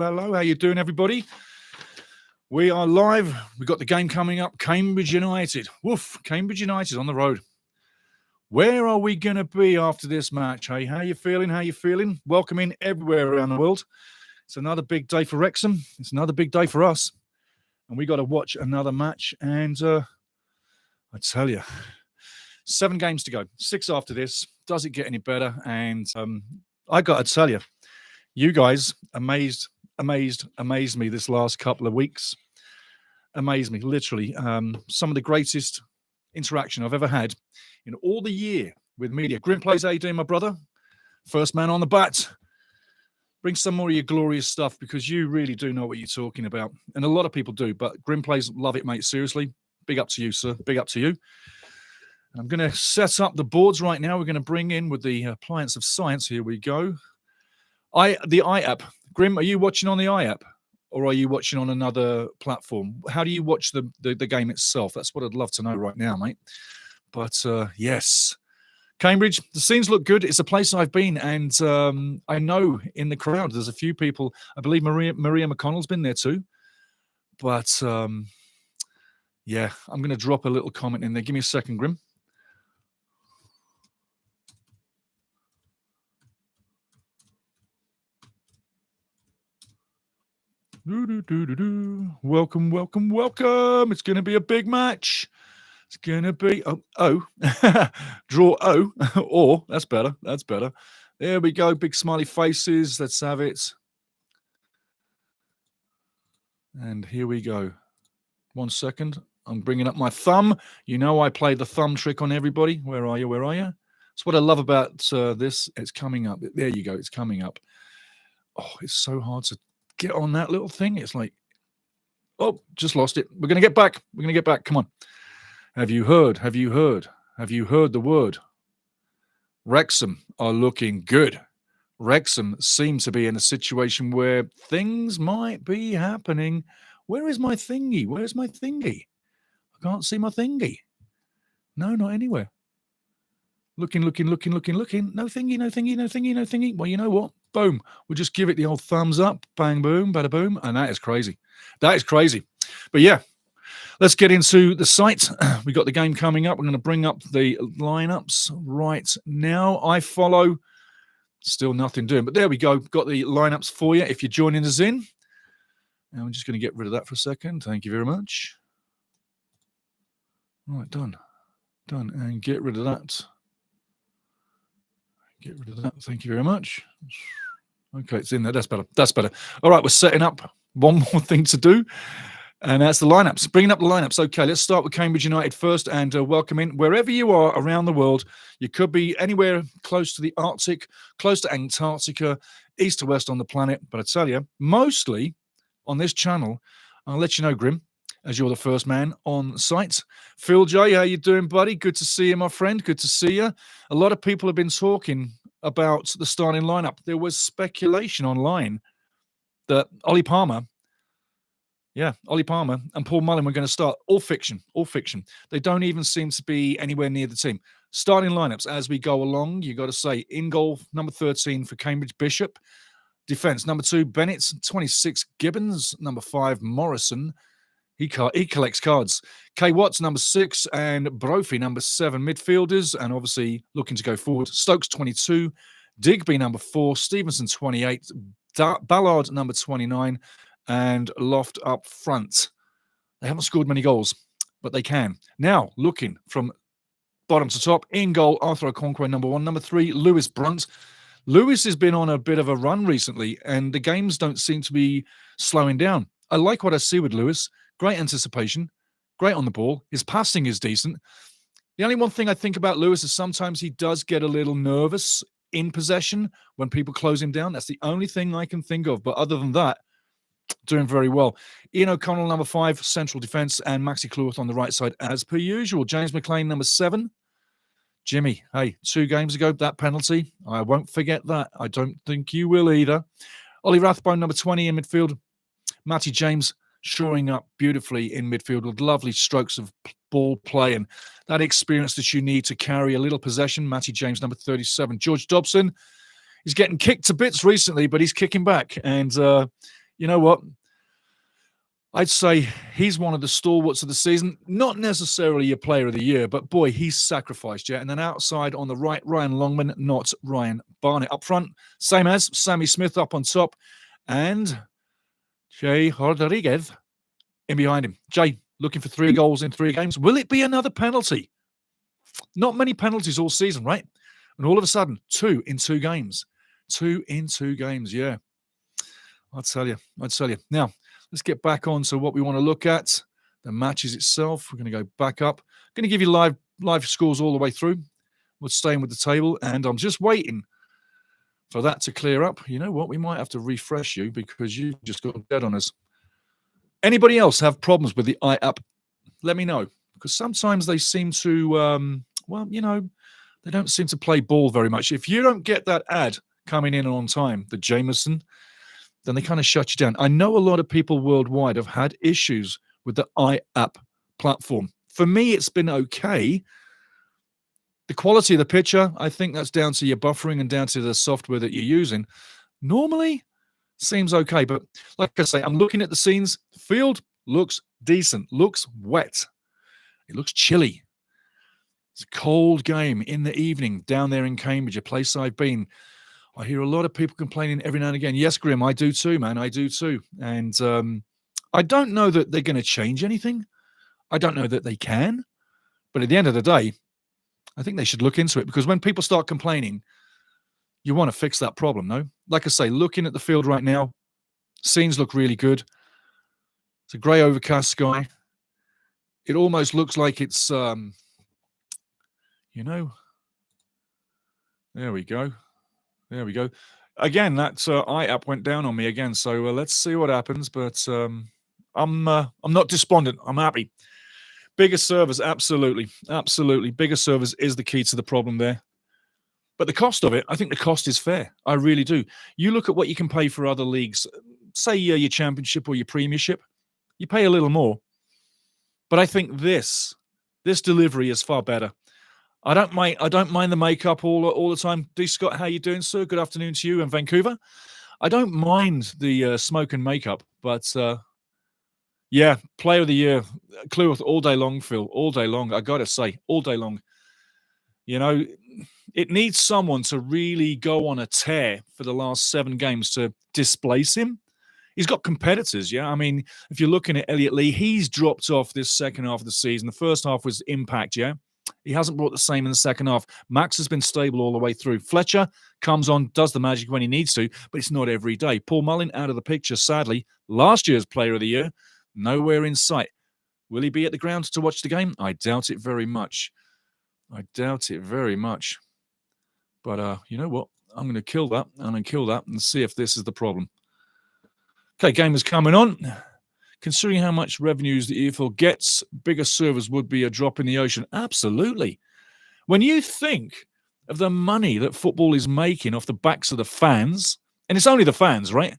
Hello, how you doing, everybody? We are live. We've got the game coming up. Cambridge United. Woof, Cambridge United on the road. Where are we going to be after this match, hey? How you feeling? How you feeling? Welcome in everywhere around the world. It's another big day for Wrexham. It's another big day for us. And we got to watch another match. And I tell you, 7 games to go. 6 after this. Does it get any better? And I got to tell you, you guys amazed me this last couple of weeks. Amazed me, literally. Some of the greatest interaction I've ever had in all the year with media. Grim Plays, how you doing, my brother? First man on the bat. Bring some more of your glorious stuff because you really do know what you're talking about. And a lot of people do, but Grim Plays, love it, mate. Seriously. Big up to you, sir. Big up to you. I'm going to set up the boards right now. We're going to bring in with the appliance of science. Here we go. The iApp. Grim, are you watching on the iApp or are you watching on another platform? How do you watch the game itself? That's what I'd love to know right now, mate. But yes, Cambridge, the scenes look good. It's a place I've been, and I know in the crowd there's a few people. I believe Maria McConnell's been there too. But yeah, I'm going to drop a little comment in there. Give me a second, Grim. Welcome, welcome, welcome. It's going to be a big match. It's going to be draw O. Or that's better. That's better. There we go. Big smiley faces. Let's have it. And here we go. 1 second. I'm bringing up my thumb. You know I play the thumb trick on everybody. Where are you? Where are you? That's what I love about this. It's coming up. There you go. It's coming up. Oh, it's so hard to get on that little thing. It's like, oh, just lost it. We're going to get back. We're going to get back. Come on. Have you heard? Have you heard? Have you heard the word? Wrexham are looking good. Wrexham seems to be in a situation where things might be happening. Where is my thingy? Where's my thingy? I can't see my thingy. No, not anywhere. Looking. No thingy, no thingy, no thingy, no thingy. Well, you know what? Boom. We'll just give it the old thumbs up. Bang, boom, bada boom. And that is crazy. That is crazy. But yeah, let's get into the site. We got the game coming up. We're going to bring up the lineups right now. I follow. Still nothing doing. But there we go. Got the lineups for you if you're joining us in. And I'm just going to get rid of that for a second. Thank you very much. Right, done. Done. And get rid of that. Get rid of that. Thank you very much. Okay, it's in there. That's better. That's better. All right, we're setting up. One more thing to do, and that's the lineups. Bringing up the lineups. Okay, let's start with Cambridge United first, and welcome in. Wherever you are around the world, you could be anywhere close to the Arctic, close to Antarctica, east to west on the planet. But I tell you, mostly on this channel, I'll let you know, Grim, as you're the first man on site. Phil J, how you doing, buddy? Good to see you, my friend. Good to see you. A lot of people have been talking about the starting lineup. There was speculation online that Ollie Palmer and Paul Mullin were going to start. All fiction. They don't even seem to be anywhere near the team. Starting lineups as we go along, you got to say, in goal, number 13 for Cambridge, Bishop. Defence, number 2, Bennett. 26, Gibbons. Number 5, Morrison. He collects cards. K. Watts, number 6, and Brophy, number 7. Midfielders, and obviously looking to go forward. Stokes, 22. Digby, number 4. Stevenson, 28. Ballard, number 29. And Loft up front. They haven't scored many goals, but they can. Now, looking from bottom to top, in goal, Arthur Okonkwo, number 1. Number 3, Lewis Brunt. Lewis has been on a bit of a run recently, and the games don't seem to be slowing down. I like what I see with Lewis. Great anticipation, great on the ball. His passing is decent. The only one thing I think about Lewis is sometimes he does get a little nervous in possession when people close him down. That's the only thing I can think of. But other than that, doing very well. Ian O'Connell, number 5, central defence, and Maxi Clough on the right side as per usual. James McLean, number 7. Jimmy, hey, 2 games ago, that penalty, I won't forget that. I don't think you will either. Ollie Rathbone, number 20 in midfield. Matty James, shoring up beautifully in midfield with lovely strokes of ball play and that experience that you need to carry a little possession. Matty James, number 37. George Dobson is getting kicked to bits recently, but he's kicking back. And you know what? I'd say he's one of the stalwarts of the season. Not necessarily a player of the year, but boy, he's sacrificed, yeah. And then outside on the right, Ryan Longman, not Ryan Barnett. Up front, same as Sammy Smith up on top, and Jay Rodriguez in behind him. Jay looking for 3 goals in 3 games. Will it be another penalty? Not many penalties all season, right? And all of a sudden, 2 in 2 games. 2 in 2 games, yeah. I'll tell you. Now, let's get back on to what we want to look at. The matches itself. We're going to go back up. I'm going to give you live scores all the way through. We're staying with the table, and I'm just waiting for that to clear up. You know what? We might have to refresh you because you just got dead on us. Anybody else have problems with the iApp? Let me know, because sometimes they seem to, they don't seem to play ball very much. If you don't get that ad coming in on time, the Jameson, then they kind of shut you down. I know a lot of people worldwide have had issues with the iApp platform. For me, it's been okay. The quality of the picture, I think that's down to your buffering and down to the software that you're using. Normally, seems okay. But like I say, I'm looking at the scenes. Field looks decent, looks wet. It looks chilly. It's a cold game in the evening down there in Cambridge, a place I've been. I hear a lot of people complaining every now and again. Yes, Grim, I do too, man. I do too. And I don't know that they're going to change anything. I don't know that they can. But at the end of the day, I think they should look into it, because when people start complaining, you want to fix that problem, no? Like I say, looking at the field right now, scenes look really good. It's a grey overcast sky. It almost looks like it's, there we go. There we go. Again, that iApp went down on me again. So let's see what happens. But I'm not despondent. I'm happy. Bigger servers, absolutely. Bigger servers is the key to the problem there. But the cost of it, I think the cost is fair. I really do. You look at what you can pay for other leagues, say your championship or your premiership, you pay a little more. But I think this delivery is far better. I don't mind the makeup all the time. D. Scott, how you doing, sir? Good afternoon to you in Vancouver. I don't mind the smoke and makeup, but yeah, player of the year, Cleworth all day long, Phil, all day long. I got to say, all day long. You know, it needs someone to really go on a tear for the last 7 games to displace him. He's got competitors, yeah. I mean, if you're looking at Elliot Lee, he's dropped off this second half of the season. The first half was impact, yeah. He hasn't brought the same in the second half. Max has been stable all the way through. Fletcher comes on, does the magic when he needs to, but it's not every day. Paul Mullin out of the picture, sadly. Last year's player of the year, nowhere in sight. Will he be at the ground to watch the game? I doubt it very much. But you know what? I'm going to kill that. And see if this is the problem. Okay, game is coming on. Considering how much revenues the EFL gets, bigger servers would be a drop in the ocean. Absolutely. When you think of the money that football is making off the backs of the fans, and it's only the fans, right?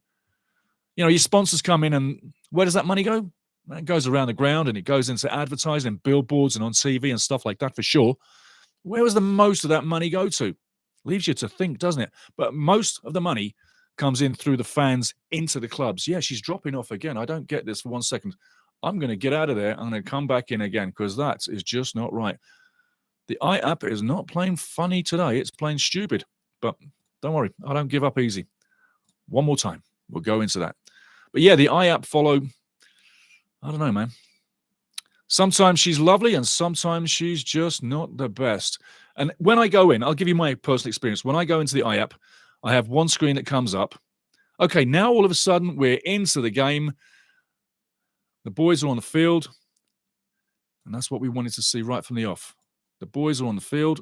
You know, your sponsors come in, and where does that money go? It goes around the ground, and it goes into advertising and billboards and on TV and stuff like that for sure. Where does the most of that money go to? Leaves you to think, doesn't it? But most of the money comes in through the fans into the clubs. Yeah, she's dropping off again. I don't get this for 1 second. I'm going to get out of there. I'm going to come back in again, because that is just not right. The iApp is not playing funny today. It's playing stupid. But don't worry. I don't give up easy. One more time. We'll go into that. But yeah, the iApp follow. I don't know, man. Sometimes she's lovely and sometimes she's just not the best. And when I go in, I'll give you my personal experience. When I go into the iApp, I have one screen that comes up. Okay, now all of a sudden we're into the game. The boys are on the field. And that's what we wanted to see right from the off. The boys are on the field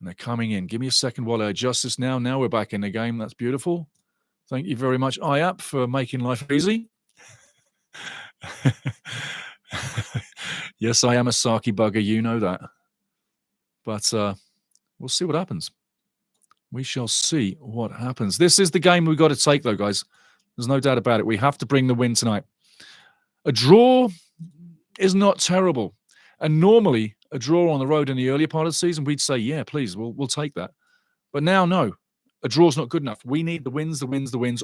and they're coming in. Give me a second while I adjust this now. Now we're back in the game. That's beautiful. Thank you very much, iApp, for making life easy. Yes, I am a sarky bugger. You know that. But we'll see what happens. We shall see what happens. This is the game we've got to take, though, guys. There's no doubt about it. We have to bring the win tonight. A draw is not terrible. And normally, a draw on the road in the earlier part of the season, we'd say, yeah, please, we'll take that. But now, no. A draw's not good enough. We need the wins,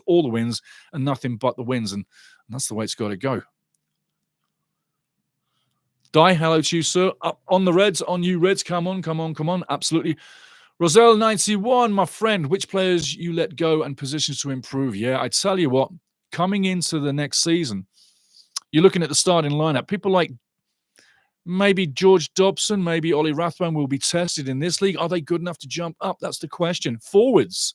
all the wins, and nothing but the wins. And that's the way it's got to go. Die, hello to you, sir. Up on the Reds, on you, Reds. Come on. Absolutely. Roselle 91, my friend, which players you let go and positions to improve? Yeah, I tell you what, coming into the next season, you're looking at the starting lineup. People like maybe George Dobson, maybe Ollie Rathbone will be tested in this league. Are they good enough to jump up? That's the question. Forwards.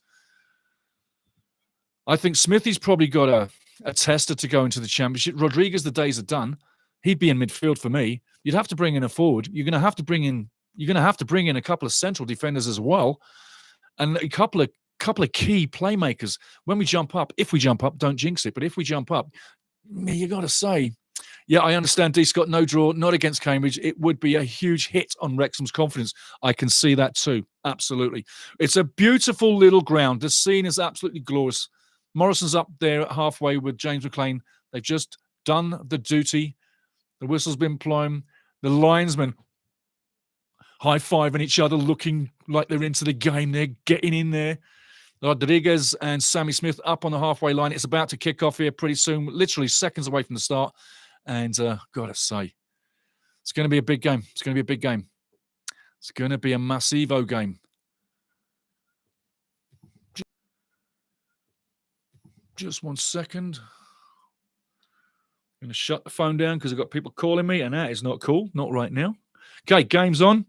I think Smithy's probably got a tester to go into the championship. Rodriguez, the days are done. He'd be in midfield for me. You'd have to bring in a forward. You're going to have to bring in a couple of central defenders as well, and a couple of key playmakers. When we jump up, if we jump up, don't jinx it. But if we jump up, you got to say, yeah, I understand. D. Scott, no draw, not against Cambridge. It would be a huge hit on Wrexham's confidence. I can see that too. Absolutely, it's a beautiful little ground. The scene is absolutely glorious. Morrison's up there at halfway with James McLean. They've just done the duty. The whistle's been blown. The linesmen high-fiving each other, looking like they're into the game. They're getting in there. Rodriguez and Sammy Smith up on the halfway line. It's about to kick off here pretty soon, literally seconds away from the start. And got to say, it's going to be a big game. It's going to be a big game. It's going to be a massivo game. Just 1 second. I'm going to shut the phone down because I've got people calling me, and that is not cool. Not right now. Okay, game's on.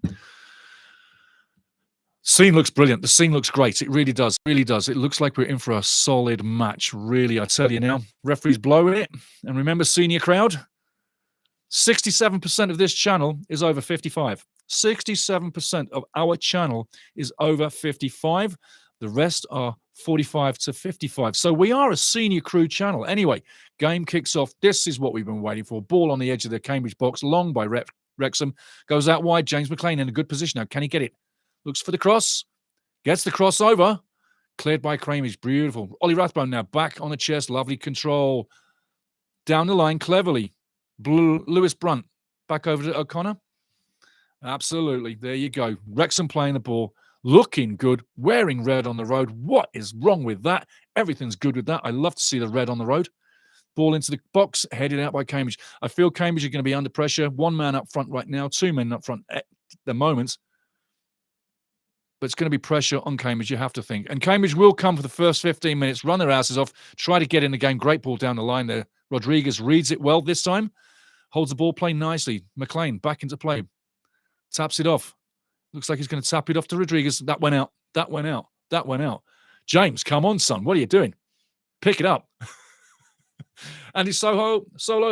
Scene looks brilliant. The scene looks great. It really does. Really does. It looks like we're in for a solid match. Really, I tell you now. Referee's blowing it. And remember, senior crowd, 67% of this channel is over 55. 67% of our channel is over 55. The rest are 45 to 55. So we are a senior crew channel. Anyway, game kicks off. This is what we've been waiting for. Ball on the edge of the Cambridge box, long by Wrexham. Goes out wide. James McLean in a good position now. Can he get it? Looks for the cross. Gets the cross over. Cleared by Cambridge. Beautiful. Ollie Rathbone now back on the chest. Lovely control. Down the line cleverly. Lewis Brunt back over to O'Connor. Absolutely. There you go. Wrexham playing the ball. Looking good. Wearing red on the road. What is wrong with that? Everything's good with that. I love to see the red on the road. Ball into the box. Headed out by Cambridge. I feel Cambridge are going to be under pressure. One man up front right now. Two men up front at the moment. But it's going to be pressure on Cambridge, you have to think. And Cambridge will come for the first 15 minutes, run their asses off, try to get in the game. Great ball down the line there. Rodriguez reads it well this time. Holds the ball play nicely. McLean back into play. Taps it off. Looks like he's going to tap it off to Rodriguez. That went out. That went out. That went out. James, come on, son. What are you doing? Pick it up. Andy Solo,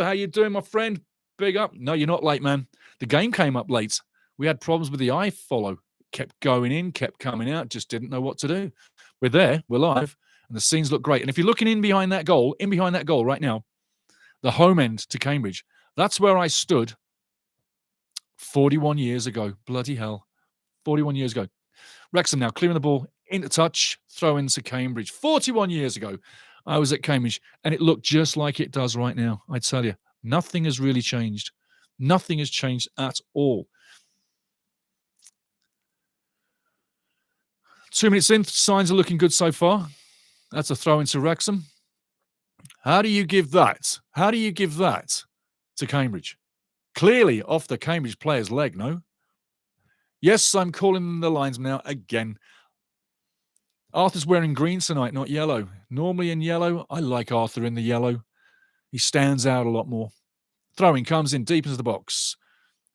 how you doing, my friend? Big up. No, you're not late, man. The game came up late. We had problems with the iFollow. Kept going in, kept coming out, just didn't know what to do. We're there, we're live, and the scenes look great. And if you're looking in behind that goal right now, the home end to Cambridge, that's where I stood 41 years ago. Bloody hell. 41 years ago. Wrexham now clearing the ball into touch, throw into Cambridge. 41 years ago, I was at Cambridge, and it looked just like it does right now. I tell you, nothing has really changed. Nothing has changed at all. 2 minutes in, signs are looking good so far. That's a throw into Wrexham. How do you give that? How do you give that to Cambridge? Clearly off the Cambridge player's leg, no? Yes, I'm calling the lines now again. Arthur's wearing green tonight, not yellow. Normally in yellow. I like Arthur in the yellow. He stands out a lot more. Throwing comes in deep into the box.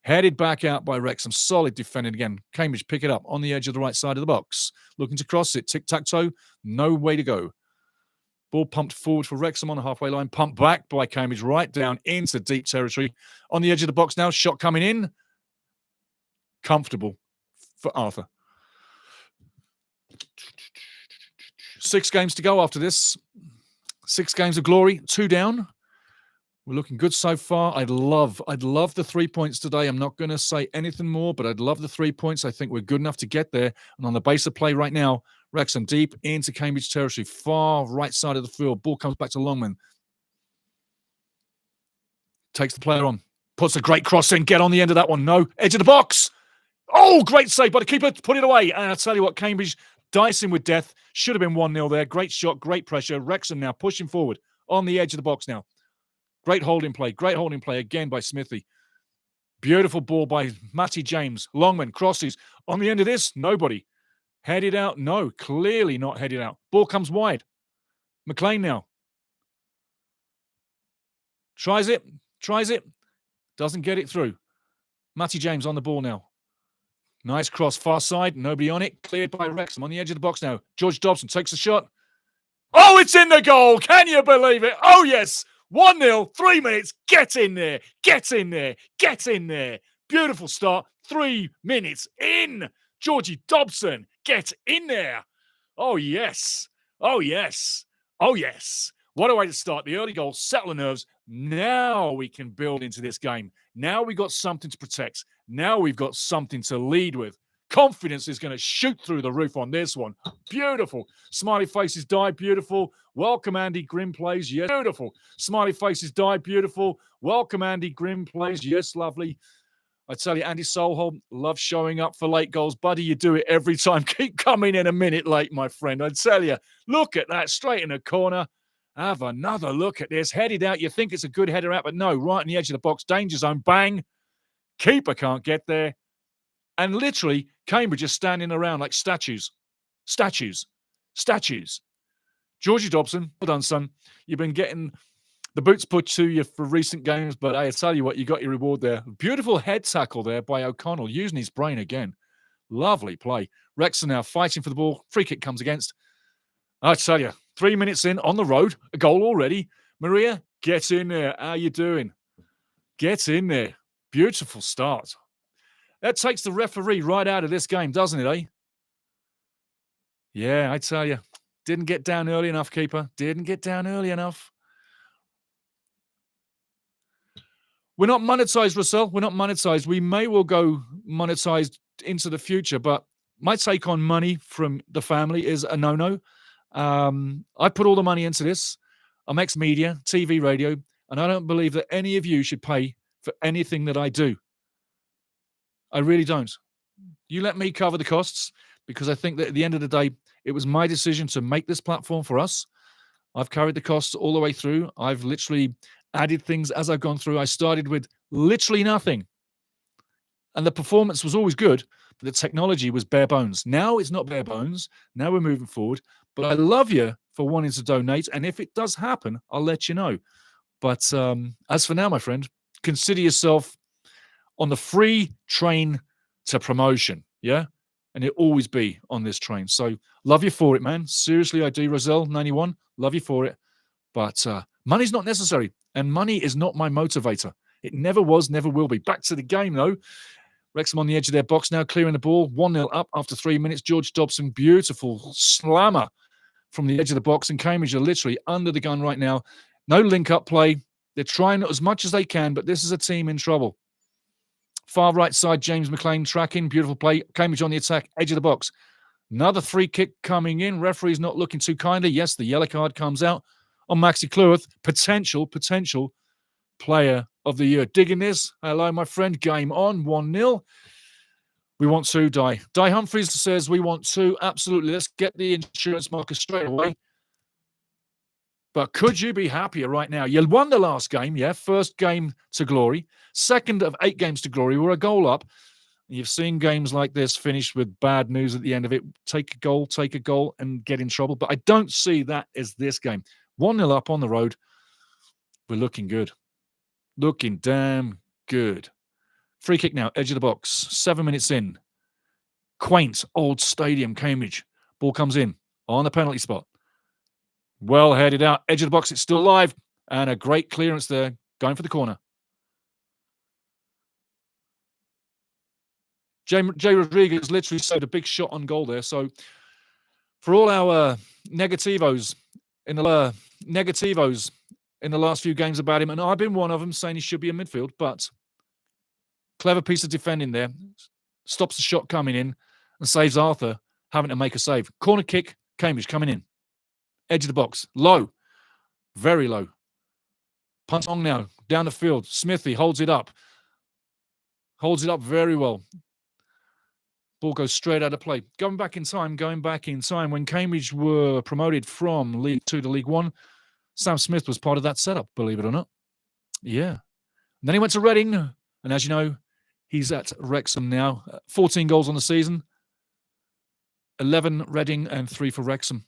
Headed back out by Wrexham. Solid defending again. Cambridge pick it up on the edge of the right side of the box. Looking to cross it. Tic-tac-toe. No way to go. Ball pumped forward for Wrexham on the halfway line. Pumped back by Cambridge right down into deep territory. On the edge of the box now. Shot coming in. Comfortable for Arthur. 6 games to go after this. 6 games of glory. 2 down. We're looking good so far. I'd love the 3 points today. I'm not going to say anything more, but I'd love the 3 points. I think we're good enough to get there. And on the base of play right now, Wrexham deep into Cambridge territory, far right side of the field. Ball comes back to Longman. Takes the player on. Puts a great cross in. Get on the end of that one. No. Edge of the box. Oh, great save by the keeper. Put it away. And I'll tell you what, Cambridge Dicing with death. Should have been 1-0 there. Great shot, great pressure. Wrexham now pushing forward on the edge of the box now. Great holding play again by Smithy. Beautiful ball by Matty James. Longman crosses. On the end of this, nobody. Headed out? No, clearly not headed out. Ball comes wide. McLean now. Tries it. Doesn't get it through. Matty James on the ball now. Nice cross, far side. Nobody on it. Cleared by Wrexham on the edge of the box now. George Dobson takes a shot. Oh, it's in the goal. Can you believe it? Oh, yes. 1-0, 3 minutes. Get in there. Beautiful start. 3 minutes in. Georgie Dobson, get in there. Oh, yes. What a way to start. The early goal, settle the nerves. Now we can build into this game. Now we've got something to protect. Now we've got something to lead with. Confidence is going to shoot through the roof on this one. Beautiful. Smiley faces die. Beautiful. Welcome, Andy Grimm plays. Yes, beautiful. Smiley faces die. Beautiful. Welcome, Andy Grimm plays. Yes, lovely. I tell you, Andy Solholm loves showing up for late goals. Buddy, you do it every time. Keep coming in a minute late, my friend. I tell you, look at that. Straight in the corner. Have another look at this. Headed out. You think it's a good header out, but no. Right on the edge of the box. Danger zone. Bang. Keeper can't get there. And literally, Cambridge are standing around like statues. Georgie Dobson, well done, son. You've been getting the boots put to you for recent games, but I tell you what, you got your reward there. Beautiful head tackle there by O'Connell, using his brain again. Lovely play. Wrexham now fighting for the ball. Free kick comes against. I tell you, 3 minutes in, on the road, a goal already. Maria, get in there. How you doing? Get in there. Beautiful start. That takes the referee right out of this game, doesn't it, eh? Yeah, I tell you. Didn't get down early enough, keeper. Didn't get down early enough. We're not monetized, Russell. We're not monetized. We may well go monetized into the future, but my take on money from the family is a no-no. I put all the money into this. I'm ex-media, TV, radio, and I don't believe that any of you should pay for anything that I do. I really don't. You let me cover the costs, because I think that at the end of the day, it was my decision to make this platform for us. I've carried the costs all the way through. I've literally added things as I've gone through. I started with literally nothing. And the performance was always good, but the technology was bare bones. Now it's not bare bones. Now we're moving forward. But I love you for wanting to donate. And if it does happen, I'll let you know. But as for now, my friend, consider yourself on the free train to promotion, yeah? And it'll always be on this train. So love you for it, man. Seriously, I do, Roselle, 91. Love you for it. But money's not necessary. And money is not my motivator. It never was, never will be. Back to the game, though. Wrexham on the edge of their box now, clearing the ball. 1-0 up after 3 minutes. George Dobson, beautiful slammer from the edge of the box. And Cambridge are literally under the gun right now. No link-up play. They're trying as much as they can, but this is a team in trouble. Far right side, James McLean tracking. Beautiful play. Cambridge on the attack, edge of the box. Another free kick coming in. Referee's not looking too kindly. Yes, the yellow card comes out on Maxi Cleworth. Potential player of the year. Digging this. Hello, my friend. Game on. 1-0. We want two, Di. Di Humphries says we want two. Absolutely. Let's get the insurance marker straight away. But could you be happier right now? You won the last game, yeah? First game to glory. Second of 8 games to glory. We're a goal up. You've seen games like this finish with bad news at the end of it. Take a goal, and get in trouble. But I don't see that as this game. 1-0 up on the road. We're looking good. Looking damn good. Free kick now, edge of the box. 7 minutes in. Quaint old stadium, Cambridge. Ball comes in on the penalty spot. Well headed out. Edge of the box. It's still alive. And a great clearance there. Going for the corner. Jay Rodriguez literally sowed a big shot on goal there. So for all our negativos in the last few games about him, and I've been one of them saying he should be in midfield, but clever piece of defending there. Stops the shot coming in and saves Arthur having to make a save. Corner kick. Cambridge coming in. Edge of the box. Low. Very low. Punt on now. Down the field. Smithy holds it up. Holds it up very well. Ball goes straight out of play. Going back in time, when Cambridge were promoted from League 2 to League 1, Sam Smith was part of that setup, believe it or not. Yeah. And then he went to Reading, and as you know, he's at Wrexham now. 14 goals on the season, 11 Reading and 3 for Wrexham.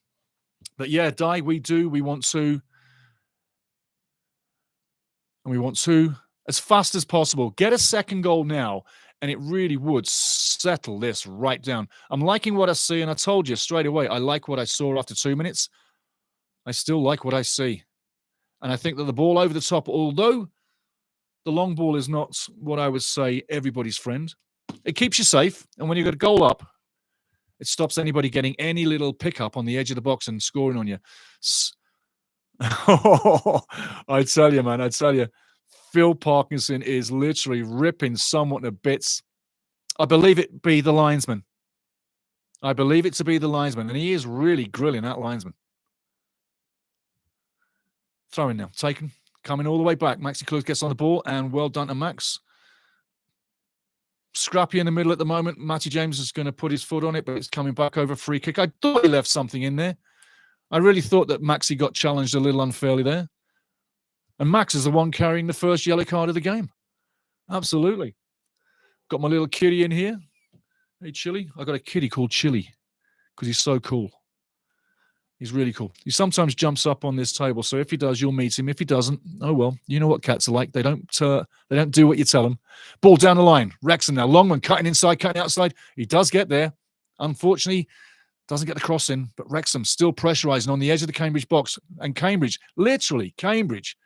But yeah, Di, we want to, and we want to, as fast as possible, get a second goal now, and it really would settle this right down. I'm liking what I see, and I told you straight away, I like what I saw after 2 minutes. I still like what I see. And I think that the ball over the top, although the long ball is not what I would say everybody's friend, it keeps you safe. And when you got a goal up, it stops anybody getting any little pickup on the edge of the box and scoring on you. I tell you, man, Phil Parkinson is literally ripping someone to bits. I believe it be the linesman. I believe it to be the linesman, and he is really grilling that linesman. Throwing now, taken, coming all the way back. Maxi Clues gets on the ball, and well done to Max. Scrappy in the middle at the moment. Matty James is going to put his foot on it, but it's coming back over a free kick. I thought he left something in there. I really thought that Maxi got challenged a little unfairly there. And Max is the one carrying the first yellow card of the game. Absolutely. Got my little kitty in here. Hey, Chili. I got a kitty called Chili because he's so cool. He's really cool. He sometimes jumps up on this table, so if he does, you'll meet him. If he doesn't, oh well. You know what cats are like. They don't do what you tell them. Ball down the line. Wrexham now. Longman cutting inside, cutting outside. He does get there. Unfortunately, doesn't get the cross in, but Wrexham still pressurising on the edge of the Cambridge box. And Cambridge, literally Cambridge,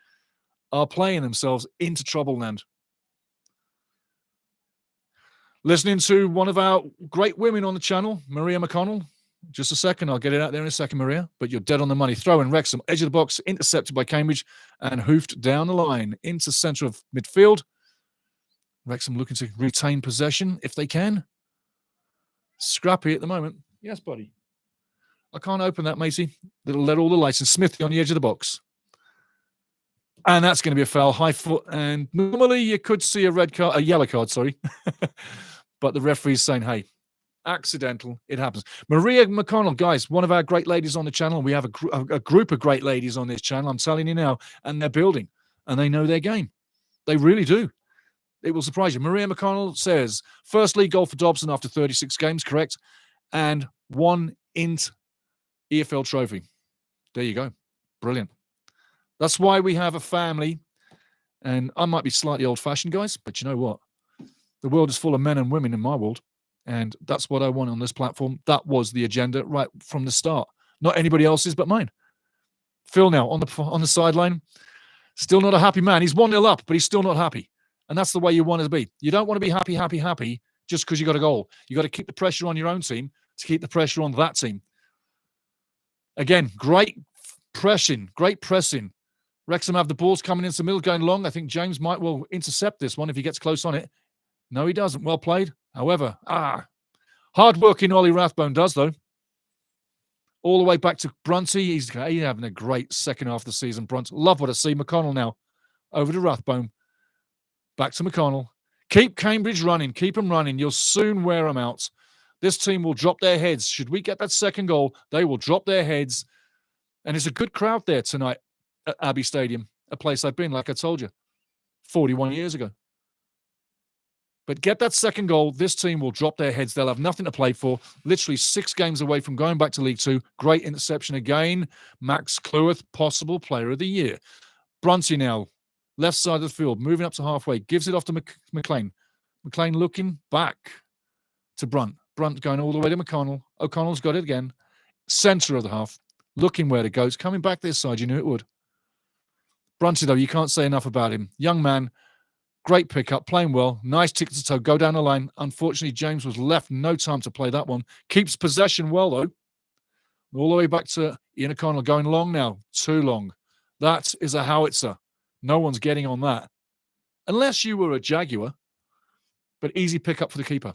are playing themselves into trouble land. Listening to one of our great women on the channel, Maria McConnell. Just a second, I'll get it out there in a second, Maria. But you're dead on the money. Throw in Wrexham, edge of the box, intercepted by Cambridge, and hoofed down the line into centre of midfield. Wrexham looking to retain possession if they can. Scrappy at the moment. Yes, buddy. I can't open that, matey. It'll let all the lights in. Smithy on the edge of the box. And that's going to be a foul. High foot. And normally you could see a yellow card, sorry. But the referee's saying, hey, accidental, it happens. Maria McConnell, guys, one of our great ladies on the channel. We have a group of great ladies on this channel, I'm telling you now, and they're building, and they know their game. They really do. It will surprise you. Maria McConnell says, first league goal for Dobson after 36 games, correct, and 1 int EFL trophy. There you go. Brilliant. That's why we have a family, and I might be slightly old-fashioned, guys, but you know what? The world is full of men and women in my world. And that's what I want on this platform. That was the agenda right from the start. Not anybody else's, but mine. Phil now on the sideline. Still not a happy man. He's 1-0 up, but he's still not happy. And that's the way you want to be. You don't want to be happy just because you got a goal. You got to keep the pressure on your own team to keep the pressure on that team. Again, great pressing. Wrexham have the balls coming into the middle, going long. I think James might well intercept this one if he gets close on it. No, he doesn't. Well played. However, hard-working Ollie Rathbone does, though. All the way back to Brunty. He's having a great second half of the season, Brunt. Love what I see. McConnell now. Over to Rathbone. Back to McConnell. Keep Cambridge running. Keep them running. You'll soon wear them out. This team will drop their heads. Should we get that second goal, they will drop their heads. And it's a good crowd there tonight at Abbey Stadium, a place I've been, like I told you, 41 years ago. But get that second goal, this team will drop their heads. They'll have nothing to play for. Literally 6 games away from going back to League 2. Great interception again. Max Cleworth, possible player of the year. Brunty now, left side of the field, moving up to halfway. Gives it off to McLean. McLean looking back to Brunt. Brunt going all the way to McConnell. O'Connell's got it again. Centre of the half. Looking where it goes. Coming back this side, you knew it would. Brunty, though, you can't say enough about him. Young man. Great pickup, playing well. Nice tick to toe, go down the line. Unfortunately, James was left no time to play that one. Keeps possession well, though. All the way back to Ian O'Connell, going long now. Too long. That is a howitzer. No one's getting on that. Unless you were a Jaguar. But easy pickup for the keeper.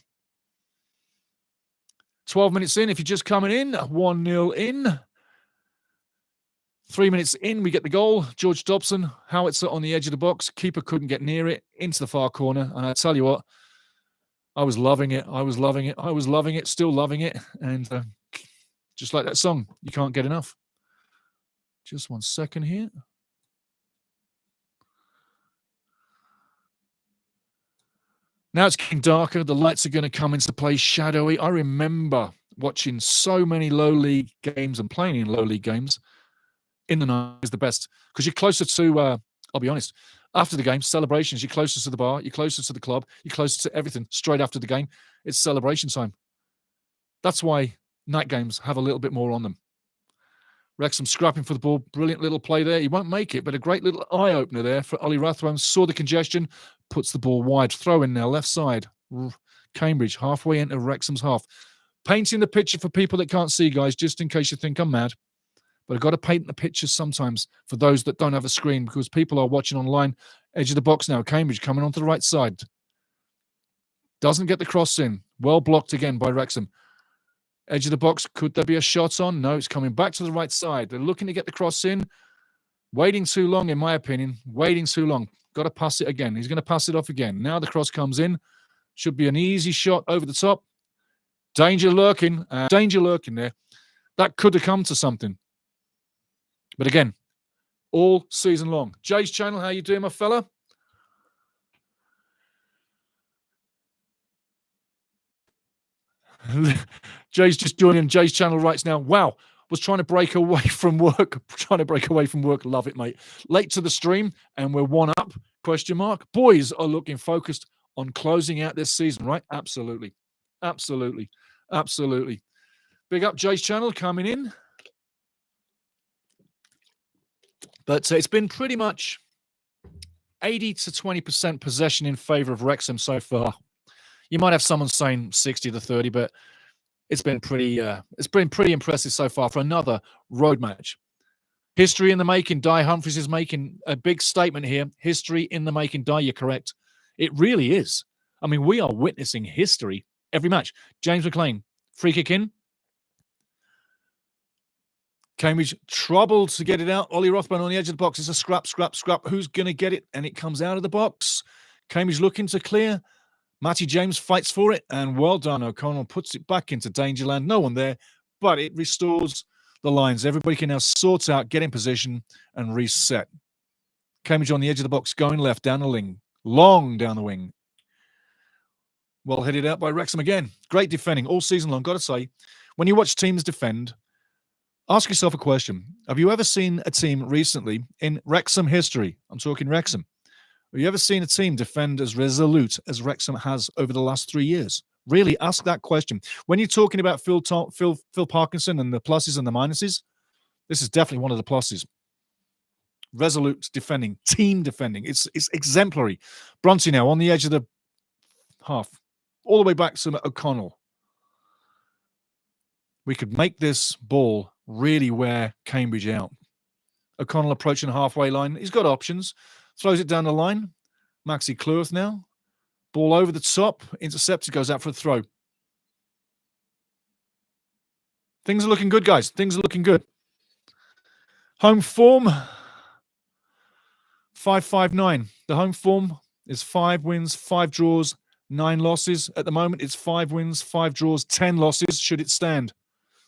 12 minutes in, if you're just coming in, 1-0 in. 3 minutes in, we get the goal. George Dobson, howitzer on the edge of the box. Keeper couldn't get near it. Into the far corner. And I tell you what, I was loving it. I was loving it. I was loving it. Still loving it. And just like that song, you can't get enough. Just 1 second here. Now it's getting darker. The lights are going to come into play shadowy. I remember watching so many low league games and playing in low league games in the night is the best because you're closer to, I'll be honest, after the game, celebrations, you're closer to the bar, you're closer to the club, you're closer to everything straight after the game. It's celebration time. That's why night games have a little bit more on them. Wrexham scrapping for the ball. Brilliant little play there. He won't make it, but a great little eye-opener there for Ollie Rathbone. Saw the congestion, puts the ball wide. Throw in now, left side. Cambridge, halfway into Wrexham's half. Painting the picture for people that can't see, guys, just in case you think I'm mad. But I've got to paint the picture sometimes for those that don't have a screen because people are watching online. Edge of the box now. Cambridge coming onto the right side. Doesn't get the cross in. Well blocked again by Wrexham. Edge of the box. Could there be a shot on? No, it's coming back to the right side. They're looking to get the cross in. Waiting too long, in my opinion. Waiting too long. Got to pass it again. He's going to pass it off again. Now the cross comes in. Should be an easy shot over the top. Danger lurking. Danger lurking there. That could have come to something. But again, all season long. Jay's channel, how you doing, my fella? Jay's just joining Jay's channel right now. Wow, was trying to break away from work. Love it, mate. Late to the stream, and we're 1 up, question mark. Boys are looking focused on closing out this season, right? Absolutely. Absolutely. Absolutely. Big up Jay's channel coming in. But it's been pretty much 80 to 20% possession in favour of Wrexham so far. You might have someone saying 60 to 30, but it's been pretty impressive so far for another road match. History in the making. Di Humphries is making a big statement here. History in the making. Di, you're correct. It really is. I mean, we are witnessing history every match. James McLean, free kick in. Cambridge troubled to get it out. Ollie Rathbone on the edge of the box. It's a scrap. Who's going to get it? And it comes out of the box. Cambridge looking to clear. Matty James fights for it. And well done. O'Connell puts it back into danger land. No one there. But it restores the lines. Everybody can now sort out, get in position, and reset. Cambridge on the edge of the box, going left, down the wing. Long down the wing. Well headed out by Wrexham again. Great defending all season long. Got to say, when you watch teams defend, ask yourself a question. Have you ever seen a team recently in Wrexham history? I'm talking Wrexham. Have you ever seen a team defend as resolute as Wrexham has over the last 3 years? Really ask that question. When you're talking about Phil Parkinson and the pluses and the minuses, this is definitely one of the pluses. Resolute defending, team defending. It's exemplary. Bronte now on the edge of the half, all the way back to O'Connell. We could make this ball really wear Cambridge out. O'Connell approaching the halfway line. He's got options. Throws it down the line. Maxi Cleworth now. Ball over the top. Intercepted. Goes out for a throw. Things are looking good, guys. Things are looking good. Home form. 5-5-9. The home form is 5 wins, 5 draws, 9 losses. At the moment, it's 5 wins, 5 draws, 10 losses, should it stand.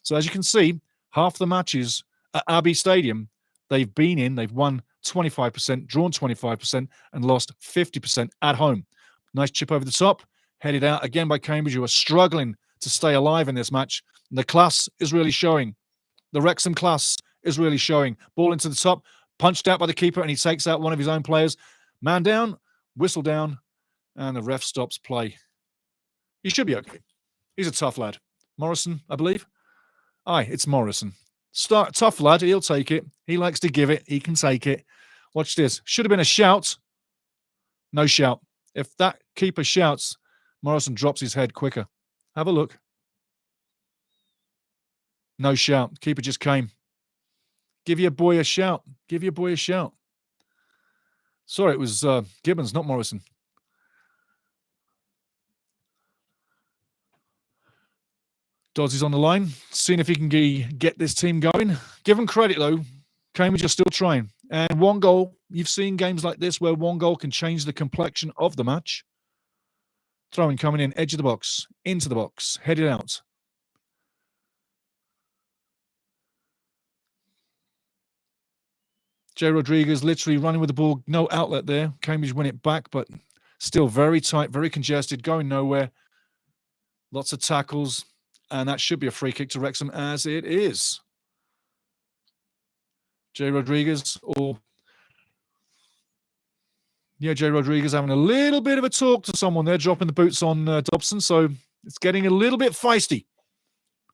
So as you can see, half the matches at Abbey Stadium, they've been in, they've won 25%, drawn 25%, and lost 50% at home. Nice chip over the top, headed out again by Cambridge, who are struggling to stay alive in this match. And the class is really showing. The Wrexham class is really showing. Ball into the top, punched out by the keeper, and he takes out one of his own players. Man down, whistle down, and the ref stops play. He should be okay. He's a tough lad. Morrison, I believe. Aye, it's Morrison. Tough lad. He'll take it. He likes to give it. He can take it. Watch this. Should have been a shout. No shout. If that keeper shouts, Morrison drops his head quicker. Have a look. No shout. Keeper just came. Give your boy a shout. Give your boy a shout. Sorry, it was Gibbons, not Morrison. Dodds is on the line, seeing if he can get this team going. Give him credit, though. Cambridge are still trying. And one goal, you've seen games like this where one goal can change the complexion of the match. Throwing coming in, edge of the box, into the box, headed out. Jay Rodriguez literally running with the ball, no outlet there. Cambridge win it back, but still very tight, very congested, going nowhere. Lots of tackles, and that should be a free kick to Wrexham, as it is. Jay Rodriguez, Jay Rodriguez having a little bit of a talk to someone there, dropping the boots on Dobson, so it's getting a little bit feisty,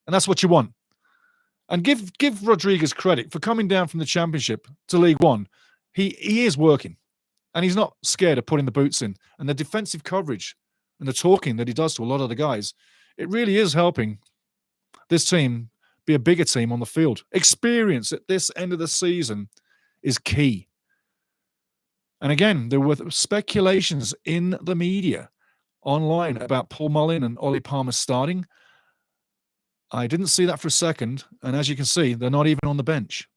and that's what you want. And give Rodriguez credit for coming down from the Championship to League One. He is working, and he's not scared of putting the boots in. And the defensive coverage and the talking that he does to a lot of the guys, it really is helping this team be a bigger team on the field. Experience at this end of the season is key. And again, there were speculations in the media online about Paul Mullin and Ollie Palmer starting. I didn't see that for a second, and as you can see, they're not even on the bench.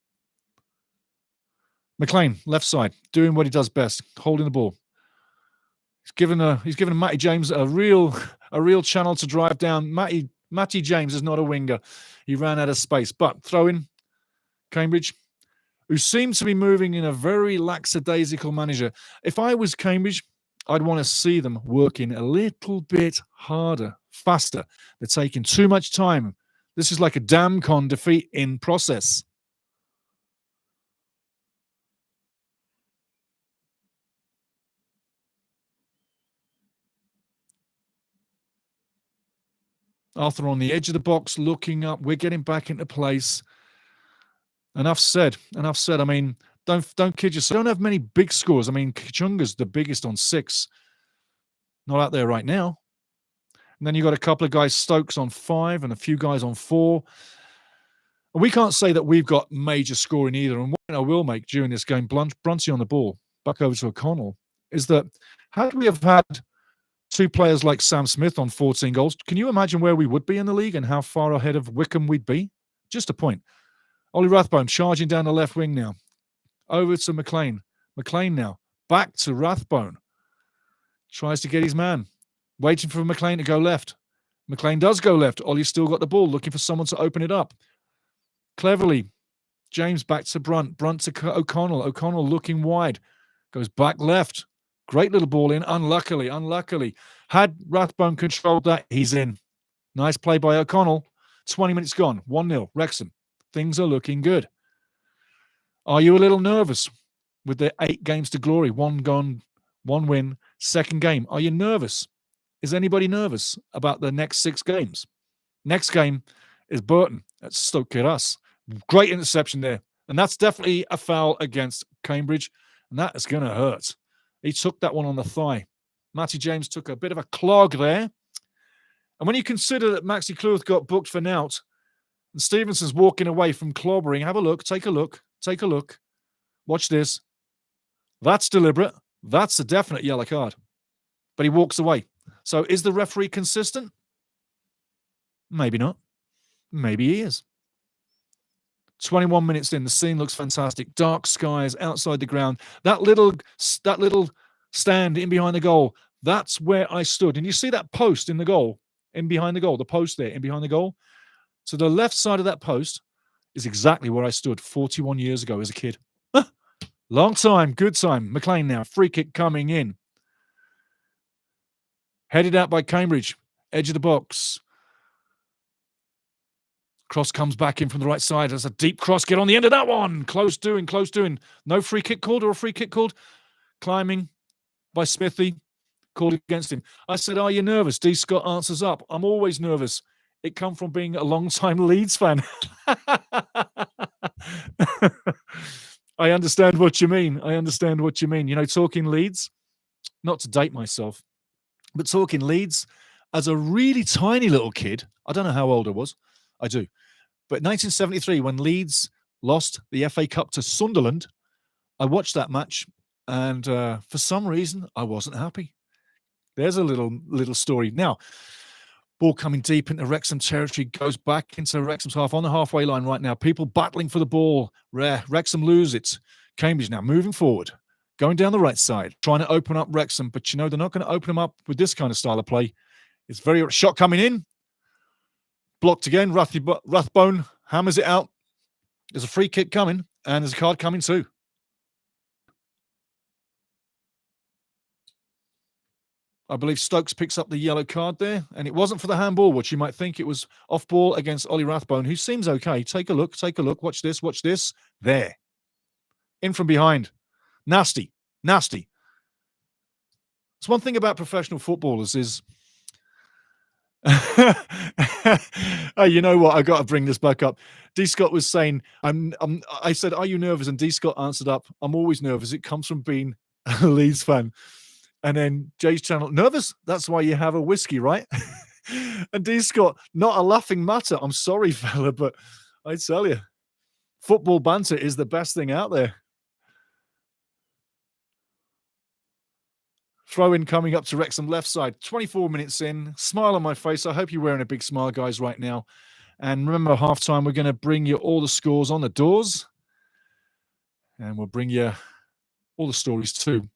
McLean, left side, doing what he does best, holding the ball. He's given Matty James a real channel to drive down. Matty James is not a winger. He ran out of space, but throw in Cambridge, who seems to be moving in a very lackadaisical manner. If I was Cambridge, I'd want to see them working a little bit harder, faster. They're taking too much time. This is like a damn-con defeat in process. Arthur on the edge of the box, looking up. We're getting back into place. Enough said. I mean, don't kid yourself. Don't have many big scores. I mean, Kachunga's the biggest on 6. Not out there right now. And then you got a couple of guys, Stokes on 5 and a few guys on 4. And we can't say that we've got major scoring either. And what I will make during this game, Brunty on the ball, back over to O'Connell, is that had we have had 2 players like Sam Smith on 14 goals, can you imagine where we would be in the league and how far ahead of Wycombe we'd be? Just a point. Ollie Rathbone charging down the left wing now. Over to McLean. McLean now. Back to Rathbone. Tries to get his man. Waiting for McLean to go left. McLean does go left. Ollie's still got the ball, looking for someone to open it up. Cleverly, James back to Brunt. Brunt to O'Connell. O'Connell looking wide. Goes back left. Great little ball in. Unluckily. Had Rathbone controlled that, he's in. Nice play by O'Connell. 20 minutes gone. 1-0. Wrexham. Things are looking good. Are you a little nervous with the 8 games to glory? 1 gone, 1 win, second game. Are you nervous? Is anybody nervous about the next 6 games? Next game is Burton at Stoke Keras. Great interception there. And that's definitely a foul against Cambridge. And that is going to hurt. He took that one on the thigh. Matty James took a bit of a clog there. And when you consider that Maxi Cluth got booked for Nout and Stevenson's walking away from clobbering, have a look, take a look. Watch this. That's deliberate. That's a definite yellow card. But he walks away. So is the referee consistent? Maybe not. Maybe he is. 21 minutes in, the scene looks fantastic. Dark skies outside the ground. That little stand in behind the goal, that's where I stood. And you see that post in the goal, in behind the goal, the post there in behind the goal. So the left side of that post is exactly where I stood 41 years ago as a kid. Long time, good time. McLean now, free kick coming in. Headed out by Cambridge, edge of the box. Cross comes back in from the right side. There's a deep cross. Get on the end of that one. Close doing. No free kick called or a free kick called. Climbing by Smithy. Called against him. I said, are you nervous? D. Scott answers up. I'm always nervous. It come from being a long-time Leeds fan. I understand what you mean. You know, talking Leeds, not to date myself, but talking Leeds as a really tiny little kid. I don't know how old I was. I do. But 1973, when Leeds lost the FA Cup to Sunderland, I watched that match, and for some reason, I wasn't happy. There's a little story. Now, ball coming deep into Wrexham territory, goes back into Wrexham's half, on the halfway line right now. People battling for the ball. Wrexham lose it. Cambridge now moving forward. going down the right side, trying to open up Wrexham, but they're not going to open them up with this kind of style of play. It's very shot coming in, blocked again. Rathbone hammers it out. There's a free kick coming, and there's a card coming too. I believe Stokes picks up the yellow card there, and it wasn't for the handball, which you might think. It was off ball against Ollie Rathbone, who seems okay. Take a look. Watch this. There. In from behind. Nasty. It's one thing about professional footballers is... Oh, you know what? I got to bring this back up. D. Scott was saying, I said, are you nervous? And D. Scott answered up, I'm always nervous. It comes from being a Leeds fan. And then Jay's channel, nervous? That's why you have a whiskey, right? And D. Scott, not a laughing matter. I'm sorry, fella, but I tell you, football banter is the best thing out there. Throw in coming up to Wrexham left side. 24 minutes in. Smile on my face. I hope you're wearing a big smile, guys, right now. And remember, halftime, we're going to bring you all the scores on the doors. And we'll bring you all the stories too.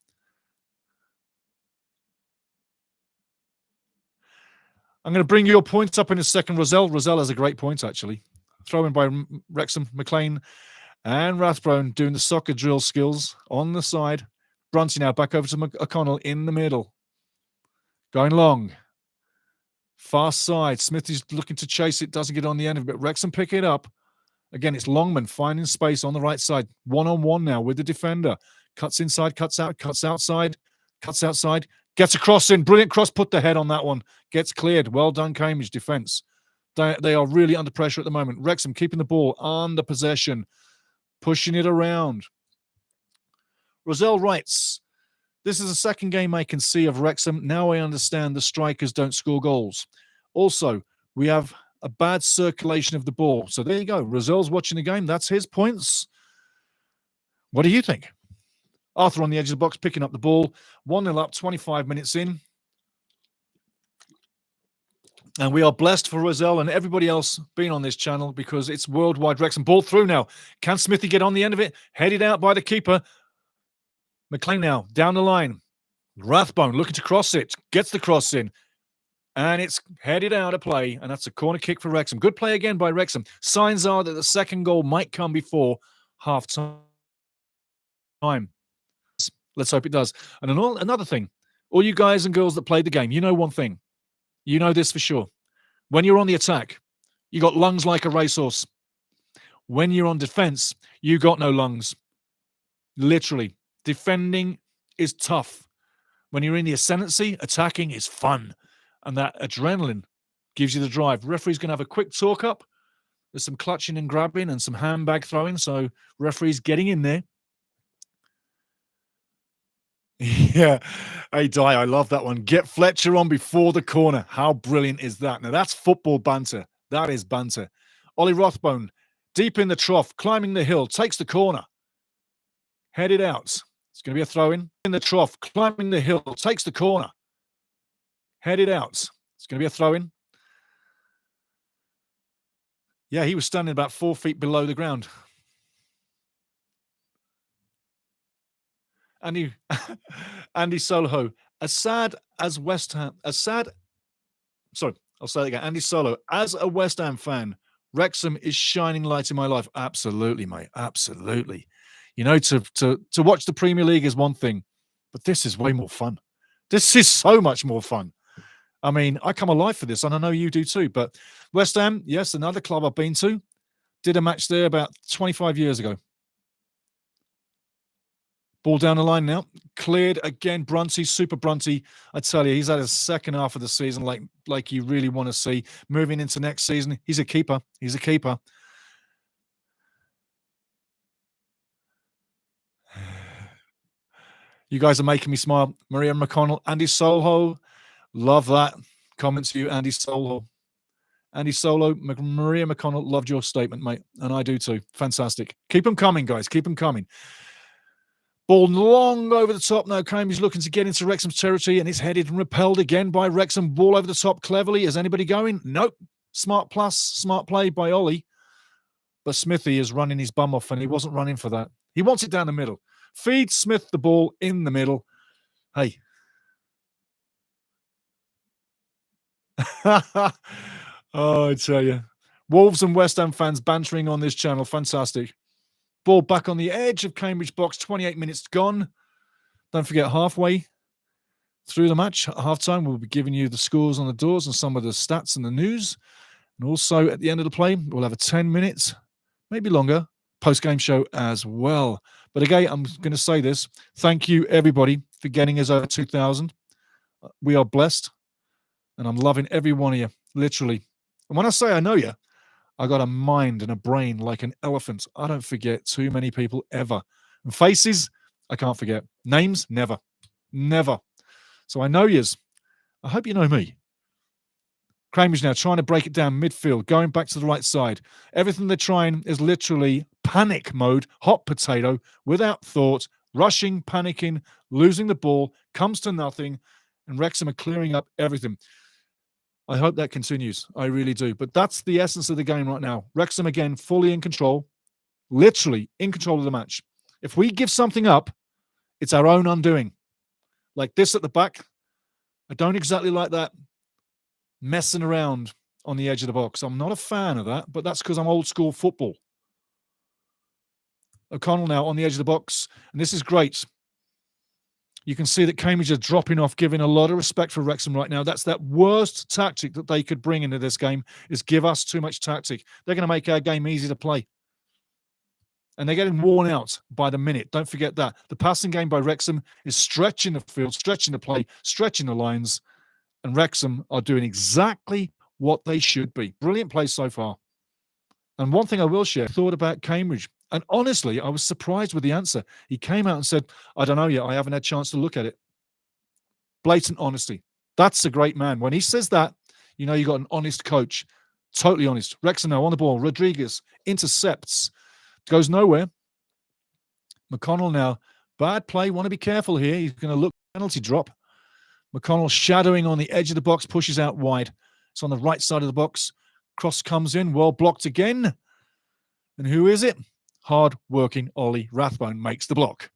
I'm going to bring your points up in a second. Rosell has a great point, actually. Throw in by Wrexham, McLean, and Rathbone doing the soccer drill skills on the side. Brunty now back over to O'Connell in the middle. Going long. Fast side. Smith is looking to chase it. Doesn't get on the end of it. But Wrexham pick it up. Again, it's Longman finding space on the right side. One-on-one now with the defender. Cuts inside, cuts out, cuts outside. Cuts outside. Gets a cross in. Brilliant cross. Put the head on that one. Gets cleared. Well done, Cambridge defence. They are really under pressure at the moment. Wrexham keeping the ball under possession. Pushing it around. Rosell writes, this is the second game I can see of Wrexham. Now I understand the strikers don't score goals. Also, we have a bad circulation of the ball. So there you go. Rosell's watching the game. That's his points. What do you think? Arthur on the edge of the box, picking up the ball. 1-0 up, 25 minutes in. And we are blessed for Rosell and everybody else being on this channel because it's worldwide. Wrexham ball through now. Can Smithy get on the end of it? Headed out by the keeper. McLean now down the line. Rathbone looking to cross it. Gets the cross in. And it's headed out of play. And that's a corner kick for Wrexham. Good play again by Wrexham. Signs are that the second goal might come before half-time. Let's hope it does. And another thing, all you guys and girls that played the game, you know one thing. You know this for sure. When you're on the attack, you got lungs like a racehorse. When you're on defense, you got no lungs. Literally. Defending is tough. When you're in the ascendancy, attacking is fun. And that adrenaline gives you the drive. Referee's going to have a quick talk up. There's some clutching and grabbing and some handbag throwing. So referee's getting in there. Yeah. Hey, Di, I love that one. Get Fletcher on before the corner. How brilliant is that? Now, that's football banter. That is banter. Ollie Rathbone, deep in the trough, climbing the hill, takes the corner. Headed out. It's going to be a throw-in. In the trough, climbing the hill, takes the corner. Headed out. It's going to be a throw-in. Yeah, he was standing about 4 feet below the ground. Andy Solo, as sad as West Ham, I'll say it again. Andy Solo, as a West Ham fan, Wrexham is shining light in my life. Absolutely, mate. Absolutely. You know, to watch the Premier League is one thing, but this is way more fun. This is so much more fun. I mean, I come alive for this, and I know you do too. But West Ham, yes, another club I've been to. Did a match there about 25 years ago. Ball down the line now. Cleared again. Brunty, super Brunty. I tell you, he's had a second half of the season like you really want to see. Moving into next season, he's a keeper. He's a keeper. You guys are making me smile. Maria McConnell, Andy Solho. Love that. Comment to you, Andy Solho. Andy Solo, Maria McConnell, loved your statement, mate. And I do too. Fantastic. Keep them coming, guys. Keep them coming. Ball long over the top now. Cambridge looking to get into Wrexham's territory, and it's headed and repelled again by Wrexham. Ball over the top cleverly. Is anybody going? Nope. Smart play by Ollie. But Smithy is running his bum off, and he wasn't running for that. He wants it down the middle. Feed Smith the ball in the middle. Hey. Oh, I tell you. Wolves and West Ham fans bantering on this channel. Fantastic. Ball back on the edge of Cambridge box. 28 minutes gone. Don't forget, halfway through the match, at halftime, we'll be giving you the scores on the doors and some of the stats and the news. And also, at the end of the play, we'll have a 10 minutes, maybe longer, post-game show as well. But again, I'm going to say this. Thank you, everybody, for getting us over 2,000. We are blessed, and I'm loving every one of you, literally. And when I say I know you, I got a mind and a brain like an elephant. I don't forget too many people ever. And faces, I can't forget. Names, never. Never. So I know yous. I hope you know me. Cambridge now trying to break it down midfield, going back to the right side. Everything they're trying is literally panic mode, hot potato, without thought, rushing, panicking, losing the ball, comes to nothing, and Wrexham are clearing up everything. I hope that continues. I really do. But that's the essence of the game right now. Wrexham, again, fully in control, literally in control of the match. If we give something up, it's our own undoing. Like this at the back, I don't exactly like that messing around on the edge of the box. I'm not a fan of that, but that's because I'm old school football. O'Connell now on the edge of the box, and this is great. You can see that Cambridge are dropping off, giving a lot of respect for Wrexham right now. That's that worst tactic that they could bring into this game, is give us too much tactic. They're going to make our game easy to play. And they're getting worn out by the minute. Don't forget that. The passing game by Wrexham is stretching the field, stretching the play, stretching the lines. And Wrexham are doing exactly what they should be. Brilliant play so far. And one thing I will share, I thought about Cambridge. And honestly, I was surprised with the answer. He came out and said, I don't know yet. I haven't had a chance to look at it. Blatant honesty. That's a great man. When he says that, you know you got an honest coach. Totally honest. Wrexham now on the ball. Rodriguez intercepts. Goes nowhere. McConnell now. Bad play. Want to be careful here. He's going to look penalty drop. McConnell shadowing on the edge of the box. Pushes out wide. It's on the right side of the box. Cross comes in. Well blocked again. And who is it? Hard-working Ollie Rathbone makes the block.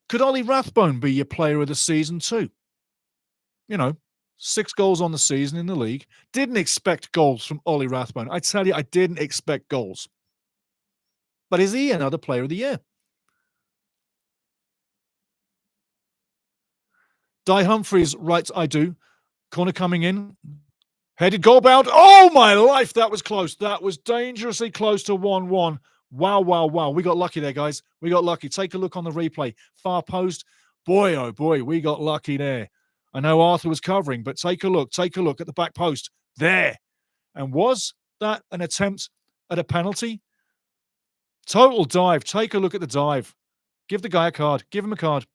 Could Ollie Rathbone be your player of the season too? You know, 6 goals on the season in the league. Didn't expect goals from Ollie Rathbone. I tell you, I didn't expect goals. But is he another player of the year? Di Humphries writes, I do. Corner coming in. Headed goal bound. Oh, my life. That was close. That was dangerously close to 1-1. Wow, wow, wow. We got lucky there, guys. We got lucky. Take a look on the replay. Far post. Boy, oh boy, we got lucky there. I know Arthur was covering, but take a look. Take a look at the back post. There. And was that an attempt at a penalty? Total dive. Take a look at the dive. Give the guy a card. Give him a card.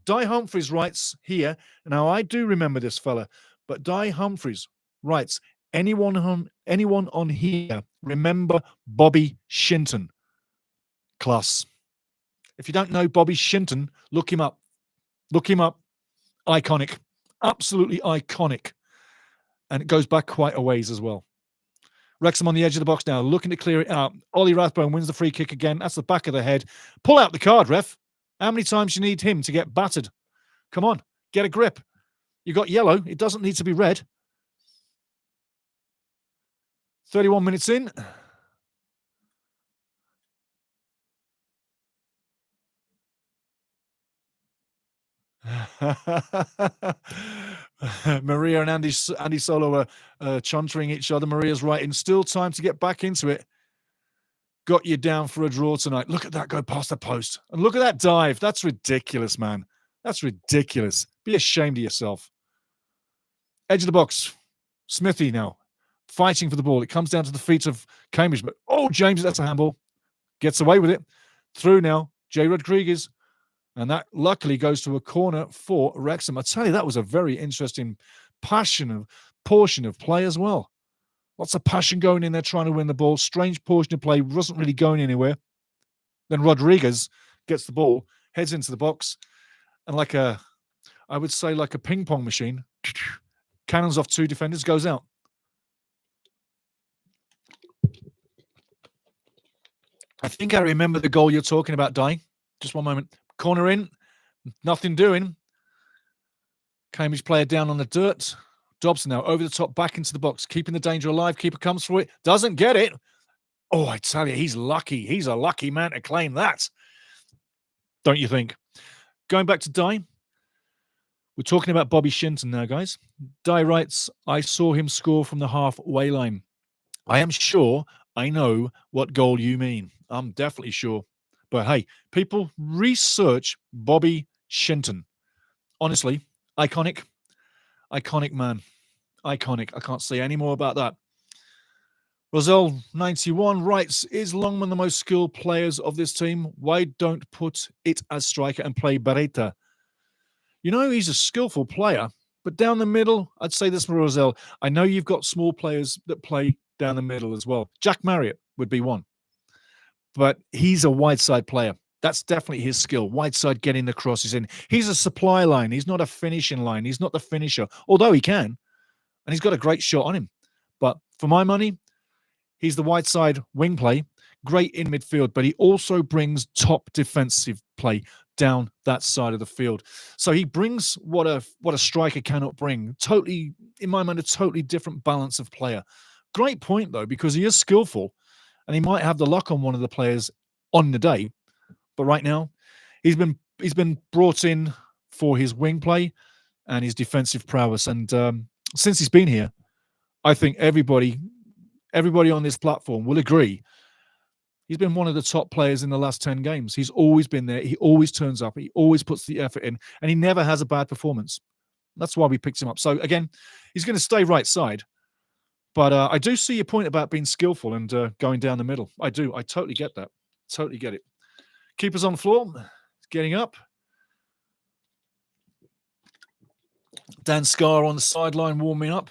Di Humphries writes here. Now, I do remember this fella, but Di Humphries writes, anyone on here remember Bobby Shinton? Class. If you don't know Bobby Shinton, look him up. Look him up. Iconic. Absolutely iconic. And it goes back quite a ways as well. Wrexham on the edge of the box now, looking to clear it out. Ollie Rathbone wins the free kick again. That's the back of the head. Pull out the card, ref. How many times do you need him to get battered? Come on, get a grip. You got yellow. It doesn't need to be red. 31 minutes in. Maria and Andy Solo are chuntering each other. Maria's writing, still time to get back into it. Got you down for a draw tonight. Look at that go past the post. And look at that dive. That's ridiculous, man. That's ridiculous. Be ashamed of yourself. Edge of the box. Smithy now fighting for the ball. It comes down to the feet of Cambridge. But, oh, James, that's a handball. Gets away with it. Through now. Jay Rodriguez. And that luckily goes to a corner for Wrexham. I tell you, that was a very interesting portion of play as well. Lots of passion going in there trying to win the ball. Strange portion of play. Wasn't really going anywhere. Then Rodriguez gets the ball, heads into the box. And I would say like a ping pong machine, cannons off 2 defenders, goes out. I think I remember the goal you're talking about, Di. Just one moment. Corner in. Nothing doing. Cambridge player down on the dirt. Dobson now over the top, back into the box, keeping the danger alive. Keeper comes for it. Doesn't get it. Oh, I tell you, he's lucky. He's a lucky man to claim that. Don't you think? Going back to Di. We're talking about Bobby Shinton now, guys. Di writes, I saw him score from the halfway line. I am sure I know what goal you mean. I'm definitely sure. But hey, people, research Bobby Shinton. Honestly, iconic man. Iconic. I can't say any more about that. Roselle 91 writes, is Longman the most skilled players of this team? Why don't put it as striker and play Barreta? You know, he's a skillful player, but down the middle, I'd say this for Roselle. I know you've got small players that play down the middle as well. Jack Marriott would be one. But he's a wide side player. That's definitely his skill. Wide side, getting the crosses in. He's a supply line. He's not a finishing line. He's not the finisher, although he can. And he's got a great shot on him. But for my money, he's the wide side wing play. Great in midfield, but he also brings top defensive play down that side of the field. So he brings what a striker cannot bring. Totally, in my mind, a totally different balance of player. Great point, though, because he is skillful and he might have the luck on one of the players on the day. But right now, he's been brought in for his wing play and his defensive prowess. And since he's been here, I think everybody on this platform will agree he's been one of the top players in the last 10 games. He's always been there. He always turns up. He always puts the effort in, and he never has a bad performance. That's why we picked him up. So, again, he's going to stay right side. But I do see your point about being skillful and going down the middle. I do. I totally get that. Totally get it. Keeper's on the floor. Getting up. Dan Scarr on the sideline warming up.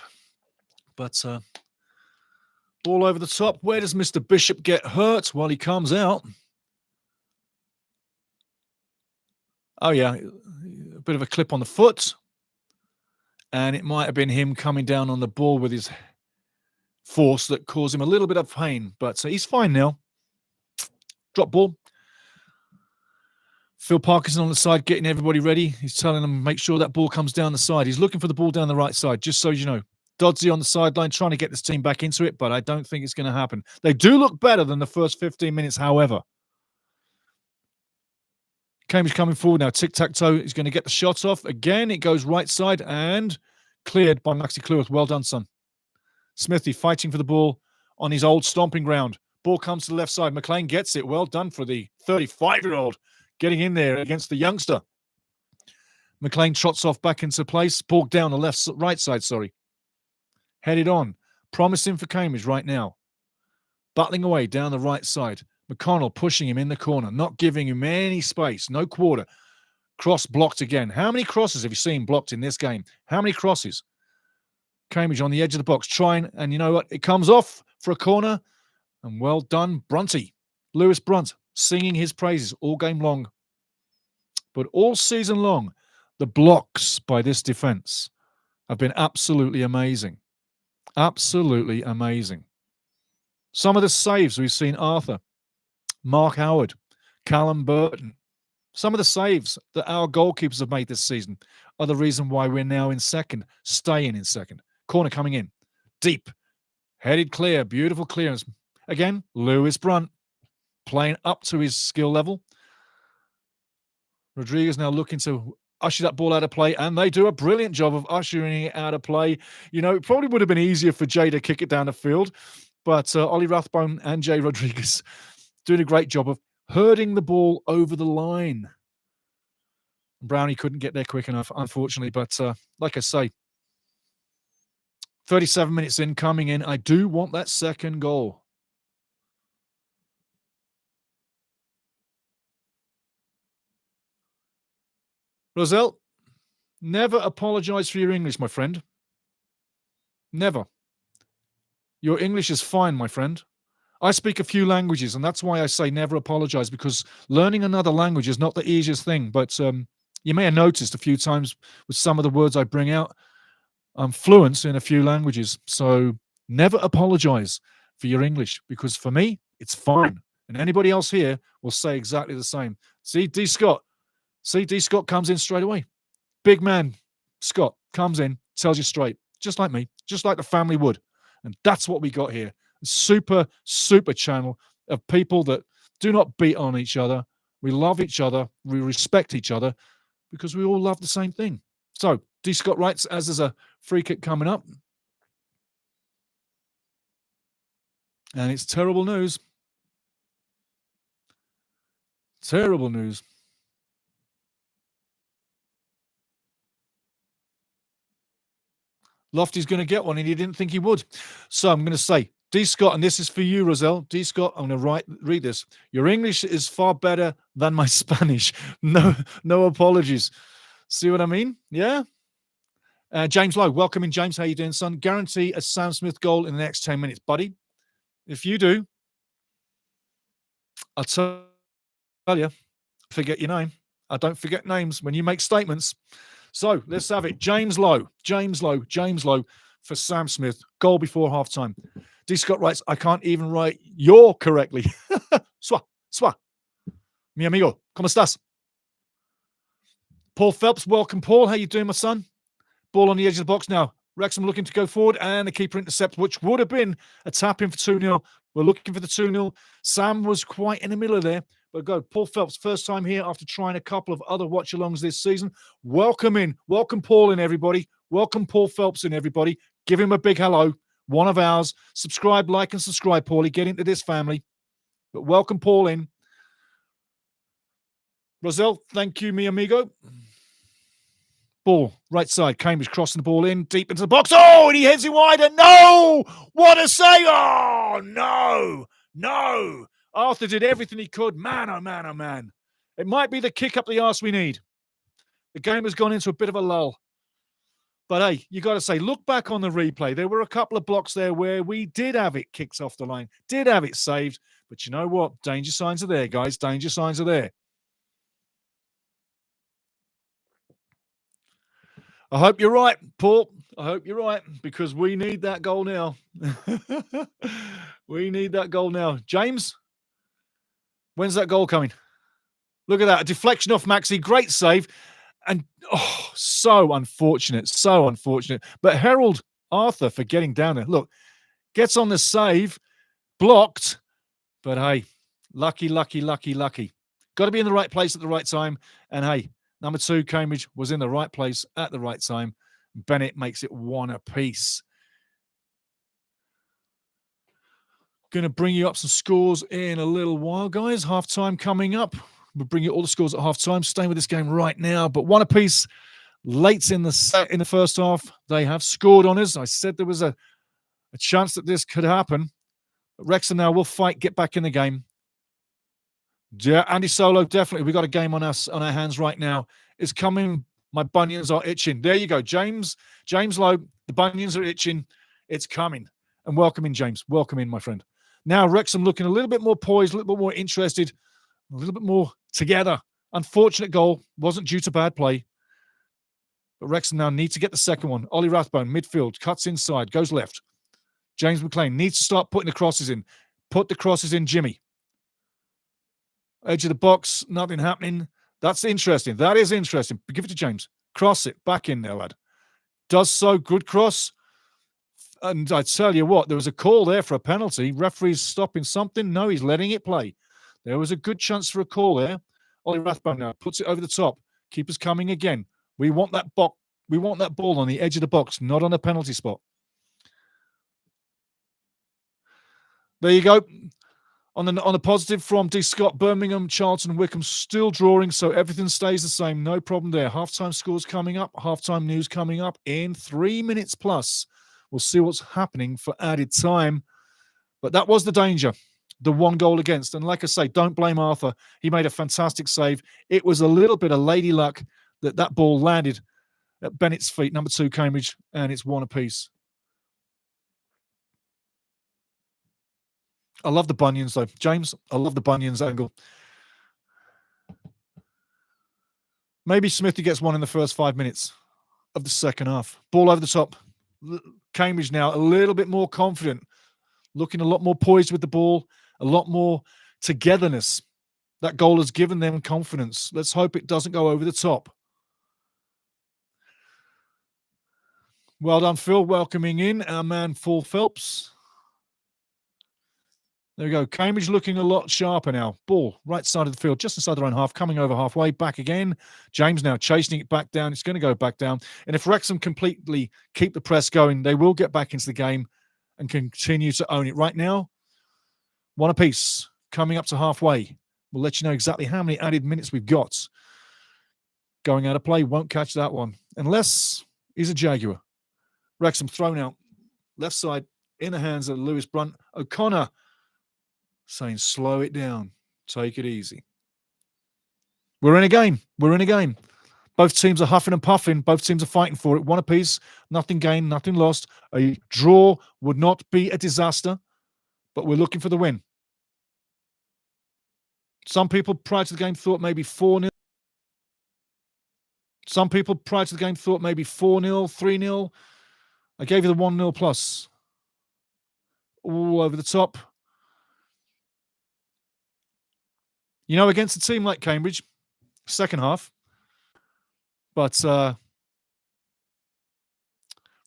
But ball over the top. Where does Mr. Bishop get hurt? Well, he comes out. Oh, yeah. A bit of a clip on the foot. And it might have been him coming down on the ball with his force that caused him a little bit of pain. But he's fine now. Drop ball. Phil Parkinson on the side, getting everybody ready. He's telling them, make sure that ball comes down the side. He's looking for the ball down the right side, just so you know. Dodsey on the sideline, trying to get this team back into it, but I don't think it's going to happen. They do look better than the first 15 minutes, however. Cambridge coming forward now. Tic-tac-toe. He's going to get the shot off. Again, it goes right side and cleared by Maxi Cleworth. Well done, son. Smithy fighting for the ball on his old stomping ground. Ball comes to the left side. McLean gets it. Well done for the 35-year-old. Getting in there against the youngster. McLean trots off back into place. Ball down the right side, Headed on. Promising for Cambridge right now. Battling away down the right side. McConnell pushing him in the corner. Not giving him any space. No quarter. Cross blocked again. How many crosses have you seen blocked in this game? How many crosses? Cambridge on the edge of the box trying. And you know what? It comes off for a corner. And well done, Brunty. Lewis Brunt. Singing his praises all game long. But all season long, the blocks by this defense have been absolutely amazing. Absolutely amazing. Some of the saves we've seen Arthur, Mark Howard, Callum Burton. Some of the saves that our goalkeepers have made this season are the reason why we're now in second, staying in second. Corner coming in. Deep. Headed clear. Beautiful clearance. Again, Lewis Brunt. Playing up to his skill level. Rodriguez now looking to usher that ball out of play, and they do a brilliant job of ushering it out of play. You know, it probably would have been easier for Jay to kick it down the field, but Ollie Rathbone and Jay Rodriguez doing a great job of herding the ball over the line. Brownie couldn't get there quick enough, unfortunately, but like I say, 37 minutes in, coming in, I do want that second goal. Roselle, never apologize for your English, my friend. Never. Your English is fine, my friend. I speak a few languages, and that's why I say never apologize, because learning another language is not the easiest thing. But you may have noticed a few times with some of the words I bring out, I'm fluent in a few languages. So never apologize for your English, because for me, it's fine. And anybody else here will say exactly the same. See, D. Scott comes in straight away. Big man, Scott, comes in, tells you straight, just like me, just like the family would. And that's what we got here. Super, super channel of people that do not beat on each other. We love each other. We respect each other because we all love the same thing. So, D. Scott writes, as there's a free kick coming up. And it's terrible news. Terrible news. Lofty's going to get one, and he didn't think he would. So I'm going to say, D. Scott, and this is for you, Roselle. D. Scott, I'm going to read this. Your English is far better than my Spanish. No apologies. See what I mean? Yeah? James Lowe, welcome in, James. How you doing, son? Guarantee a Sam Smith goal in the next 10 minutes, buddy. If you do, I'll tell you, forget your name. I don't forget names when you make statements. So let's have it. James Lowe for Sam Smith. Goal before halftime. D. Scott writes, I can't even write your correctly. Swa. Mi amigo, ¿cómo estás? Paul Phelps, welcome, Paul. How you doing, my son? Ball on the edge of the box now. Wrexham looking to go forward, and the keeper intercept, which would have been a tap in for 2-0. We're looking for the 2-0. Sam was quite in the middle of there. But go, Paul Phelps, first time here after trying a couple of other watch-alongs this season. Welcome in. Welcome Paul in, everybody. Welcome Paul Phelps in, everybody. Give him a big hello. One of ours. Subscribe, like, and subscribe, Paulie. Get into this family. But welcome Paul in. Roselle, thank you, mi amigo. Ball, right side. Cambridge crossing the ball in, deep into the box. Oh, and he heads it wider. No! What a save! Oh, no! Arthur did everything he could. Man, oh man, oh man. It might be the kick up the arse we need. The game has gone into a bit of a lull. But hey, you got to say, look back on the replay. There were a couple of blocks there where we did have it kicked off the line, did have it saved. But you know what? Danger signs are there, guys. Danger signs are there. I hope you're right, Paul. I hope you're right, because we need that goal now. We need that goal now. James? When's that goal coming? Look at that. A deflection off Maxi. Great save. And, so unfortunate. So unfortunate. But Harold Arthur for getting down there. Look, gets on the save. Blocked. But, hey, lucky. Got to be in the right place at the right time. And, hey, number 2, Cambridge, was in the right place at the right time. Bennett makes it 1 apiece. Going to bring you up some scores in a little while, guys. Half-time coming up. We'll bring you all the scores at half-time. Staying with this game right now. But 1 apiece late in the first half. They have scored on us. I said there was a chance that this could happen. But Wrexham now will fight, get back in the game. Yeah, Andy Solo, definitely. We got a game on our hands right now. It's coming. My bunions are itching. There you go, James Lowe. The bunions are itching. It's coming. And welcome in, James. Welcome in, my friend. Now, Wrexham looking a little bit more poised, a little bit more interested, a little bit more together. Unfortunate goal. Wasn't due to bad play. But Wrexham now need to get the second one. Ollie Rathbone, midfield, cuts inside, goes left. James McLean needs to start putting the crosses in. Put the crosses in, Jimmy. Edge of the box, nothing happening. That's interesting. That is interesting. Give it to James. Cross it. Back in there, lad. Does so. Good cross. And I tell you what, there was a call there for a penalty. Referee's stopping something. No, he's letting it play. There was a good chance for a call there. Ollie Rathbone now puts it over the top. Keeper's coming again. We want that ball on the edge of the box, not on the penalty spot. There you go. On the positive from D. Scott, Birmingham, Charlton, Wickham still drawing, so everything stays the same. No problem there. Halftime scores coming up. Halftime news coming up in 3 minutes plus. We'll see what's happening for added time. But that was the danger, the 1 goal against. And like I say, don't blame Arthur. He made a fantastic save. It was a little bit of lady luck that ball landed at Bennett's feet, number 2, Cambridge, and it's 1 apiece. I love the bunions, though. James, I love the bunions angle. Maybe Smithy gets one in the first 5 minutes of the second half. Ball over the top. Cambridge now a little bit more confident, looking a lot more poised with the ball, a lot more togetherness. That goal has given them confidence. Let's hope it doesn't go over the top. Well done, Phil, welcoming in our man, Paul Phelps. There we go. Cambridge looking a lot sharper now. Ball, right side of the field, just inside their own half, coming over halfway, back again. James now chasing it back down. It's going to go back down. And if Wrexham completely keep the press going, they will get back into the game and continue to own it. Right now, one apiece, coming up to halfway. We'll let you know exactly how many added minutes we've got. Going out of play, won't catch that one. Unless he's a Jaguar. Wrexham thrown out. Left side in the hands of Lewis Brunt. O'Connor saying, slow it down. Take it easy. We're in a game. We're in a game. Both teams are huffing and puffing. Both teams are fighting for it. One apiece. Nothing gained, nothing lost. A draw would not be a disaster, but we're looking for the win. Some people prior to the game thought maybe 4-0. Some people prior to the game thought maybe 4-0, 3-0. I gave you the 1-0 plus. All over the top. You know, against a team like Cambridge, second half. But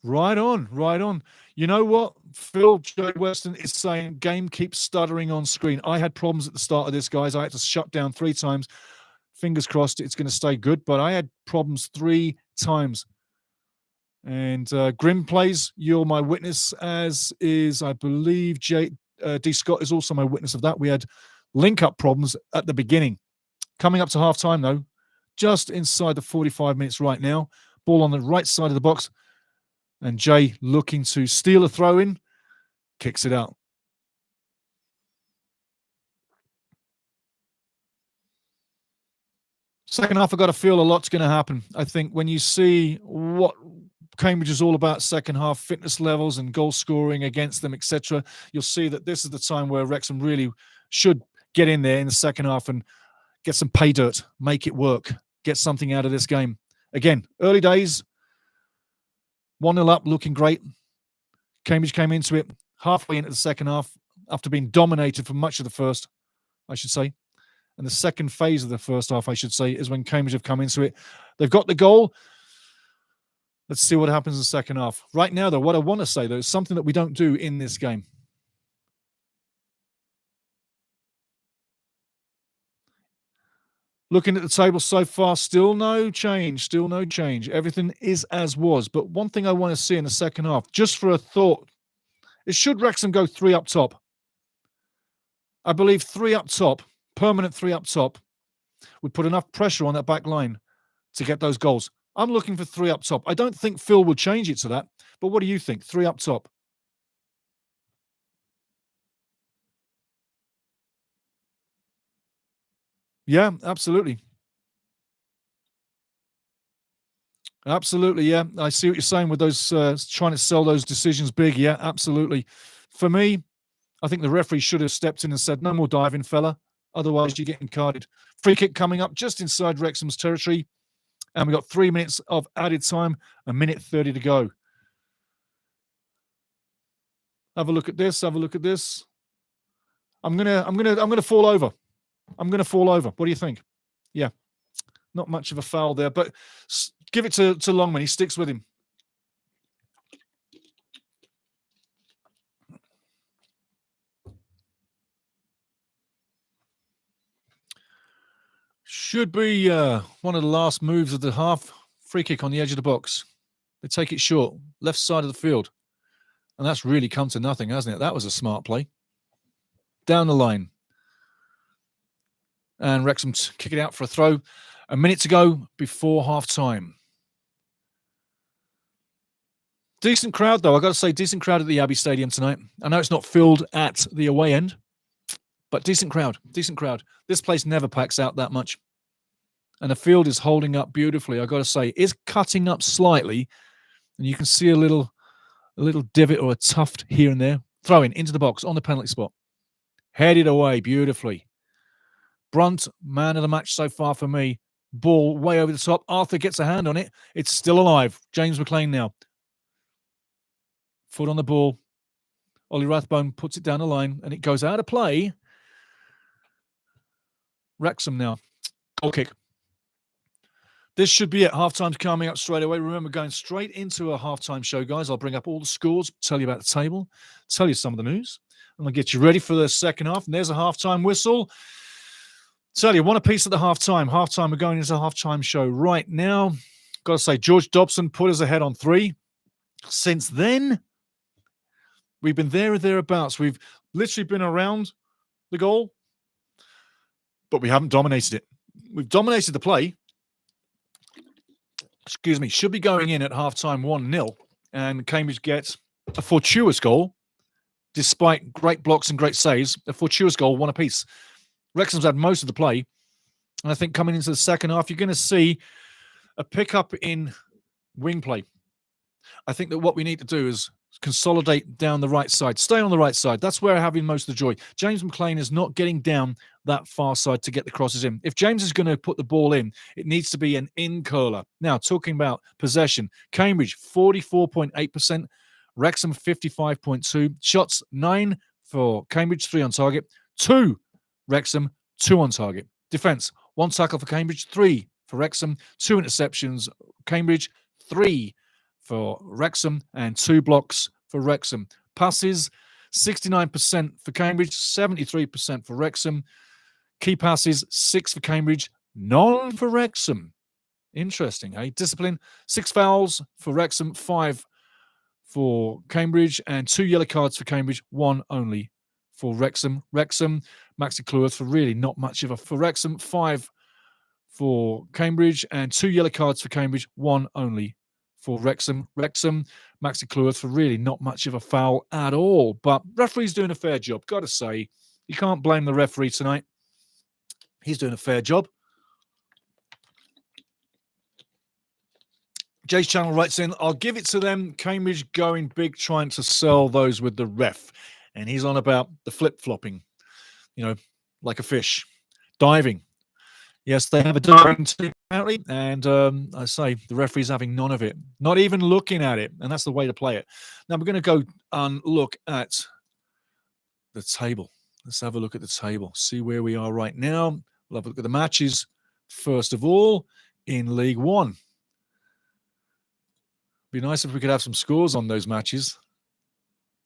right on, right on. You know what? Phil Joe Weston is saying game keeps stuttering on screen. I had problems at the start of this, guys. I had to shut down 3 times. Fingers crossed it's going to stay good, but I had problems 3 times. And Grim plays, you're my witness, as is, I believe, D. Scott is also my witness of that. We had link-up problems at the beginning. Coming up to half-time, though, just inside the 45 minutes right now. Ball on the right side of the box. And Jay looking to steal a throw-in. Kicks it out. Second half, I've got to feel a lot's going to happen. I think when you see what Cambridge is all about, second half fitness levels and goal scoring against them, etc., you'll see that this is the time where Wrexham really should get in there in the second half and get some pay dirt, make it work, get something out of this game. Again, early days, 1-0 up, looking great. Cambridge came into it halfway into the second half after being dominated for much of the first, I should say. And the second phase of the first half, I should say, is when Cambridge have come into it. They've got the goal. Let's see what happens in the second half. Right now, though, what I want to say, though, is something that we don't do in this game. Looking at the table so far, still no change, still no change. Everything is as was. But one thing I want to see in the second half, just for a thought, is should Wrexham go 3 up top? I believe 3 up top, permanent 3 up top, would put enough pressure on that back line to get those goals. I'm looking for 3 up top. I don't think Phil will change it to that. But what do you think? 3 up top. Yeah, absolutely. Absolutely, yeah. I see what you're saying with those trying to sell those decisions big. Yeah, absolutely. For me, I think the referee should have stepped in and said, no more diving, fella. Otherwise, you're getting carded. Free kick coming up just inside Wrexham's territory. And we've got 3 minutes of added time, 1:30 to go. Have a look at this. Have a look at this. I'm gonna fall over. I'm gonna fall over. What do you think? Yeah, not much of a foul there, but give it to Longman. He sticks with him. Should be one of the last moves of the half. Free kick on the edge of the box. They take it short, left side of the field. And that's really come to nothing, hasn't it? That was a smart play. Down the line. And Wrexham kick it out for a throw. 1 minute to go before half-time. Decent crowd, though. I've got to say, decent crowd at the Abbey Stadium tonight. I know it's not filled at the away end, but decent crowd. Decent crowd. This place never packs out that much. And the field is holding up beautifully, I've got to say. It's cutting up slightly, and you can see a little divot or a tuft here and there. Throwing into the box on the penalty spot. Headed away beautifully. Brunt, man of the match so far for me. Ball way over the top. Arthur gets a hand on it. It's still alive. James McLean now. Foot on the ball. Ollie Rathbone puts it down the line, and it goes out of play. Wrexham now. Goal kick. This should be it. Halftime's coming up straight away. Remember, going straight into a halftime show, guys. I'll bring up all the scores, tell you about the table, tell you some of the news, and I'll get you ready for the second half. And there's a halftime whistle. Tell you, one apiece at the halftime. Halftime, we're going into a halftime show right now. Got to say, George Dobson put us ahead on 3. Since then, we've been there or thereabouts. We've literally been around the goal, but we haven't dominated it. We've dominated the play. Excuse me, should be going in at halftime 1-0, and Cambridge gets a fortuitous goal, despite great blocks and great saves, a fortuitous goal, one apiece. Wrexham's had most of the play, and I think coming into the second half, you're going to see a pickup in wing play. I think that what we need to do is consolidate down the right side, stay on the right side. That's where I'm having most of the joy. James McLean is not getting down that far side to get the crosses in. If James is going to put the ball in, it needs to be an in-curler. Now, talking about possession, Cambridge, 44.8%, Wrexham, 55.2%. Shots, 9 for Cambridge, 3 on target, 2 Wrexham, 2 on target. Defence, 1 tackle for Cambridge, 3 for Wrexham, 2 interceptions, Cambridge, 3 for Wrexham, and 2 blocks for Wrexham. Passes, 69% for Cambridge, 73% for Wrexham. Key passes, 6 for Cambridge, none for Wrexham. Interesting, eh? Discipline, 6 fouls for Wrexham, 5 for Cambridge, and 2 yellow cards for Cambridge, 1 only for Wrexham. Wrexham, Maxi Cleworth for really not much of a... For Wrexham, 5 for Cambridge, and 2 yellow cards for Cambridge, 1 only for Wrexham. Wrexham, Maxi Cleworth for really not much of a foul at all. But referee's doing a fair job. Got to say, you can't blame the referee tonight. He's doing a fair job. Jay's channel writes in, I'll give it to them. Cambridge going big, trying to sell those with the ref. And he's on about the flip-flopping, you know, like a fish. Diving. Yes, they have a diving team apparently, and I say the referee's having none of it, not even looking at it, and that's the way to play it. Now we're going to go and look at the table. Let's have a look at the table, see where we are right now. We'll have a look at the matches first of all in League One. Be nice if we could have some scores on those matches.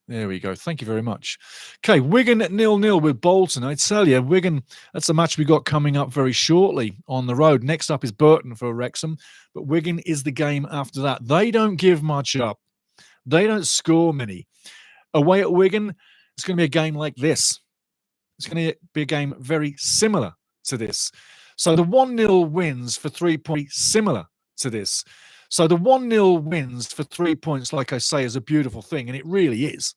There we go. Thank you very much. Okay, Wigan at 0-0 with Bolton. I tell you, Wigan, that's a match we got coming up very shortly on the road. Next up is Burton for Wrexham, but Wigan is the game after that. They don't give much up. They don't score many. Away at Wigan, it's going to be a game like this. It's going to be a game very similar to this. So the 1-0 wins for 3 points similar to this. So the 1-0 wins for 3 points, like I say, is a beautiful thing, and it really is.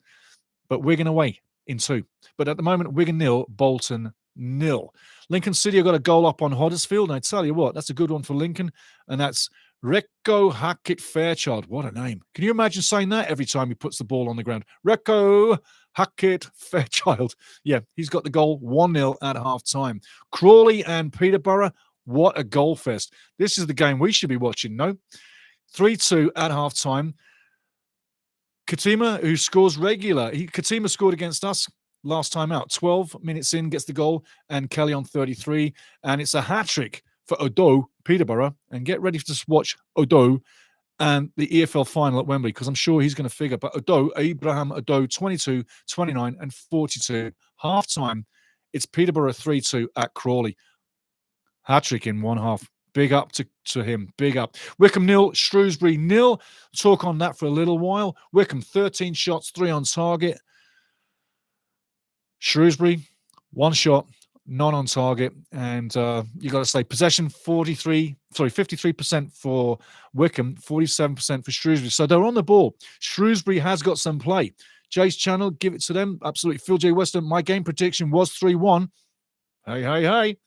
But Wigan away in 2. But at the moment, Wigan 0, Bolton 0. Lincoln City have got a goal up on Huddersfield, and I tell you what, that's a good one for Lincoln, and that's Recco Hackett Fairchild. What a name. Can you imagine saying that every time he puts the ball on the ground? Recco Hackett Fairchild. Yeah, he's got the goal, 1-0 at half-time. Crawley and Peterborough, what a goal fest. This is the game we should be watching, no? 3-2 at half-time. Katima, who scores regular. Katima scored against us last time out. 12 minutes in, gets the goal, and Kelly on 33. And it's a hat-trick for Odo, Peterborough. And get ready to watch Odo and the EFL final at Wembley, because I'm sure he's going to figure. But Odo, Abraham Odo, 22, 29, and 42. Half-time, it's Peterborough 3-2 at Crawley. Hat-trick in one half. Big up to him. Big up. Wycombe 0, Shrewsbury 0. Talk on that for a little while. Wycombe 13 shots, 3 on target. Shrewsbury 1 shot, none on target. And you got to say possession 53% for Wycombe, 47% for Shrewsbury. So they're on the ball. Shrewsbury has got some play. Jay's channel, give it to them. Absolutely. Phil J. Weston, my game prediction was 3-1. Hey.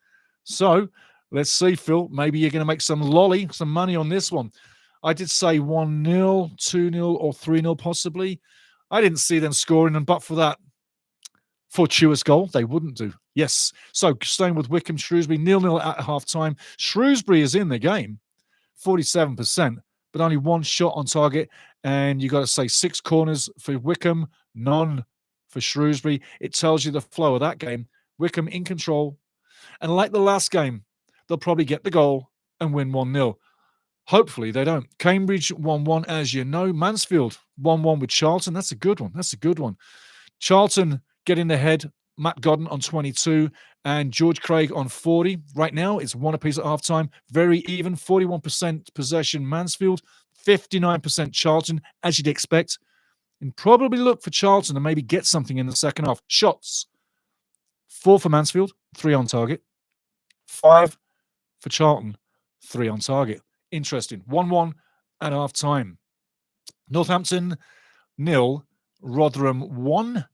So let's see, Phil. Maybe you're going to make some money on this one. I did say 1-0, 2-0, or 3-0 possibly. I didn't see them scoring, and but for that fortuitous goal, they wouldn't do. Yes. So staying with Wycombe, Shrewsbury, 0-0 at half-time. Shrewsbury is in the game, 47%, but only 1 shot on target. And you got to say 6 corners for Wycombe, none for Shrewsbury. It tells you the flow of that game. Wycombe in control. And like the last game, they'll probably get the goal and win 1-0. Hopefully they don't. Cambridge 1-1, as you know. Mansfield 1-1 with Charlton. That's a good one. That's a good one. Charlton getting ahead. Matt Godden on 22 and George Craig on 40. Right now, it's 1 apiece at halftime. Very even. 41% possession Mansfield, 59% Charlton, as you'd expect. And probably look for Charlton to maybe get something in the second half. Shots. 4 for Mansfield, 3 on target. 5 for Charlton, 3 on target. Interesting. 1-1 at half time. Northampton 0, Rotherham 1.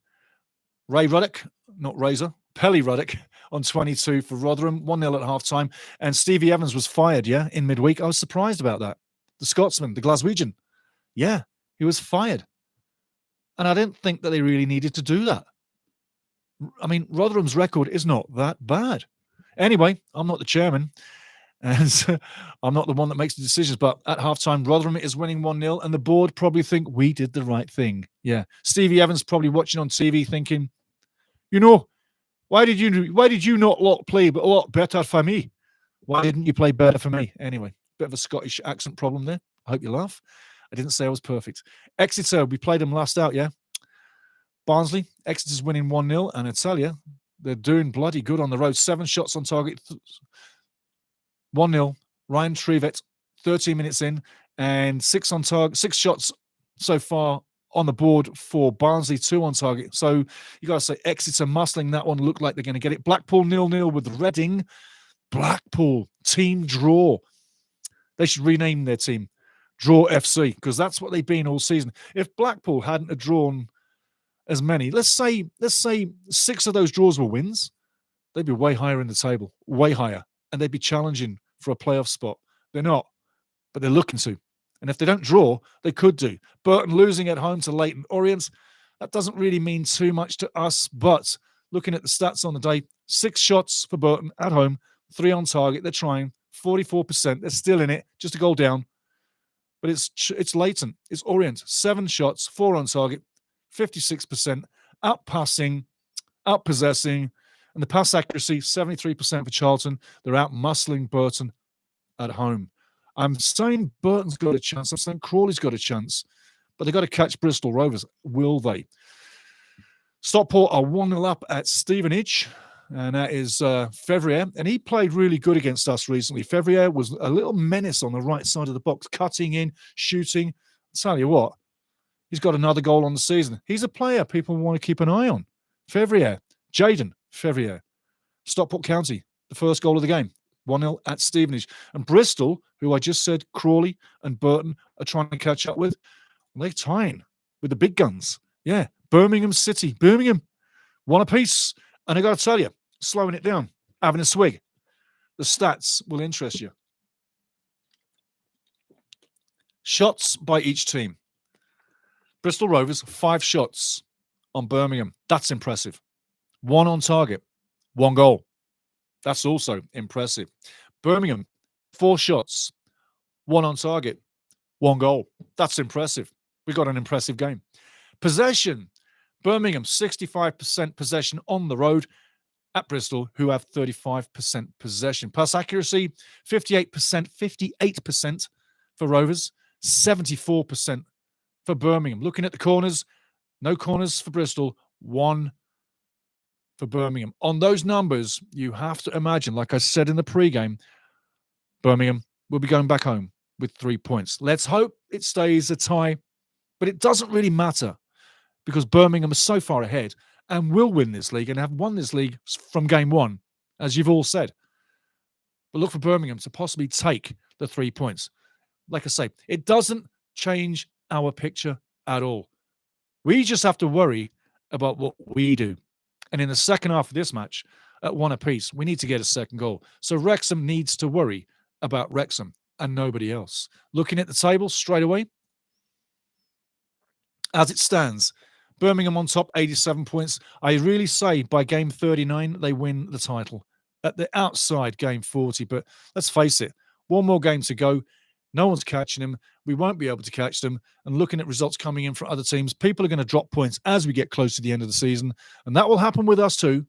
Ray Ruddock, not Razor, Pelly Ruddock on 22 for Rotherham, 1-0 at half time. And Stevie Evans was fired, in midweek. I was surprised about that. The Scotsman, the Glaswegian. Yeah, he was fired. And I didn't think that they really needed to do that. I mean, Rotherham's record is not that bad. Anyway, I'm not the chairman. And I'm not the one that makes the decisions. But at halftime, Rotherham is winning 1-0. And the board probably think we did the right thing. Yeah. Stevie Evans probably watching on TV thinking, why did you not play a lot better for me? Why didn't you play better for me? Anyway, bit of a Scottish accent problem there. I hope you laugh. I didn't say I was perfect. Exeter, we played them last out, yeah? Barnsley, Exeter's winning 1-0. And I tell you, they're doing bloody good on the road. 7 shots on target. 1-0. Ryan Trevet, 13 minutes in, and 6 on target. 6 shots so far on the board for Barnsley, 2 on target. So you got to say Exeter muscling that one. Look like they're going to get it. Blackpool 0-0 with Reading. Blackpool team draw. They should rename their team Draw FC because that's what they've been all season. If Blackpool hadn't have drawn as many, let's say 6 of those draws were wins, they'd be way higher in the table, way higher. And they'd be challenging for a playoff spot. They're not, but they're looking to. And if they don't draw, they could do. Burton losing at home to Leyton Orient, that doesn't really mean too much to us. But looking at the stats on the day, 6 shots for Burton at home, 3 on target. They're trying, 44%. They're still in it, just a goal down. But it's Leyton, it's Orient. 7 shots, 4 on target, 56%. Out-passing, out-possessing. And the pass accuracy, 73% for Charlton. They're out muscling Burton at home. I'm saying Burton's got a chance. I'm saying Crawley's got a chance. But they've got to catch Bristol Rovers. Will they? Stockport are 1-0 up at Stevenage. And that is Fevrier. And he played really good against us recently. Fevrier was a little menace on the right side of the box, cutting in, shooting. I'll tell you what, he's got another goal on the season. He's a player people want to keep an eye on. Fevrier. Jaden Fevrier. Stockport County, the first goal of the game. 1-0 at Stevenage. And Bristol, who I just said Crawley and Burton are trying to catch up with, they're tying with the big guns. Yeah, Birmingham City. Birmingham, 1 apiece. And I got to tell you, slowing it down, having a swig. The stats will interest you. Shots by each team. Bristol Rovers, 5 shots on Birmingham. That's impressive. 1 on target, 1 goal. That's also impressive. Birmingham, 4 shots, 1 on target, 1 goal. That's impressive. We got an impressive game. Possession. Birmingham, 65% possession on the road at Bristol, who have 35% possession. Pass accuracy, 58% for Rovers, 74% for Birmingham. Looking at the corners, no corners for Bristol, 1 for Birmingham. On those numbers, you have to imagine, like I said in the pregame, Birmingham will be going back home with 3 points. Let's hope it stays a tie, but it doesn't really matter because Birmingham is so far ahead and will win this league and have won this league from game 1, as you've all said. But look for Birmingham to possibly take the 3 points. Like I say, it doesn't change our picture at all. We just have to worry about what we do. And in the second half of this match, at 1 apiece, we need to get a second goal. So Wrexham needs to worry about Wrexham and nobody else. Looking at the table straight away, as it stands, Birmingham on top, 87 points. I really say by game 39, they win the title. At the outside, game 40. But let's face it, 1 more game to go. No one's catching them. We won't be able to catch them. And looking at results coming in from other teams, people are going to drop points as we get close to the end of the season. And that will happen with us too.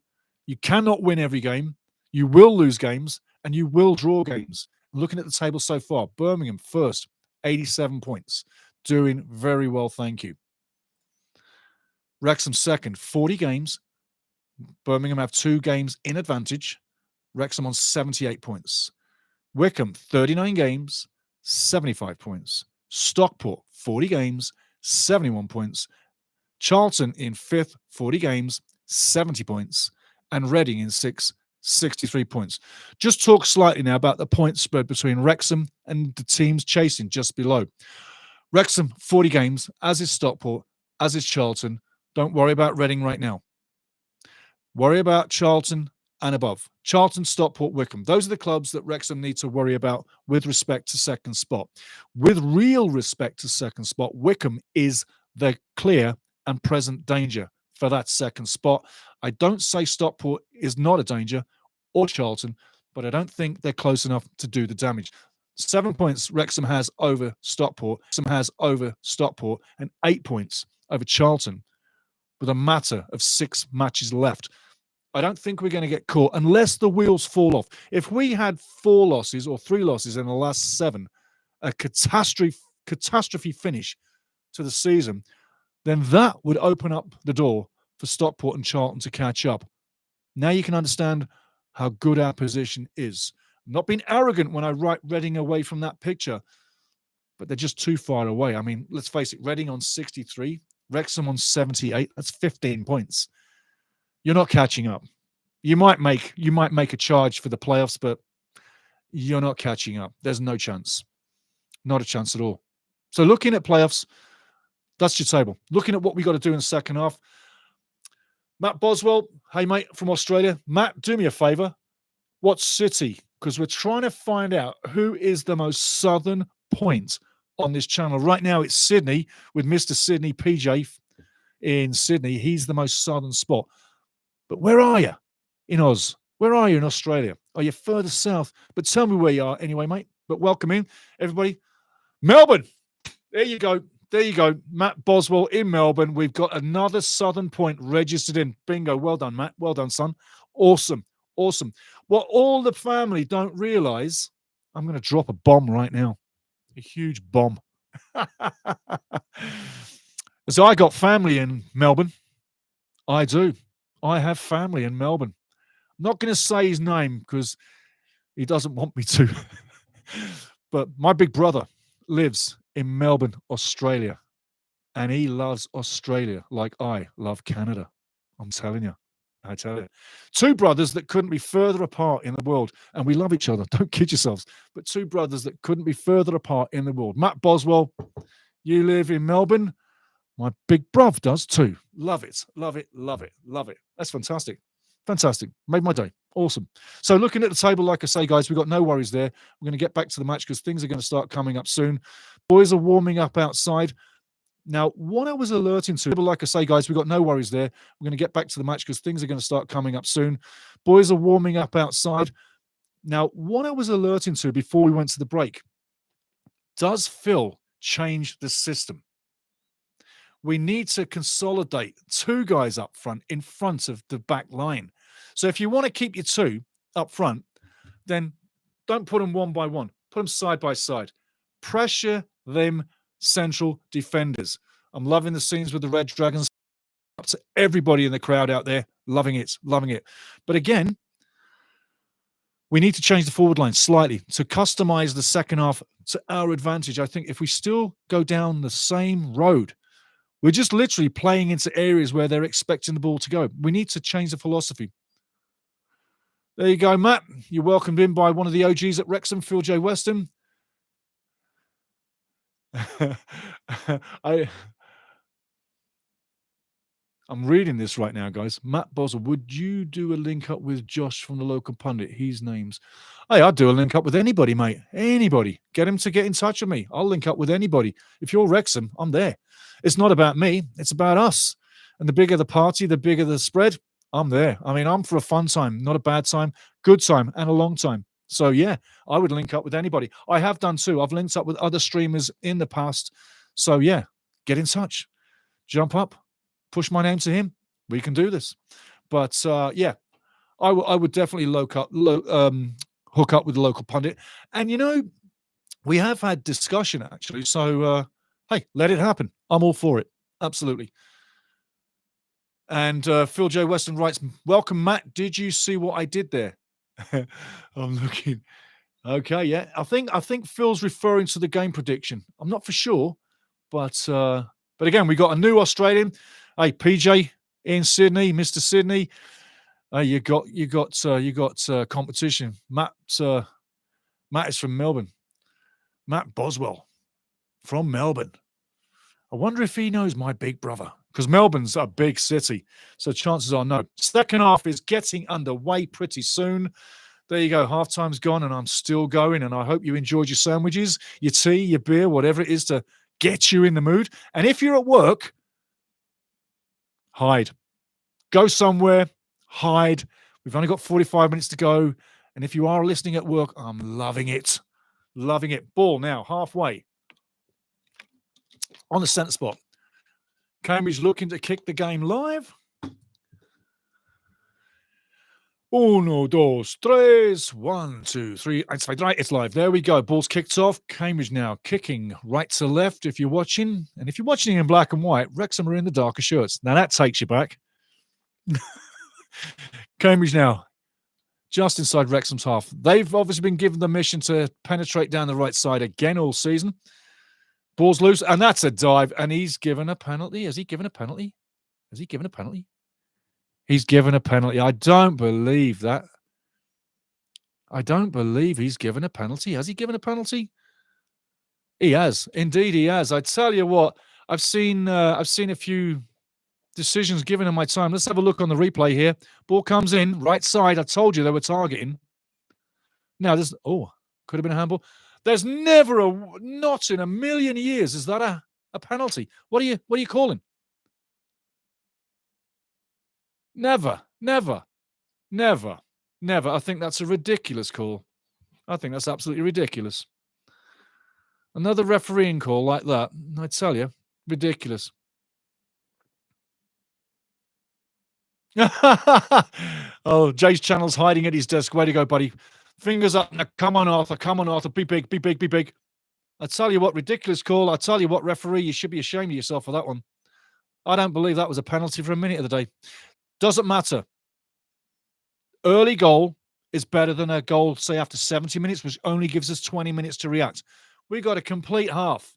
You cannot win every game. You will lose games and you will draw games. Looking at the table so far, Birmingham first, 87 points. Doing very well, thank you. Wrexham second, 40 games. Birmingham have 2 games in advantage. Wrexham on 78 points. Wycombe, 39 games, 75 points. Stockport, 40 games, 71 points. Charlton in 5th, 40 games, 70 points. And Reading in 6th, 63 points. Just talk slightly now about the point spread between Wrexham and the teams chasing just below. Wrexham, 40 games, as is Stockport, as is Charlton. Don't worry about Reading right now. Worry about Charlton and above. Charlton, Stockport, Wycombe. Those are the clubs that Wrexham need to worry about with respect to second spot. With real respect to second spot, Wycombe is the clear and present danger for that second spot. I don't say Stockport is not a danger or Charlton, but I don't think they're close enough to do the damage. 7 points Wrexham has over Stockport. Wrexham has over Stockport and 8 points over Charlton with a matter of 6 matches left. I don't think we're going to get caught unless the wheels fall off. If we had 4 losses or 3 losses in the last 7, a catastrophe finish to the season, then that would open up the door for Stockport and Charlton to catch up. Now you can understand how good our position is. I'm not being arrogant when I write Reading away from that picture, but they're just too far away. I mean, let's face it, Reading on 63, Wrexham on 78, that's 15 points. You're not catching up. You might make a charge for the playoffs, but you're not catching up. There's no chance. Not a chance at all. So looking at playoffs, that's your table. Looking at what we got to do in the second half. Matt Boswell, hey mate, from Australia. Matt, do me a favour. What's City? Because we're trying to find out who is the most southern point on this channel. Right now it's Sydney with Mr. Sydney PJ in Sydney. He's the most southern spot. But where are you in Oz? Where are you in Australia? Are you further south? But tell me where you are anyway, mate. But welcome in, everybody. Melbourne. There you go. There you go. Matt Boswell in Melbourne. We've got another southern point registered in. Bingo. Well done, Matt. Well done, son. Awesome. Awesome. What all the family don't realise, I'm going to drop a bomb right now. A huge bomb. So I got family in Melbourne. I do. I have family in Melbourne. I'm not going to say his name because he doesn't want me to. But my big brother lives in Melbourne, Australia. And he loves Australia like I love Canada. I'm telling you. I tell you. 2 brothers that couldn't be further apart in the world. And we love each other. Don't kid yourselves. But 2 brothers that couldn't be further apart in the world. Matt Boswell, you live in Melbourne. My big bruv does too. Love it. Love it. Love it. Love it. That's fantastic. Fantastic. Made my day. Awesome. So looking at the table, like I say, guys, we've got no worries there. We're going to get back to the match because things are going to start coming up soon. Boys are warming up outside. Now, what I was alerting to, like I say, guys, we've got no worries there. We're going to get back to the match because things are going to start coming up soon. Boys are warming up outside. Now, what I was alerting to before we went to the break, does Phil change the system? We need to consolidate 2 guys up front in front of the back line. So if you want to keep your 2 up front, then don't put them one by one. Put them side by side. Pressure them central defenders. I'm loving the scenes with the Red Dragons. Up to everybody in the crowd out there. Loving it. Loving it. But again, we need to change the forward line slightly to customize the second half to our advantage. I think if we still go down the same road, we're just literally playing into areas where they're expecting the ball to go. We need to change the philosophy. There you go, Matt. You're welcomed in by one of the OGs at Wrexham, Phil J. Weston. I'm reading this right now, guys. Matt Boswell, would you do a link up with Josh from the local pundit? His name's... Hey, I'd do a link up with anybody, mate. Anybody. Get him to get in touch with me. I'll link up with anybody. If you're Wrexham, I'm there. It's not about me. It's about us. And the bigger the party, the bigger the spread, I'm there. I mean, I'm for a fun time, not a bad time, good time, and a long time. So, yeah, I would link up with anybody. I have done too. I've linked up with other streamers in the past. So, yeah, get in touch. Jump up. Push my name to him. We can do this. But, yeah, I would definitely hook up with the local pundit. And, we have had discussion, actually. So, hey, let it happen. I'm all for it. Absolutely. And Phil J. Weston writes, welcome, Matt. Did you see what I did there? I'm looking. Okay, yeah. I think Phil's referring to the game prediction. I'm not for sure, but again, we got a new Australian. Hey, PJ in Sydney, Mr. Sydney. You got competition. Matt is from Melbourne. Matt Boswell from Melbourne. I wonder if he knows my big brother, because Melbourne's a big city, so chances are no. Second half is getting underway pretty soon. There you go. Halftime's gone, and I'm still going, and I hope you enjoyed your sandwiches, your tea, your beer, whatever it is to get you in the mood. And if you're at work, hide. Go somewhere, hide. We've only got 45 minutes to go, and if you are listening at work, I'm loving it. Loving it. Ball now, halfway. On the centre spot. Cambridge looking to kick the game live. Uno, dos, tres. 1, 2, 3. It's live. There we go. Ball's kicked off. Cambridge now kicking right to left if you're watching. And if you're watching in black and white, Wrexham are in the darker shirts. Now that takes you back. Cambridge now just inside Wrexham's half. They've obviously been given the mission to penetrate down the right side again all season. Ball's loose, and that's a dive, and he's given a penalty. Has he given a penalty? Has he given a penalty? He's given a penalty. I don't believe that. I don't believe he's given a penalty. Has he given a penalty? He has. Indeed, he has. I tell you what, I've seen a few decisions given in my time. Let's have a look on the replay here. Ball comes in, right side. I told you they were targeting. Now, could have been a handball. There's never not in a million years is that a penalty. What are you calling? Never. I think that's a ridiculous call. I think that's absolutely ridiculous. Another refereeing call like that, I tell you, ridiculous. Oh, Jay's channel's hiding at his desk. Way to go, buddy. Fingers up. Now, come on, Arthur. Come on, Arthur. Be big, be big, be big. I tell you what, ridiculous call. I tell you what, referee, you should be ashamed of yourself for that one. I don't believe that was a penalty for a minute of the day. Doesn't matter. Early goal is better than a goal, say, after 70 minutes, which only gives us 20 minutes to react. We got a complete half.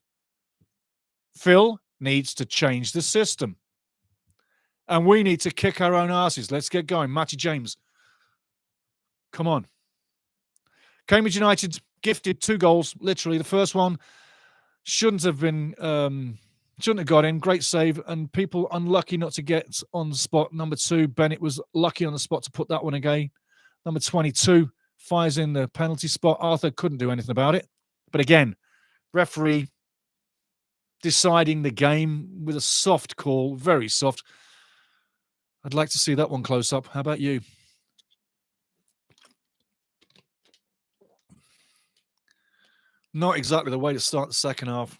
Phil needs to change the system. And we need to kick our own asses. Let's get going. Matty James. Come on. Cambridge United gifted 2 goals. Literally, the first one shouldn't have got in. Great save. And people unlucky not to get on the spot. Number 2, Bennett was lucky on the spot to put that one again. Number 22 fires in the penalty spot. Arthur couldn't do anything about it. But again, referee deciding the game with a soft call. Very soft. I'd like to see that one close up. How about you? Not exactly the way to start the second half.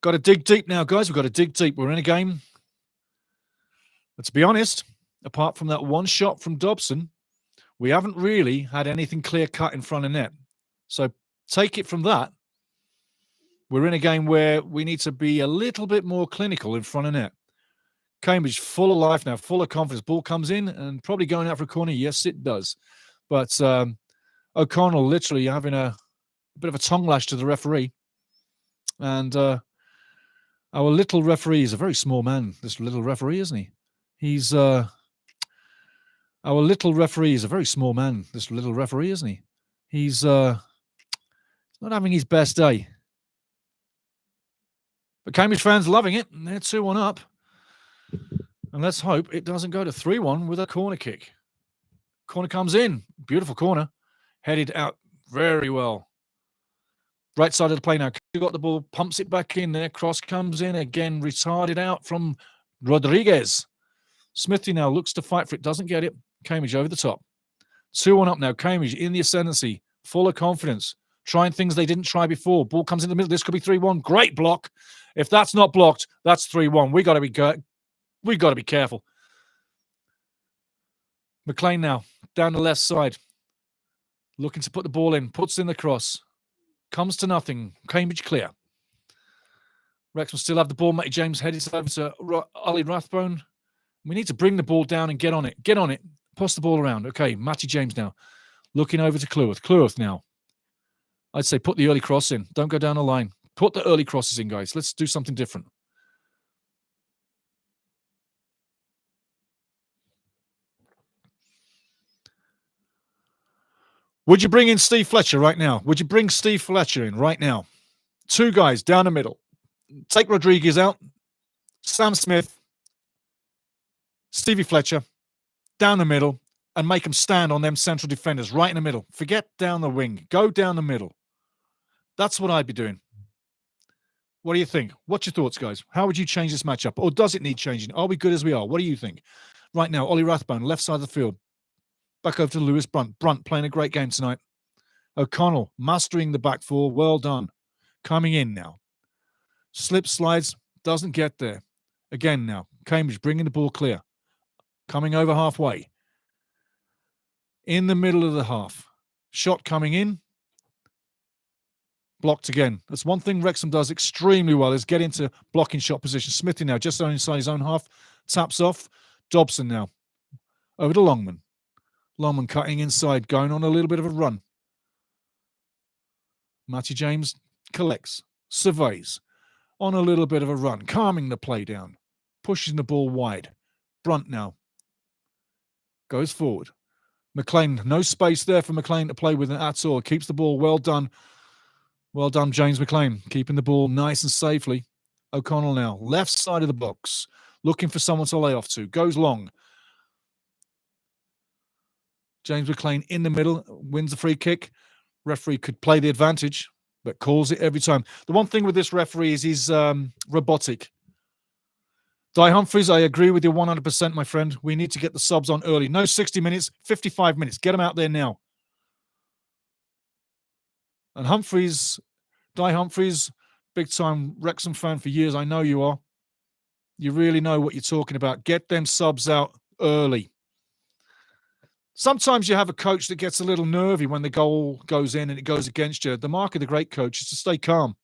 Got to dig deep now, guys. We've got to dig deep. We're in a game. But to be honest, apart from that one shot from Dobson, we haven't really had anything clear-cut in front of net. So take it from that. We're in a game where we need to be a little bit more clinical in front of net. Cambridge full of life now, full of confidence. Ball comes in and probably going out for a corner. Yes, it does. But O'Connell literally having a bit of a tongue lash to the referee. And our little referee is a very small man, this little referee, isn't he? He's our little referee is a very small man, this little referee, isn't he? He's not having his best day. But Cambridge fans loving it. They're 2-1 up. And let's hope it doesn't go to 3-1 with a corner kick. Corner comes in. Beautiful corner. Headed out very well. Right side of the play now. Got the ball, pumps it back in there. Cross comes in again, retarded out from Rodriguez. Smithy now looks to fight for it, doesn't get it. Cambridge over the top. 2-1 up now. Cambridge in the ascendancy, full of confidence, trying things they didn't try before. Ball comes in the middle. This could be 3-1. Great block. If that's not blocked, that's 3-1. We got to be careful. McLean now, down the left side. Looking to put the ball in. Puts in the cross. Comes to nothing. Cambridge clear. Wrexham still have the ball. Matty James headed over to Ollie Rathbone. We need to bring the ball down and get on it. Get on it. Pass the ball around. Okay, Matty James now. Looking over to Cleworth. Cleworth now. I'd say put the early cross in. Don't go down the line. Put the early crosses in, guys. Let's do something different. Would you bring in Steve Fletcher right now? Would you bring Steve Fletcher in right now? Two guys down the middle. Take Rodriguez out. Sam Smith. Stevie Fletcher. Down the middle. And make them stand on them central defenders right in the middle. Forget down the wing. Go down the middle. That's what I'd be doing. What do you think? What's your thoughts, guys? How would you change this matchup? Or does it need changing? Are we good as we are? What do you think? Right now, Ollie Rathbone, left side of the field. Back over to Lewis Brunt. Brunt playing a great game tonight. O'Connell mastering the back four. Well done. Coming in now. Slip slides. Doesn't get there. Again now. Cambridge bringing the ball clear. Coming over halfway. In the middle of the half. Shot coming in. Blocked again. That's one thing Wrexham does extremely well is get into blocking shot position. Smithy now just inside his own half. Taps off. Dobson now. Over to Longman. Longman cutting inside. Going on a little bit of a run. Matty James collects. Surveys. On a little bit of a run. Calming the play down. Pushing the ball wide. Brunt now. Goes forward. McLean. No space there for McLean to play with at all. Keeps the ball well done. Well done, James McLean. Keeping the ball nice and safely. O'Connell now. Left side of the box. Looking for someone to lay off to. Goes long. James McLean in the middle. Wins the free kick. Referee could play the advantage, but calls it every time. The one thing with this referee is he's robotic. Di Humphries, I agree with you 100%, my friend. We need to get the subs on early. No 60 minutes, 55 minutes. Get them out there now. And Humphries, Di Humphries, big-time Wrexham fan for years. I know you are. You really know what you're talking about. Get them subs out early. Sometimes you have a coach that gets a little nervy when the goal goes in and it goes against you. The mark of the great coach is to stay calm.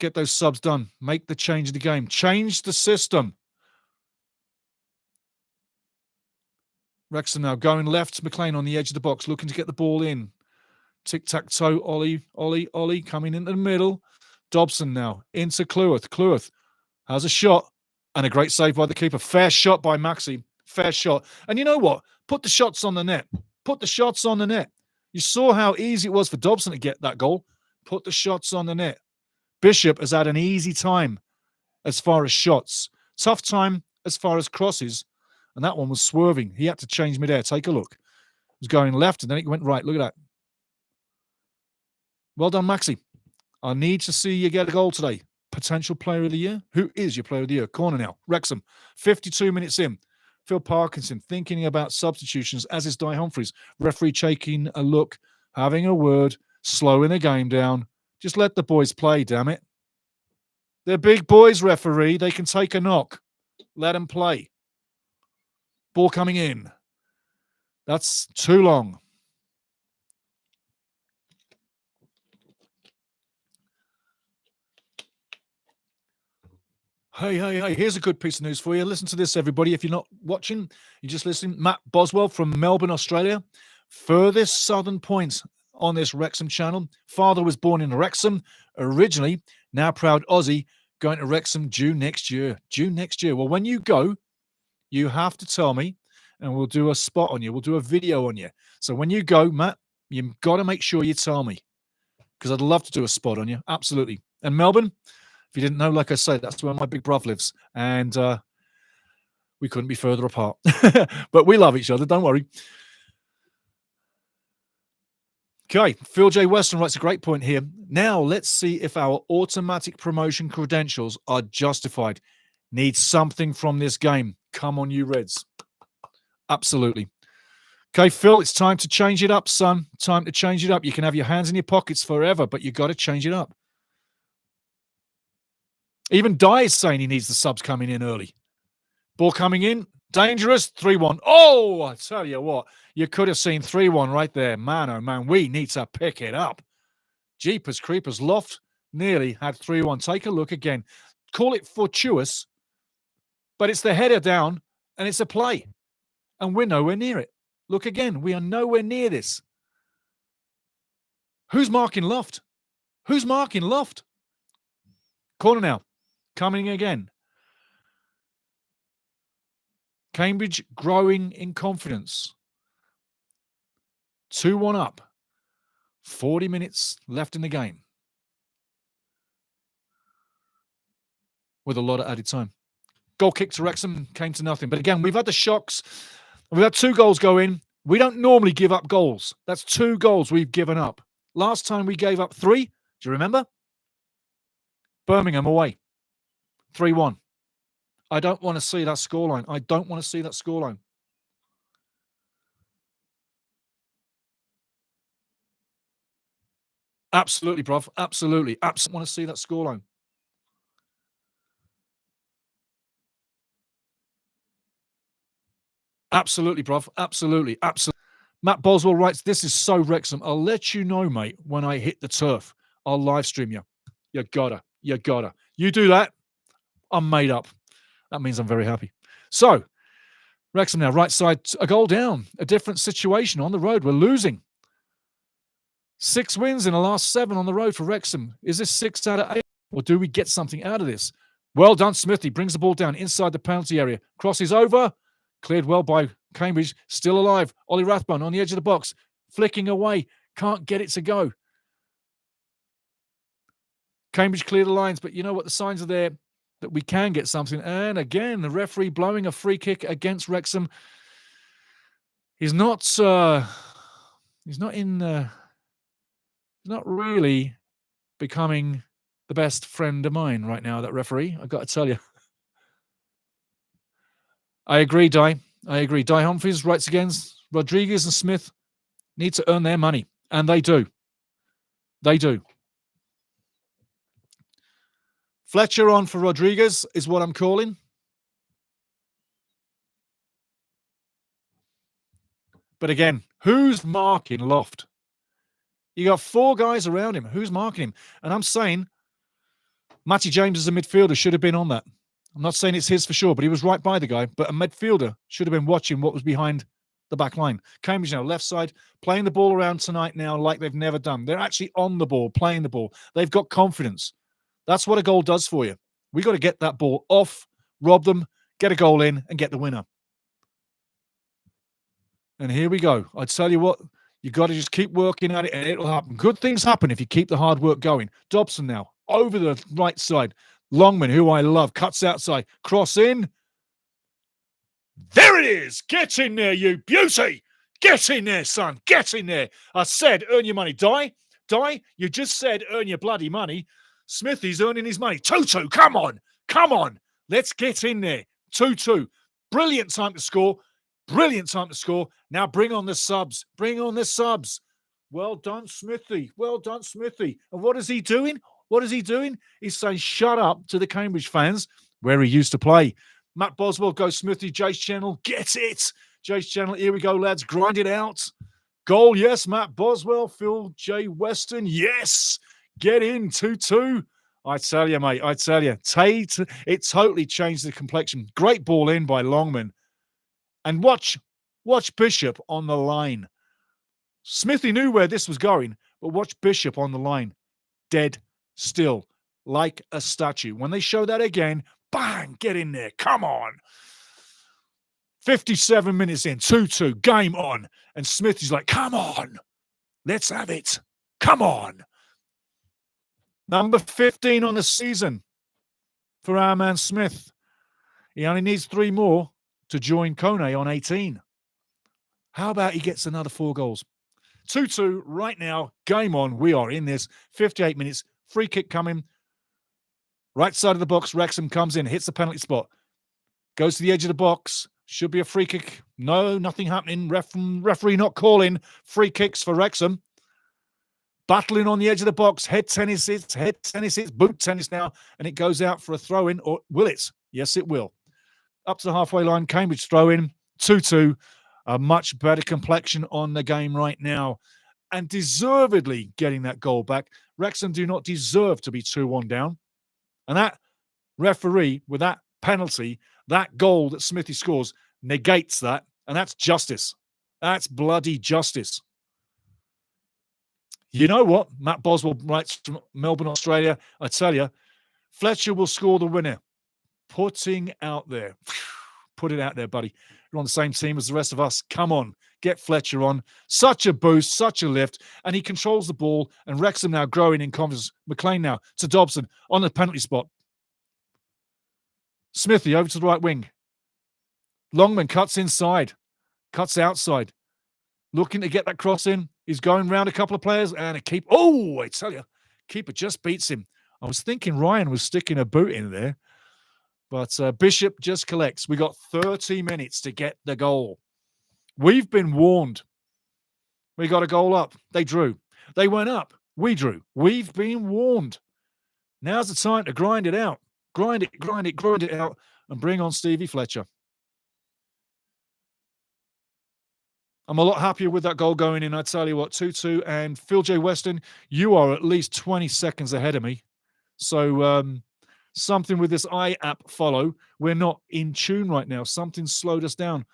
Get those subs done. Make the change of the game. Change the system. Wrexham now going left. McLean on the edge of the box, looking to get the ball in. Tic-tac-toe. Ollie coming into the middle. Dobson now into Cleworth. Cleworth has a shot and a great save by the keeper. Fair shot by Maxi. Fair shot. And you know what? Put the shots on the net. Put the shots on the net. You saw how easy it was for Dobson to get that goal. Put the shots on the net. Bishop has had an easy time as far as shots. Tough time as far as crosses. And that one was swerving. He had to change midair. Take a look. It was going left and then it went right. Look at that. Well done, Maxi. I need to see you get a goal today. Potential player of the year? Who is your player of the year? Corner now. Wrexham. 52 minutes in. Phil Parkinson thinking about substitutions, as is Di Humphries. Referee taking a look, having a word, slowing the game down. Just let the boys play, damn it. They're big boys, referee. They can take a knock. Let them play. Ball coming in. That's too long. Hey, here's a good piece of news for you. Listen to this, everybody. If you're not watching, you're just listening. Matt Boswell from Melbourne, Australia. Furthest southern point on this Wrexham channel. Father was born in Wrexham originally. Now proud Aussie. Going to Wrexham June next year. June next year. Well, when you go, you have to tell me, and we'll do a spot on you. We'll do a video on you. So when you go, Matt, you've got to make sure you tell me, because I'd love to do a spot on you. Absolutely. And Melbourne, if you didn't know, like I said, that's where my big bruv lives. And we couldn't be further apart. But we love each other, don't worry. Okay, Phil J. Weston writes a great point here. Now, let's see if our automatic promotion credentials are justified. Need something from this game. Come on, you Reds. Absolutely. Okay, Phil, it's time to change it up, son. Time to change it up. You can have your hands in your pockets forever, but you got to change it up. Even Dye is saying he needs the subs coming in early. Ball coming in. Dangerous, 3-1. Oh, I tell you what, you could have seen 3-1 right there. Man, oh man, we need to pick it up. Jeepers Creepers, Loft nearly had 3-1. Take a look again. Call it fortuitous, but it's the header down and it's a play. And we're nowhere near it. Look again, we are nowhere near this. Who's marking Loft? Who's marking Loft? Corner now. Coming again. Cambridge growing in confidence. 2-1 up. 40 minutes left in the game. With a lot of added time. Goal kick to Wrexham came to nothing. But again, we've had the shocks. We've had 2 goals go in. We don't normally give up goals. That's 2 goals we've given up. Last time we gave up 3. Do you remember? Birmingham away. 3-1. I don't want to see that scoreline. I don't want to see that scoreline. Absolutely, bruv. Absolutely. Absolutely want to see that scoreline. Absolutely, bruv. Absolutely. Absolutely. Matt Boswell writes, this is so Wrexham. I'll let you know, mate, when I hit the turf. I'll live stream you. You gotta. You gotta. You do that, I'm made up. That means I'm very happy. So, Wrexham now, right side, a goal down. A different situation on the road. We're losing. 6 wins in the last 7 on the road for Wrexham. Is this 6 out of 8? Or do we get something out of this? Well done, Smithy. Brings the ball down inside the penalty area. Crosses over. Cleared well by Cambridge. Still alive. Ollie Rathbone on the edge of the box. Flicking away. Can't get it to go. Cambridge clear the lines, but you know what? The signs are there that we can get something. And again, the referee blowing a free kick against Wrexham. He's not really becoming the best friend of mine right now, that referee. I've got to tell you. I agree, Di. I agree. Di Humphries writes again, Rodriguez and Smith need to earn their money. And they do. They do. Fletcher on for Rodriguez is what I'm calling. But again, who's marking Loft? You got 4 guys around him. Who's marking him? And I'm saying Matty James as a midfielder should have been on that. I'm not saying it's his for sure, but he was right by the guy. But a midfielder should have been watching what was behind the back line. Cambridge now, left side, playing the ball around tonight now like they've never done. They're actually on the ball, playing the ball. They've got confidence. That's what a goal does for you. We got to get that ball off, rob them, get a goal in, and get the winner. And here we go. I tell you what, you got to just keep working at it, and it'll happen. Good things happen if you keep the hard work going. Dobson now, over the right side. Longman, who I love, cuts outside. Cross in. There it is. Get in there, you beauty. Get in there, son. Get in there. I said, earn your money. Di, you just said earn your bloody money. Smithy's earning his money. 2-2. Come on. Come on. Let's get in there. 2-2. Brilliant time to score. Brilliant time to score. Now bring on the subs. Bring on the subs. Well done, Smithy. Well done, Smithy. And what is he doing? What is he doing? He's saying, shut up to the Cambridge fans where he used to play. Matt Boswell goes Smithy. Jace Channel. Get it. Jace Channel. Here we go, lads. Grind it out. Goal. Yes, Matt Boswell. Phil J. Weston. Yes. Get in. 2-2. I tell you, mate. I tell you. Tate, it totally changed the complexion. Great ball in by Longman. And watch Bishop on the line. Smithy knew where this was going, but watch Bishop on the line. Dead still, like a statue. When they show that again, bang, get in there. Come on. 57 minutes in, 2-2, game on. And Smithy's like, come on. Let's have it. Come on. Number 15 on the season for our man Smith. He only needs 3 more to join Kone on 18. How about he gets another 4 goals? 2-2 right now. Game on. We are in this. 58 minutes. Free kick coming. Right side of the box. Wrexham comes in. Hits the penalty spot. Goes to the edge of the box. Should be a free kick. No, nothing happening. Referee not calling. Free kicks for Wrexham. Battling on the edge of the box. Head tennis hits. Boot tennis now. And it goes out for a throw-in. Or will it? Yes, it will. up to the halfway line. Cambridge throw in 2-2. A much better complexion on the game right now, and deservedly getting that goal back. Wrexham do not deserve to be 2-1 down. And that referee, with that penalty, that goal that Smithy scores, negates that. And that's justice. That's bloody justice. You know what? Matt Boswell writes from Melbourne, Australia. I tell you, Fletcher will score the winner. Putting out there. Put it out there, buddy. You're on the same team as the rest of us. Come on. Get Fletcher on. Such a boost, such a lift. And he controls the ball. And Wrexham now growing in confidence. McLean now to Dobson on the penalty spot. Smithy over to the right wing. Longman cuts inside. Cuts outside. Looking to get that cross in. He's going round a couple of players. And a keeper. Oh, I tell you. Keeper just beats him. I was thinking Ryan was sticking a boot in there. But Bishop just collects. We got 30 minutes to get the goal. We've been warned. We got a goal up. They drew. They went up. We drew. We've been warned. Now's the time to grind it out. Grind it out, and bring on Stevie Fletcher. I'm a lot happier with that goal going in. I tell you what, 2-2. And Phil J. Weston, you are at least 20 seconds ahead of me. So something with this app follow. We're not in tune right now. Something slowed us down.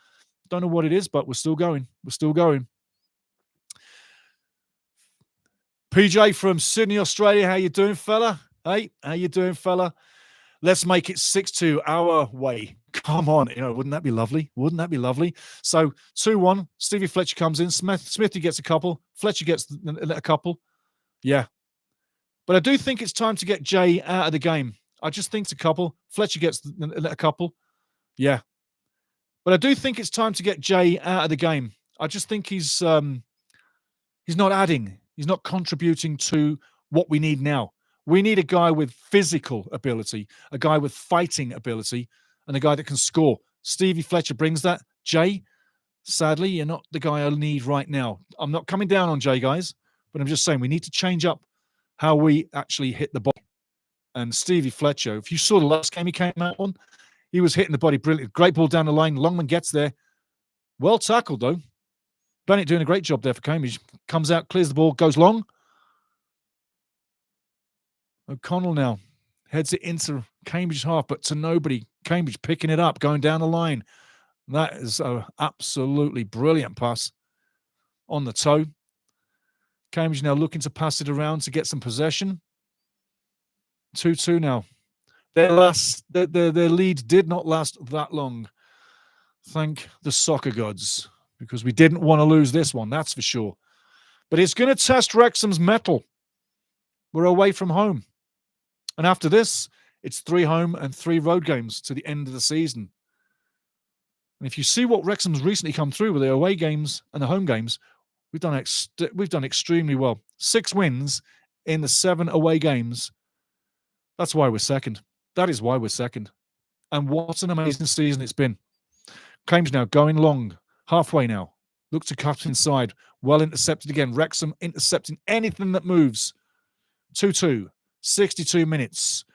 Don't know what it is, but we're still going. We're still going. PJ from Sydney, Australia. How you doing, fella? Hey, how you doing, fella? Let's make it 6-2 our way. Come on. You know, wouldn't that be lovely? Wouldn't that be lovely? So 2-1. Stevie Fletcher comes in. Smithy gets a couple. Fletcher gets a couple. Yeah. But I do think it's time to get Jay out of the game. I just think it's a couple. Fletcher gets a couple. Yeah. But I do think it's time to get Jay out of the game. I just think he's not adding. He's not contributing to what we need now. We need a guy with physical ability, a guy with fighting ability, and a guy that can score. Stevie Fletcher brings that. Jay, sadly, you're not the guy I need right now. I'm not coming down on Jay, guys, but I'm just saying we need to change up how we actually hit the ball. And Stevie Fletcher, if you saw the last game he came out on, he was hitting the body brilliant. Great ball down the line. Longman gets there. Well tackled, though. Bennett doing a great job there for Cambridge. Comes out, clears the ball, goes long. O'Connell now heads it into Cambridge half, but to nobody. Cambridge picking it up, going down the line. That is an absolutely brilliant pass on the toe. Cambridge now looking to pass it around to get some possession. 2-2 now. Their lead did not last that long. Thank the soccer gods, because we didn't want to lose this one, that's for sure. But it's going to test Wrexham's mettle. We're away from home. And after this, it's 3 home and 3 road games to the end of the season. And if you see what Wrexham's recently come through with their away games and the home games, we've done extremely well. 6 wins in the 7 away games. That's why we're second. That is why we're second. And what an amazing season it's been. Cambridge now going long, halfway now. Look to cut inside. Well intercepted again. Wrexham intercepting anything that moves. 2-2. 62 minutes.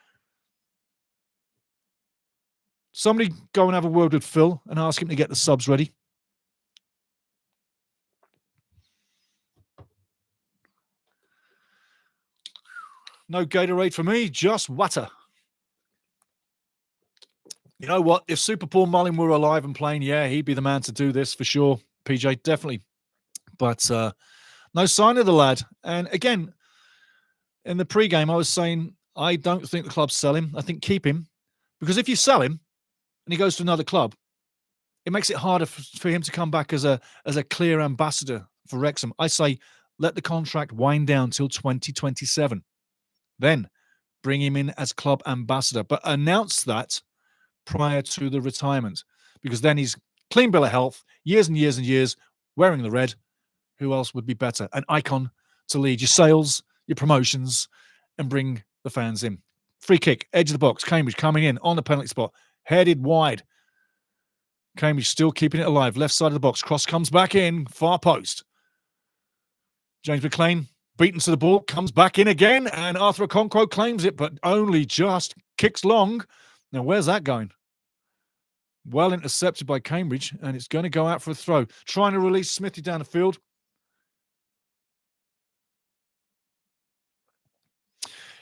Somebody go and have a word with Phil and ask him to get the subs ready. No Gatorade for me, just water. You know what? If Super Paul Mullin were alive and playing, yeah, he'd be the man to do this for sure. PJ, definitely. But no sign of the lad. And again, in the pre-game, I was saying, I don't think the club sell him. I think keep him. Because if you sell him and he goes to another club, it makes it harder for him to come back as a clear ambassador for Wrexham. I say, let the contract wind down till 2027. Then bring him in as club ambassador. But announce that prior to the retirement. Because then he's clean bill of health, years and years and years, wearing the red. Who else would be better? An icon to lead your sales, your promotions, and bring the fans in. Free kick, edge of the box. Cambridge coming in on the penalty spot. Headed wide. Cambridge still keeping it alive. Left side of the box. Cross comes back in. Far post. James McLean beaten to the ball. Comes back in again. And Arthur Okonkwo claims it, but only just kicks long. Now, where's that going? Well intercepted by Cambridge, and it's going to go out for a throw. Trying to release Smithy down the field.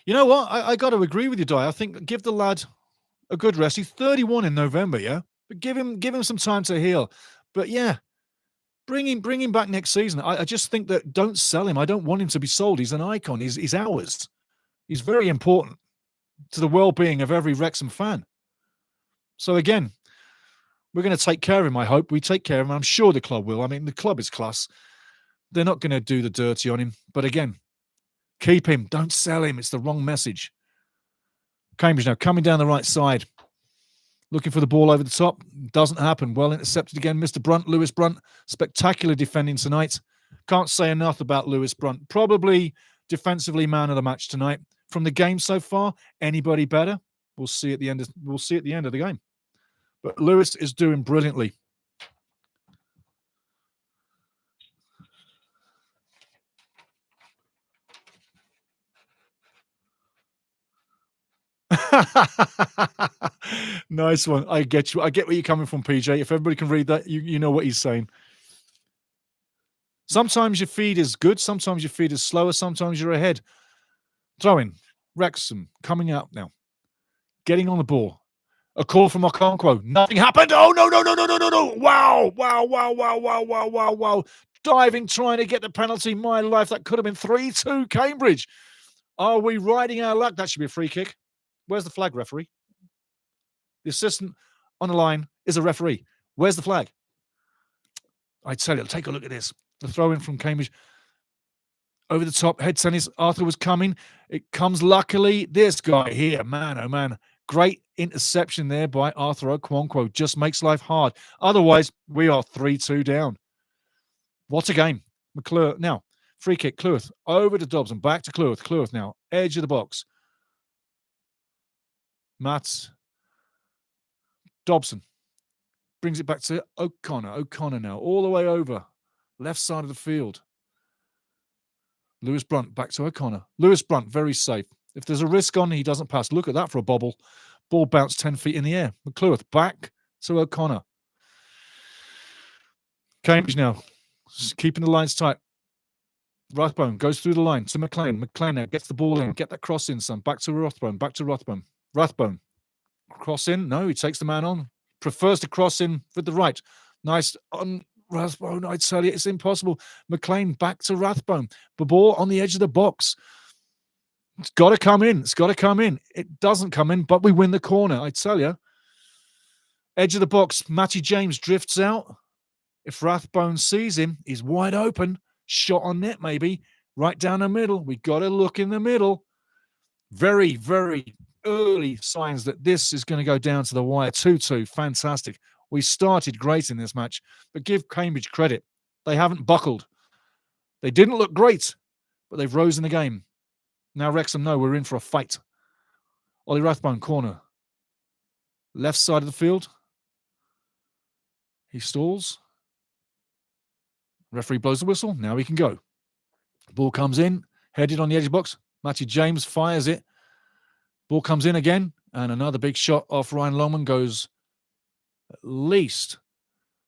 You know what? I got to agree with you, Di. I think give the lad a good rest. He's 31 in November, yeah? But give him some time to heal. But yeah, bring him back next season. I just think that don't sell him. I don't want him to be sold. He's an icon. He's ours. He's very important to the well-being of every Wrexham fan. So again, we're going to take care of him, I hope. We take care of him. I'm sure the club will. I mean, the club is class. They're not going to do the dirty on him. But again, keep him. Don't sell him. It's the wrong message. Cambridge now coming down the right side. Looking for the ball over the top. Doesn't happen. Well intercepted again. Mr. Brunt, Lewis Brunt. Spectacular defending tonight. Can't say enough about Lewis Brunt. Probably defensively man of the match tonight. From the game so far, anybody better? We'll see at the end of the game. But Lewis is doing brilliantly. Nice one. I get you. I get where you're coming from, PJ. If everybody can read that, you know what he's saying. Sometimes your feed is good. Sometimes your feed is slower. Sometimes you're ahead. Throwing. Wrexham coming out now. Getting on the ball. A call from Okonkwo. Nothing happened. Oh, no. Wow. Diving, trying to get the penalty. My life, that could have been 3-2 Cambridge. Are we riding our luck? That should be a free kick. Where's the flag, referee? The assistant on the line is a referee. Where's the flag? I tell you, take a look at this. The throw in from Cambridge. Over the top, head tennis. Arthur was coming. It comes luckily. This guy here, man, oh man. Great interception there by Arthur Okonkwo. Just makes life hard. Otherwise, we are 3-2 down. What a game. McClure now. Free kick, Cleworth over to Dobson, back to Cleworth. Cleworth now, edge of the box. Matt Dobson brings it back to O'Connor. O'Connor now, all the way over, left side of the field. Lewis Brunt back to O'Connor. Lewis Brunt, very safe. If there's a risk on, he doesn't pass. Look at that for a bobble. Ball bounced 10 feet in the air. McClure back to O'Connor. Cambridge now, keeping the lines tight. Rathbone goes through the line to McLean. McLean now gets the ball in. Get that cross in, son. Back to Rathbone. Back to Rathbone. Rathbone. Cross in. No, he takes the man on. Prefers to cross in with the right. Nice on Rathbone. I tell you, it's impossible. McLean back to Rathbone. The ball on the edge of the box. It's got to come in. It's got to come in. It doesn't come in, but we win the corner. I tell you. Edge of the box. Matty James drifts out. If Rathbone sees him, he's wide open. Shot on net, maybe. Right down the middle. We got to look in the middle. Very, very early signs that this is going to go down to the wire. 2-2. Fantastic. We started great in this match, but give Cambridge credit. They haven't buckled. They didn't look great, but they've rose in the game. Now Wrexham know we're in for a fight. Ollie Rathbone, corner. Left side of the field. He stalls. Referee blows the whistle. Now we can go. Ball comes in, headed on the edge of the box. Matthew James fires it. Ball comes in again, and another big shot off Ryan Longman goes at least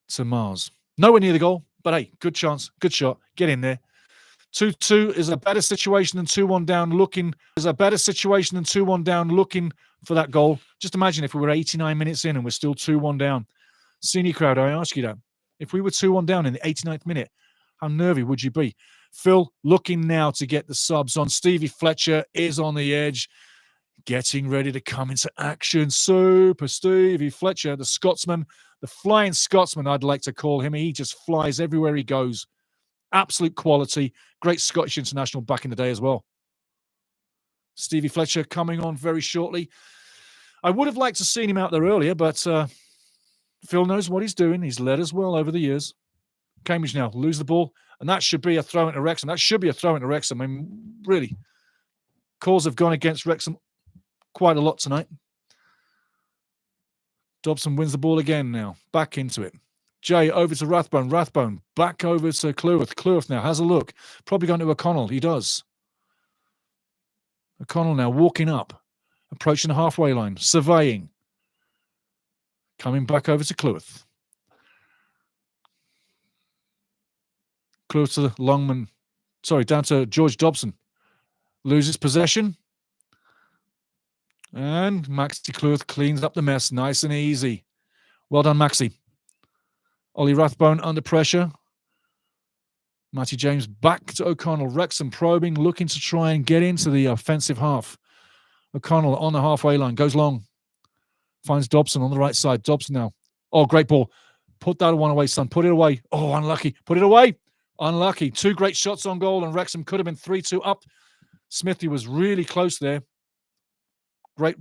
to Mars. Nowhere near the goal, but hey, good chance, good shot. Get in there. 2-2 is a better situation than 2-1 down looking. Is a better situation than 2-1 down looking for that goal. Just imagine if we were 89 minutes in and we're still 2-1 down. Senior crowd, I ask you that. If we were 2-1 down in the 89th minute, how nervy would you be? Phil looking now to get the subs on. Stevie Fletcher is on the edge, getting ready to come into action. Super Stevie Fletcher, the Scotsman, the flying Scotsman, I'd like to call him. He just flies everywhere he goes. Absolute quality. Great Scottish international back in the day as well. Stevie Fletcher coming on very shortly. I would have liked to seen him out there earlier, but Phil knows what he's doing. He's led us well over the years. Cambridge now lose the ball, and that should be a throw into Wrexham. That should be a throw into Wrexham. I mean, really, calls have gone against Wrexham quite a lot tonight. Dobson wins the ball again now. Back into it. Jay over to Rathbone. Rathbone back over to Cleworth. Cleworth now has a look. Probably going to O'Connell. He does. O'Connell now walking up, approaching the halfway line, surveying. Coming back over to Cleworth. Cleworth to Longman. Sorry, down to George Dobson. Loses possession. And Maxi Cleworth cleans up the mess. Nice and easy. Well done, Maxi. Ollie Rathbone under pressure. Matty James back to O'Connell. Wrexham probing, looking to try and get into the offensive half. O'Connell on the halfway line. Goes long. Finds Dobson on the right side. Dobson now. Oh, great ball. Put that one away, son. Put it away. Oh, unlucky. Put it away. Unlucky. 2 great shots on goal, and Wrexham could have been 3-2 up. Smithy was really close there. Great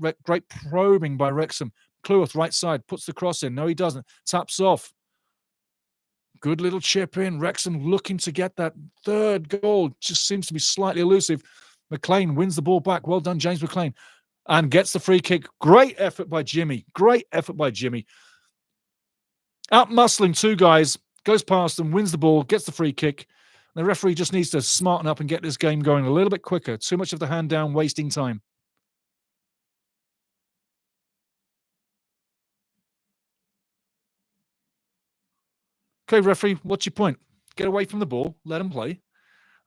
probing by Wrexham. Cleworth, right side, puts the cross in. No, he doesn't. Taps off. Good little chip in. Wrexham looking to get that third goal. Just seems to be slightly elusive. McLean wins the ball back. Well done, James McLean. And gets the free kick. Great effort by Jimmy. Great effort by Jimmy. Out muscling 2 guys. Goes past them, wins the ball, gets the free kick. The referee just needs to smarten up and get this game going a little bit quicker. Too much of the hand down, wasting time. Okay, referee, what's your point? Get away from the ball, let them play.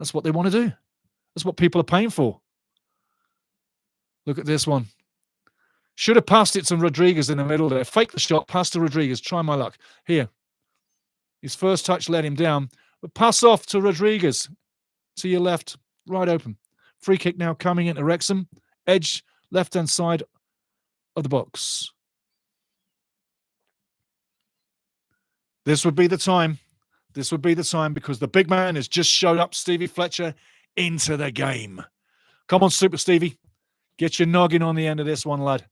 That's what they want to do. That's what people are paying for. Look at this one. Should have passed it to Rodriguez in the middle there. Fake the shot, pass to Rodriguez. Try my luck. Here. His first touch let him down. But pass off to Rodriguez. To your left. Right open. Free kick now coming into Wrexham. Edge, left-hand side of the box. This would be the time. This would be the time because the big man has just showed up, Stevie Fletcher, into the game. Come on, Super Stevie. Get your noggin on the end of this one, lad.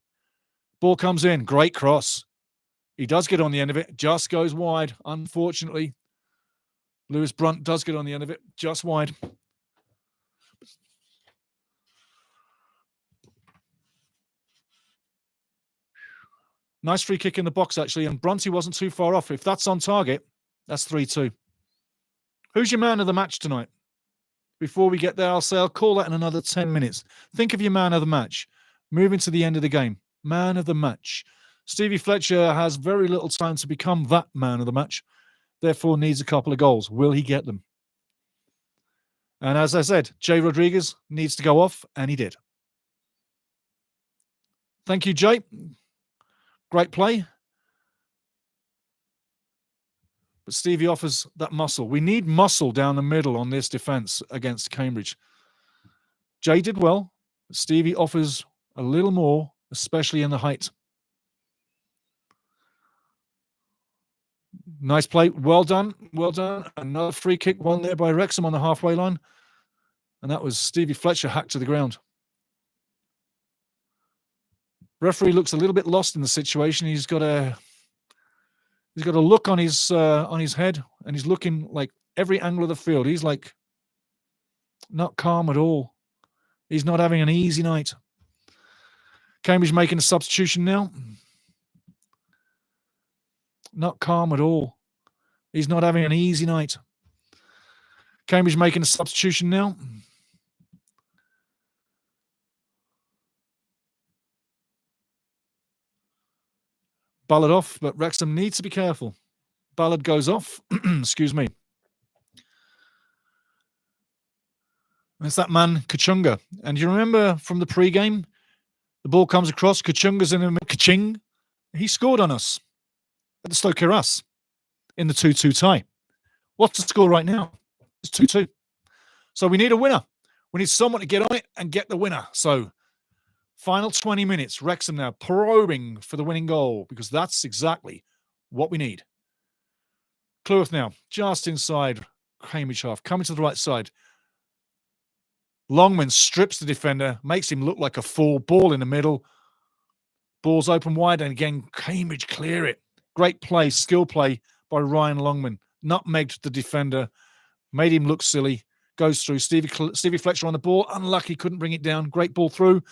Ball comes in. Great cross. He does get on the end of it. Just goes wide, unfortunately. Lewis Brunt does get on the end of it. Just wide. Nice free kick in the box, actually. And Brunty wasn't too far off. If that's on target, that's 3-2. Who's your man of the match tonight? Before we get there, I'll call that in another 10 minutes. Think of your man of the match. Moving to the end of the game. Man of the match. Stevie Fletcher has very little time to become that man of the match. Therefore, needs a couple of goals. Will he get them? And as I said, Jay Rodriguez needs to go off, and he did. Thank you, Jay. Great play. But Stevie offers that muscle. We need muscle down the middle on this defence against Cambridge. Jay did well. But Stevie offers a little more, especially in the height. Nice play. Well done. Well done. Another free kick won there by Wrexham on the halfway line. And that was Stevie Fletcher hacked to the ground. Referee looks a little bit lost in the situation. He's got a look on his head, and he's looking like every angle of the field. He's like not calm at all. He's not having an easy night. Cambridge making a substitution now. Not calm at all. He's not having an easy night. Cambridge making a substitution now. Ballard off, but Wrexham needs to be careful. Ballard goes off. Excuse me. It's that man, Kachunga. And you remember from the pre-game, the ball comes across, Kachunga's in a Kaching. He scored on us at the Stoke Keras in the 2-2 tie. What's the score right now? It's 2-2. So we need a winner. We need someone to get on it and get the winner. So final 20 minutes, Wrexham now probing for the winning goal because that's exactly what we need. Cleworth now, just inside Cambridge half, coming to the right side. Longman strips the defender, makes him look like a fool. Ball in the middle. Ball's open wide, and again, Cambridge clear it. Great play, skill play by Ryan Longman. Nutmegged the defender, made him look silly. Goes through. Stevie Fletcher on the ball. Unlucky, couldn't bring it down. Great ball through.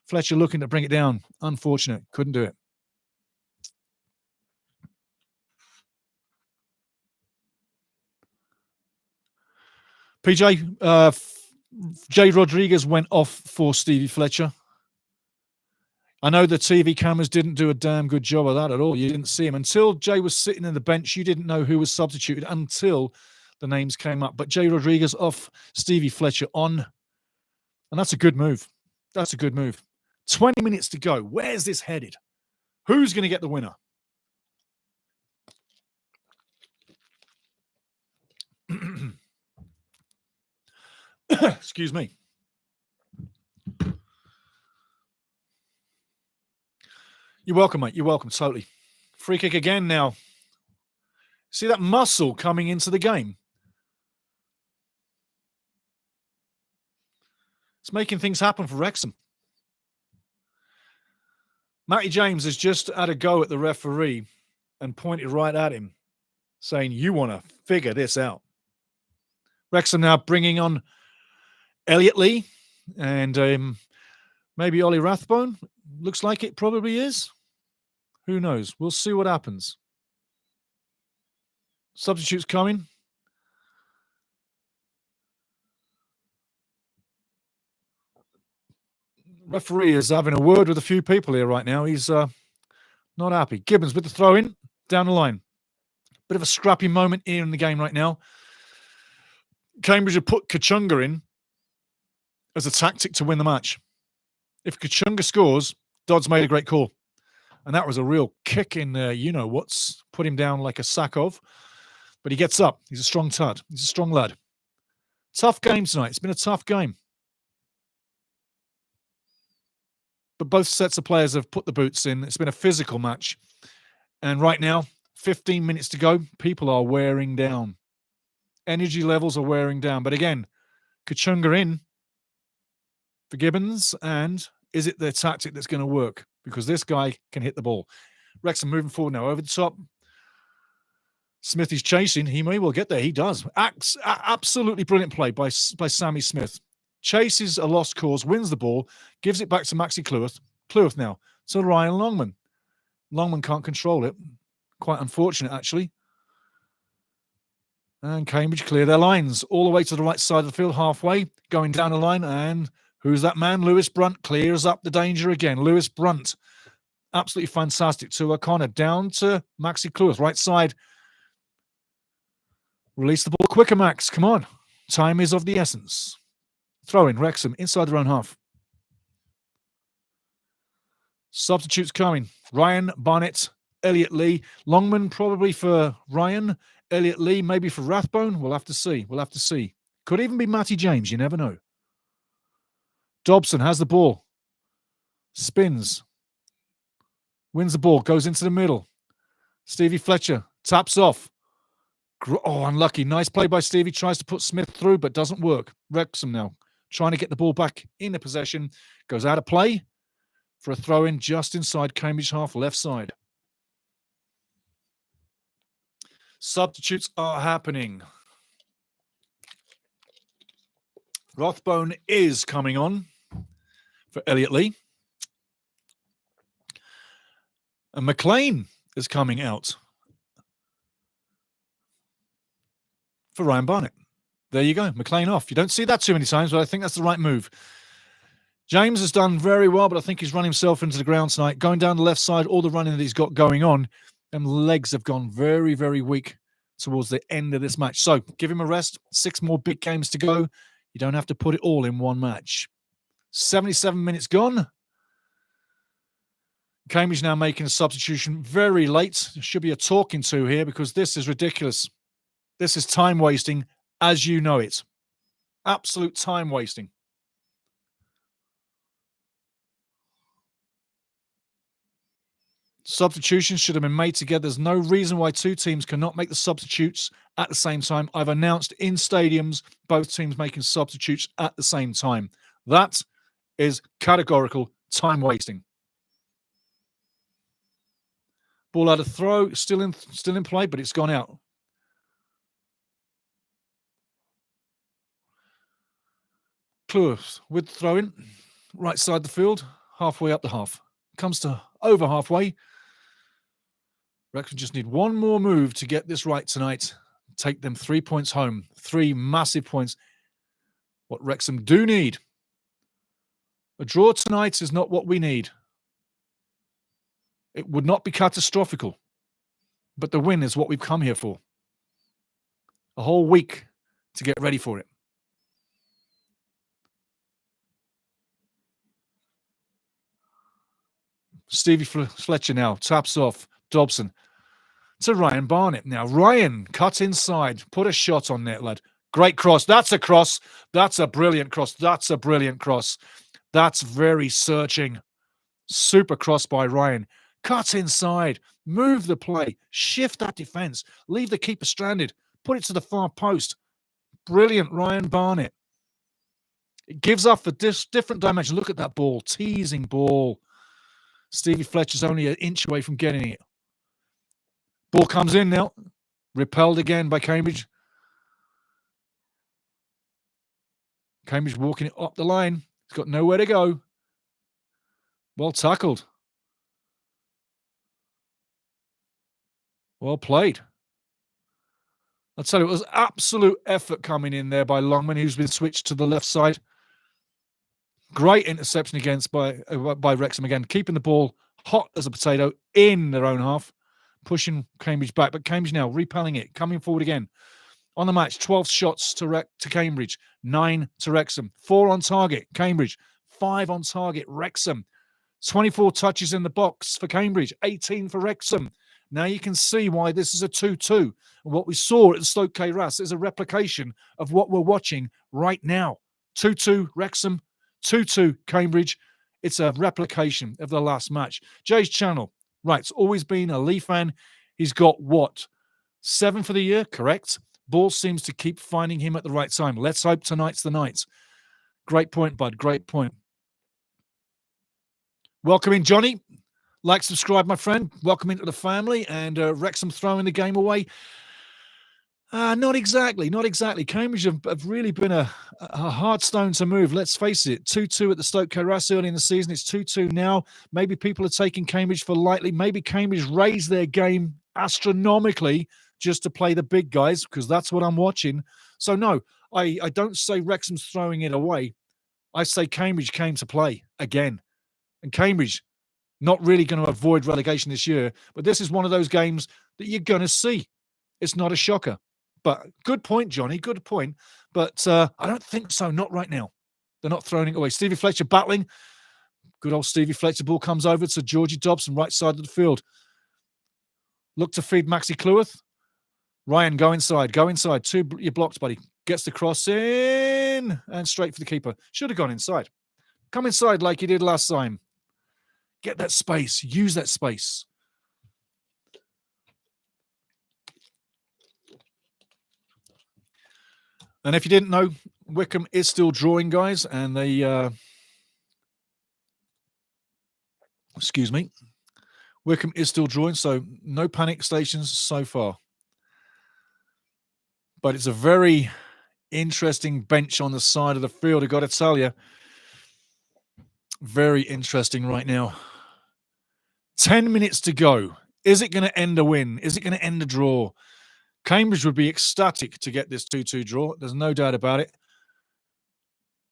Fletcher looking to bring it down. Unfortunate, couldn't do it. PJ, Jay Rodriguez went off for Stevie Fletcher. I know the TV cameras didn't do a damn good job of that at all. You didn't see him. Until Jay was sitting in the bench, you didn't know who was substituted until the names came up. But Jay Rodriguez off, Stevie Fletcher on. And that's a good move. That's a good move. 20 minutes to go. Where's this headed? Who's going to get the winner? Excuse me. You're welcome, mate. You're welcome. Totally. Free kick again now. See that muscle coming into the game? It's making things happen for Wrexham. Matty James has just had a go at the referee and pointed right at him, saying, you want to figure this out. Wrexham now bringing on Elliot Lee and maybe Ollie Rathbone. Looks like it probably is. Who knows? We'll see what happens. Substitutes coming. Referee is having a word with a few people here right now. He's not happy. Gibbons with the throw in down the line. Bit of a scrappy moment here in the game right now. Cambridge have put Kachunga in as a tactic to win the match. If Kachunga scores, Dodd's made a great call. And that was a real kick in there. You know what's put him down like a sack of. But he gets up. He's a strong tud. He's a strong lad. Tough game tonight. It's been a tough game. But both sets of players have put the boots in. It's been a physical match. And right now, 15 minutes to go, people are wearing down. Energy levels are wearing down. But again, Kachunga in for Gibbons. And is it their tactic that's going to work? Because this guy can hit the ball. Wrexham moving forward now. Over the top. Smithy's chasing. He may well get there. He does. Absolutely brilliant play by Sammy Smith. Chases a lost cause, wins the ball, gives it back to Maxi Cleworth. Cleworth now to Ryan Longman. Longman can't control it. Quite unfortunate, actually. And Cambridge clear their lines all the way to the right side of the field, halfway, going down the line. And who's that man? Lewis Brunt clears up the danger again. Lewis Brunt, absolutely fantastic. To O'Connor, down to Maxi Cleworth, right side. Release the ball quicker, Max. Come on. Time is of the essence. Throw in Wrexham inside their own half. Substitutes coming. Ryan, Barnett, Elliot Lee. Longman probably for Ryan. Elliot Lee maybe for Rathbone. We'll have to see. We'll have to see. Could even be Matty James. You never know. Dobson has the ball. Spins. Wins the ball. Goes into the middle. Stevie Fletcher taps off. Oh, unlucky. Nice play by Stevie. Tries to put Smith through, but doesn't work. Wrexham now trying to get the ball back into possession. Goes out of play for a throw-in just inside Cambridge half, left side. Substitutes are happening. Rathbone is coming on for Elliot Lee. And McLean is coming out for Ryan Barnett. There you go. McLean off. You don't see that too many times, but I think that's the right move. James has done very well, but I think he's run himself into the ground tonight. Going down the left side, all the running that he's got going on, and legs have gone very, very weak towards the end of this match. So give him a rest. 6 more big games to go. You don't have to put it all in one match. 77 minutes gone. Cambridge now making a substitution very late. There should be a talking to here because this is ridiculous. This is time wasting as you know it. Absolute time wasting. Substitutions should have been made together. There's no reason why 2 teams cannot make the substitutes at the same time. I've announced in stadiums both teams making substitutes at the same time. That is categorical time wasting. Ball out of throw, still in play, but it's gone out. Cleworth with the throw in, right side the field, halfway up the half. Comes to over halfway. Wrexham just need one more move to get this right tonight. Take them 3 points home. 3 massive points. What Wrexham do need. A draw tonight is not what we need. It would not be catastrophical, but the win is what we've come here for. A whole week to get ready for it. Stevie Fletcher now taps off Dobson to Ryan Barnett. Now, Ryan cut inside, put a shot on net, lad. Great cross. That's a cross. That's a brilliant cross. That's a brilliant cross. That's very searching. Super cross by Ryan. Cut inside. Move the play. Shift that defense. Leave the keeper stranded. Put it to the far post. Brilliant, Ryan Barnett. It gives off a different dimension. Look at that ball. Teasing ball. Stevie Fletcher's only an inch away from getting it. Ball comes in now. Repelled again by Cambridge. Cambridge walking it up the line. He's got nowhere to go. Well tackled. Well played. I'll tell you, it was absolute effort coming in there by Longman, who's been switched to the left side. Great interception against by Wrexham again, keeping the ball hot as a potato in their own half, pushing Cambridge back. But Cambridge now repelling it, coming forward again. On the match, 12 shots to Cambridge, 9 to Wrexham. 4 on target, Cambridge. 5 on target, Wrexham. 24 touches in the box for Cambridge, 18 for Wrexham. Now you can see why this is a 2-2. And what we saw at the Stoke K-Ras is a replication of what we're watching right now. 2-2 Wrexham, 2-2 Cambridge. It's a replication of the last match. Jay's channel, right, it's always been a Lee fan. He's got what? 7 for the year, correct? Ball seems to keep finding him at the right time. Let's hope tonight's the night. Great point, bud. Great point. Welcome in, Johnny. Like, subscribe, my friend. Welcome into the family. And Wrexham throwing the game away. Not exactly. Not exactly. Cambridge have really been a hard stone to move. Let's face it. 2-2 at the Stoke K-Ras early in the season. It's 2-2 now. Maybe people are taking Cambridge for lightly. Maybe Cambridge raise their game astronomically just to play the big guys, because that's what I'm watching. So, no, I don't say Wrexham's throwing it away. I say Cambridge came to play again. And Cambridge not really going to avoid relegation this year, but this is one of those games that you're going to see. It's not a shocker. But good point, Johnny, good point. But I don't think so, not right now. They're not throwing it away. Stevie Fletcher battling. Good old Stevie Fletcher. Ball comes over to Georgie Dobson, right side of the field. Look to feed Maxi Cleworth. Ryan, go inside. Go inside. 2, you're blocked, buddy. Gets the cross in and straight for the keeper. Should have gone inside. Come inside like you did last time. Get that space. Use that space. And if you didn't know, Wycombe is still drawing, guys. And they... excuse me. Wycombe is still drawing, so no panic stations so far. But it's a very interesting bench on the side of the field, I've got to tell you. Very interesting right now. 10 minutes to go. Is it going to end a win? Is it going to end a draw? Cambridge would be ecstatic to get this 2-2 draw. There's no doubt about it.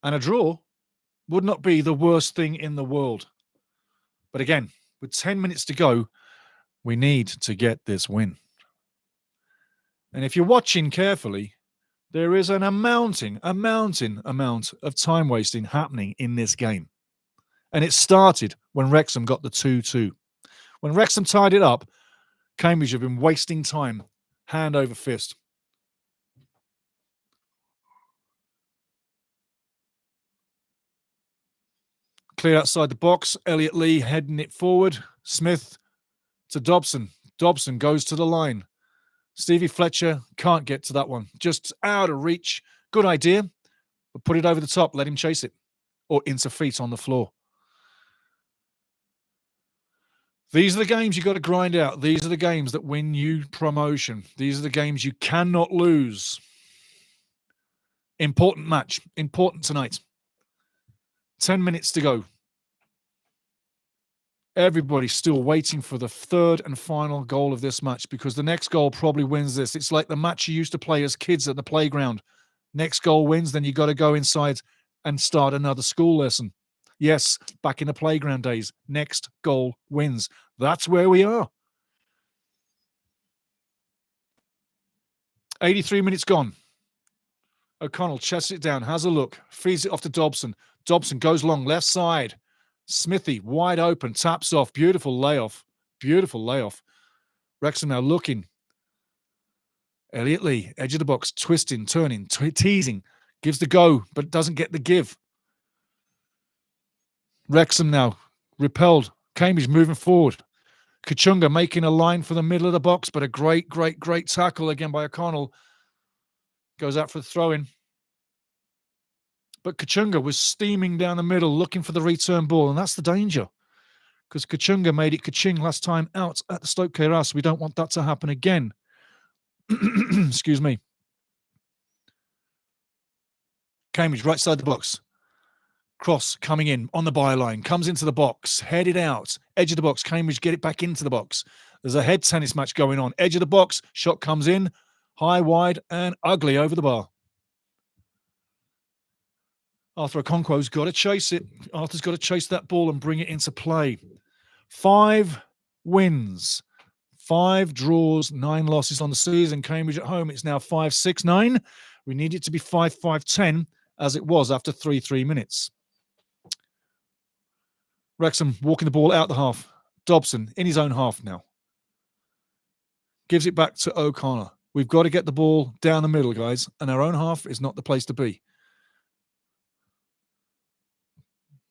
And a draw would not be the worst thing in the world. But again, with 10 minutes to go, we need to get this win. And if you're watching carefully, there is a mountain amount of time wasting happening in this game. And it started when Wrexham got the 2-2. When Wrexham tied it up, Cambridge have been wasting time, hand over fist. Clear outside the box. Elliot Lee heading it forward. Smith to Dobson. Dobson goes to the line. Stevie Fletcher can't get to that one. Just out of reach. Good idea. But put it over the top. Let him chase it. Or into feet on the floor. These are the games you've got to grind out. These are the games that win you promotion. These are the games you cannot lose. Important match. Important tonight. 10 minutes to go. Everybody's still waiting for the third and final goal of this match, because the next goal probably wins this. It's like the match you used to play as kids at the playground. Next goal wins, then you got to go inside and start another school lesson. Yes, back in the playground days. Next goal wins. That's where we are. 83 minutes gone. O'Connell chests it down, has a look, feeds it off to Dobson. Dobson goes long, left side. Smithy, wide open, taps off. Beautiful layoff. Beautiful layoff. Wrexham now looking. Elliot Lee, edge of the box, twisting, turning, teasing. Gives the go, but doesn't get the give. Wrexham now repelled. Cambridge moving forward. Kachunga making a line for the middle of the box, but a great tackle again by O'Connell. Goes out for the throw-in. But Kachunga was steaming down the middle, looking for the return ball, and that's the danger. Because Kachunga made it Kaching last time out at the Stoke Keras. We don't want that to happen again. Excuse me. Cambridge, right side the box. Cross coming in on the byline, comes into the box, headed out, edge of the box. Cambridge get it back into the box. There's a head tennis match going on. Edge of the box, shot comes in, high, wide, and ugly over the bar. Arthur Okonkwo's got to chase it. Arthur's got to chase that ball and bring it into play. 5 wins, 5 draws, 9 losses on the season. Cambridge at home, it's now 5-6-9. We need it to be 5-5-10 as it was after 3 minutes. Wrexham walking the ball out the half. Dobson in his own half now. Gives it back to O'Connor. We've got to get the ball down the middle, guys, and our own half is not the place to be.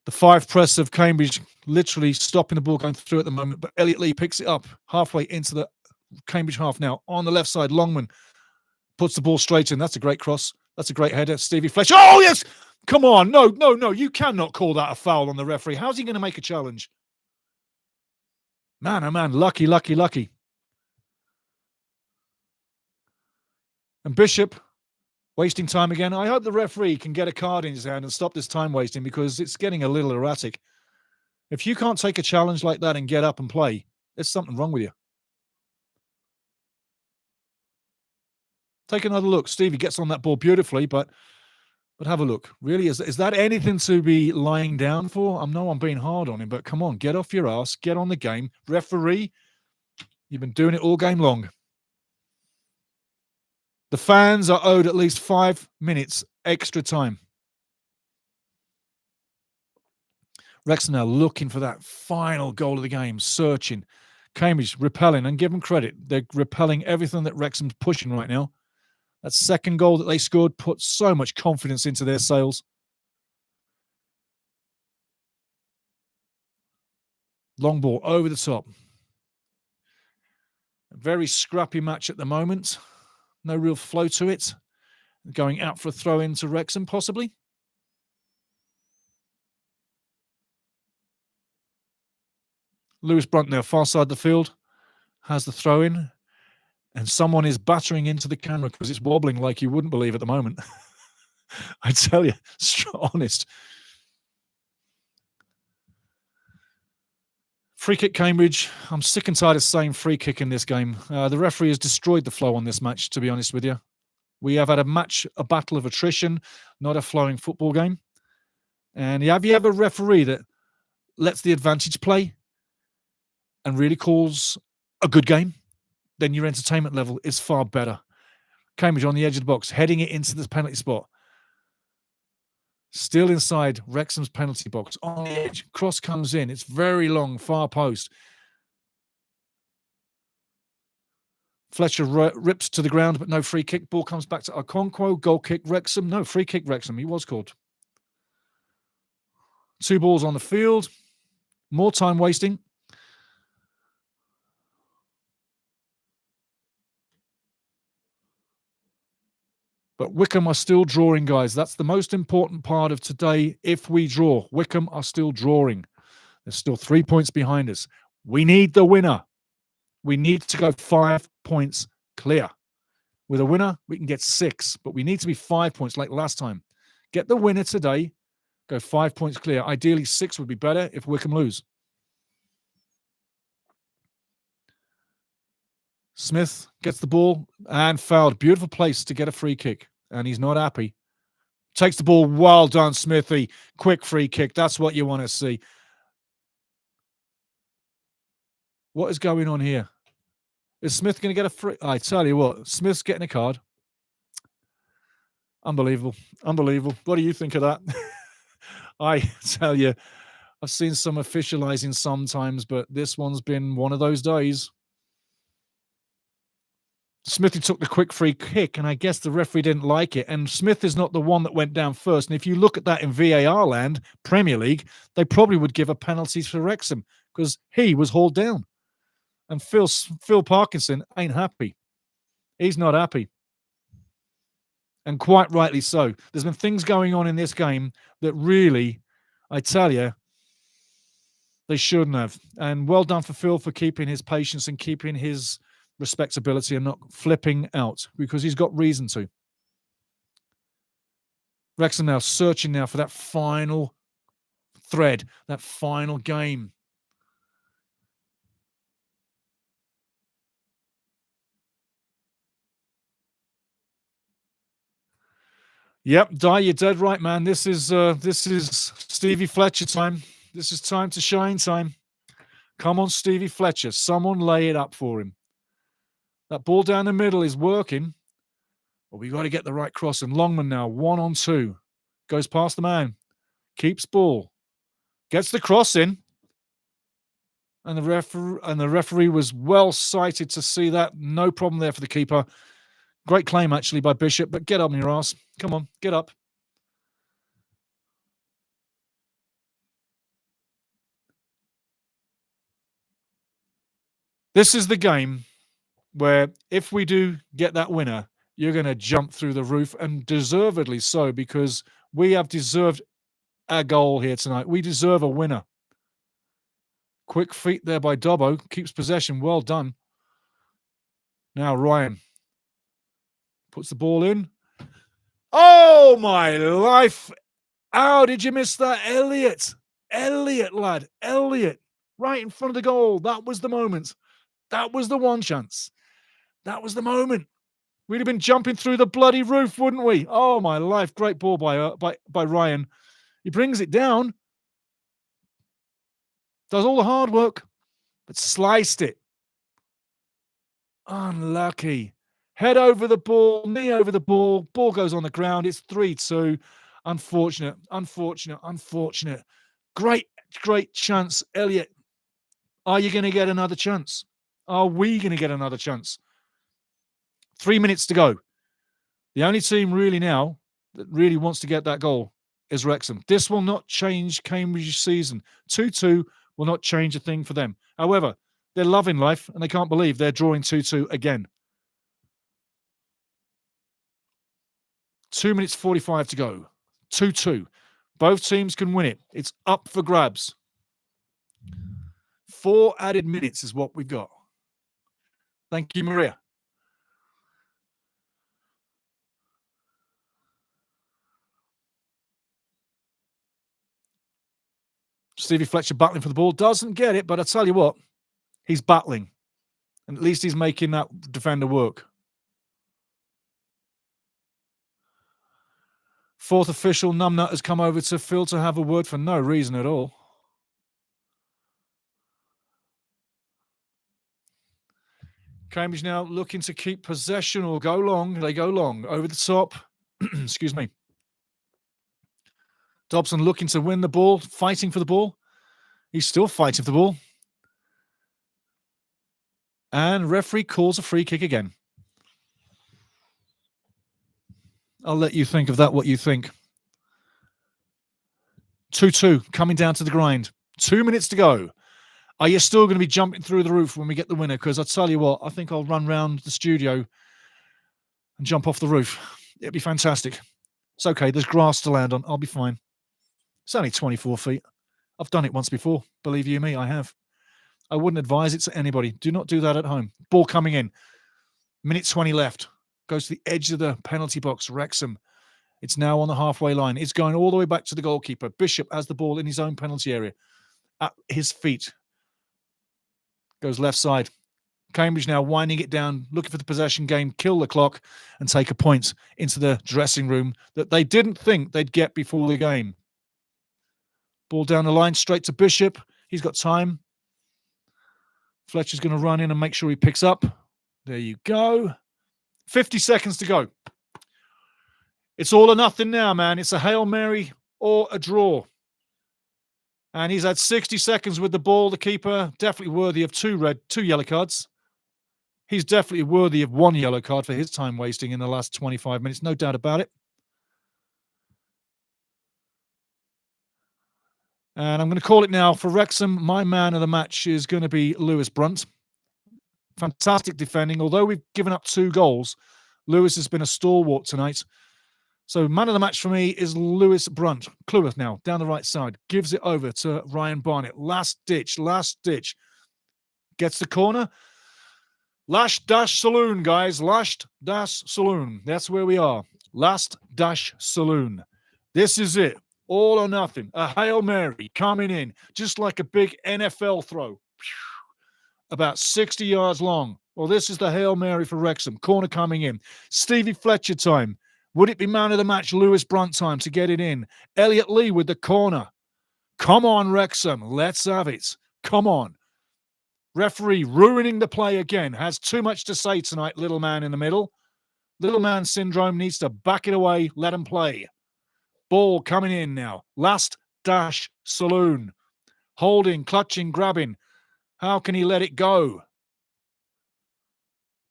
The 5 press of Cambridge literally stopping the ball going through at the moment, but Elliot Lee picks it up halfway into the Cambridge half now. On the left side, Longman puts the ball straight in. That's a great cross. That's a great header. Stevie Flesh. Oh, yes! Come on. No. You cannot call that a foul on the referee. How's he going to make a challenge? Man, oh man. Lucky. And Bishop wasting time again. I hope the referee can get a card in his hand and stop this time wasting because it's getting a little erratic. If you can't take a challenge like that and get up and play, there's something wrong with you. Take another look. Stevie gets on that ball beautifully, but have a look. Really, is that anything to be lying down for? I know I'm being hard on him, but come on, get off your ass, get on the game. Referee, you've been doing it all game long. The fans are owed at least 5 minutes extra time. Wrexham now looking for that final goal of the game, searching. Cambridge repelling, and give them credit. They're repelling everything that Wrexham's pushing right now. That second goal that they scored put so much confidence into their sails. Long ball over the top. A very scrappy match at the moment. No real flow to it. Going out for a throw-in to Wrexham, possibly. Lewis Brunt now, far side of the field, has the throw-in. And someone is battering into the camera because it's wobbling like you wouldn't believe at the moment. I tell you, honest. Free kick Cambridge. I'm sick and tired of saying free kick in this game. The referee has destroyed the flow on this match, to be honest with you. We have had a battle of attrition, not a flowing football game. And have you ever a referee that lets the advantage play and really calls a good game? Then your entertainment level is far better. Cambridge on the edge of the box, heading it into the penalty spot. Still inside Wrexham's penalty box. On the edge, cross comes in. It's very long, far post. Fletcher rips to the ground, but no free kick. Ball comes back to Okonkwo. Goal kick Wrexham. No, free kick Wrexham. He was called. 2 balls on the field. More time wasting. But Wycombe are still drawing, guys. That's the most important part of today. If we draw, Wycombe are still drawing. There's still 3 points behind us. We need the winner. We need to go 5 points clear. With a winner, we can get 6, but we need to be 5 points like last time. Get the winner today, go 5 points clear. Ideally, 6 would be better if Wycombe lose. Smith gets the ball and fouled. Beautiful place to get a free kick, and he's not happy. Takes the ball. Well done, Smithy. Quick free kick. That's what you want to see. What is going on here? Is Smith going to get a free? I tell you what, Smith's getting a card. Unbelievable. Unbelievable. What do you think of that? I tell you, I've seen some officializing sometimes, but this one's been one of those days. Smithy took the quick free kick, and I guess the referee didn't like it. And Smith is not the one that went down first. And if you look at that in VAR land, Premier League, they probably would give a penalty to Wrexham because he was hauled down. And Phil Parkinson ain't happy. He's not happy. And quite rightly so. There's been things going on in this game that really, I tell you, they shouldn't have. And well done for Phil for keeping his patience and keeping his respectability and not flipping out because he's got reason to. Wrexham now searching now for that final thread, that final game. Yep, Di, you're dead right, man. This is Stevie Fletcher time. This is time to shine time. Come on, Stevie Fletcher. Someone lay it up for him. That ball down the middle is working. But we've got to get the right cross. And Longman now, 1-on-2. Goes past the man. Keeps ball. Gets the cross in. And the referee was well sighted to see that. No problem there for the keeper. Great claim, actually, by Bishop. But get up on your ass. Come on, get up. This is the game where if we do get that winner, you're going to jump through the roof, and deservedly so, because we have deserved a goal here tonight. We deserve a winner. Quick feet there by Dobbo. Keeps possession. Well done. Now Ryan puts the ball in. Oh, my life. How did you miss that? Elliot, lad. Elliot. Right in front of the goal. That was the moment. That was the one chance. That was the moment. We'd have been jumping through the bloody roof, wouldn't we? Oh, my life. Great ball by Ryan. He brings it down. Does all the hard work, but sliced it. Unlucky. Head over the ball, knee over the ball. Ball goes on the ground. It's 3-2. Unfortunate. Great chance, Elliot. Are you going to get another chance? Are we going to get another chance? 3 minutes to go. The only team really now that really wants to get that goal is Wrexham. This will not change Cambridge's season. 2-2 will not change a thing for them. However, they're loving life and they can't believe they're drawing 2-2 again. 2 minutes 45 to go. 2-2. Both teams can win it. It's up for grabs. 4 added minutes is what we've got. Thank you, Maria. Stevie Fletcher battling for the ball. Doesn't get it, but I tell you what, he's battling. And at least he's making that defender work. Fourth official, Numbnut, has come over to Phil to have a word for no reason at all. Cambridge now looking to keep possession or go long. They go long. Over the top. Excuse me. Dobson looking to win the ball, fighting for the ball. He's still fighting for the ball. And referee calls a free kick again. I'll let you think of that, what you think. 2-2, coming down to the grind. 2 minutes to go. Are you still going to be jumping through the roof when we get the winner? Because I'll tell you what, I think I'll run round the studio and jump off the roof. It'll be fantastic. It's okay. There's grass to land on. I'll be fine. It's only 24 feet. I've done it once before. Believe you me, I have. I wouldn't advise it to anybody. Do not do that at home. Ball coming in. Minute 20 left. Goes to the edge of the penalty box. Wrexham. It's now on the halfway line. It's going all the way back to the goalkeeper. Bishop has the ball in his own penalty area. At his feet. Goes left side. Cambridge now winding it down, looking for the possession game, kill the clock, and take a point into the dressing room that they didn't think they'd get before the game. Ball down the line, straight to Bishop. He's got time. Fletcher's going to run in and make sure he picks up. There you go. 50 seconds to go. It's all or nothing now, man. It's a Hail Mary or a draw. And he's had 60 seconds with the ball. The keeper, definitely worthy of two yellow cards. He's definitely worthy of one yellow card for his time wasting in the last 25 minutes. No doubt about it. And I'm going to call it now for Wrexham. My man of the match is going to be Lewis Brunt. Fantastic defending. Although we've given up 2 goals, Lewis has been a stalwart tonight. So man of the match for me is Lewis Brunt. Clueless now, down the right side. Gives it over to Ryan Barnett. Last ditch. Gets the corner. Lash Dash Saloon, guys. Lash Dash Saloon. That's where we are. Last Dash Saloon. This is it. All or nothing. A Hail Mary coming in. Just like a big NFL throw. About 60 yards long. Well, this is the Hail Mary for Wrexham. Corner coming in. Stevie Fletcher time. Would it be man of the match Lewis Brunt time to get it in? Elliot Lee with the corner. Come on, Wrexham. Let's have it. Come on. Referee ruining the play again. Has too much to say tonight, little man in the middle. Little man syndrome needs to back it away. Let him play. Ball coming in now. Last Dash Saloon. Holding, clutching, grabbing. How can he let it go?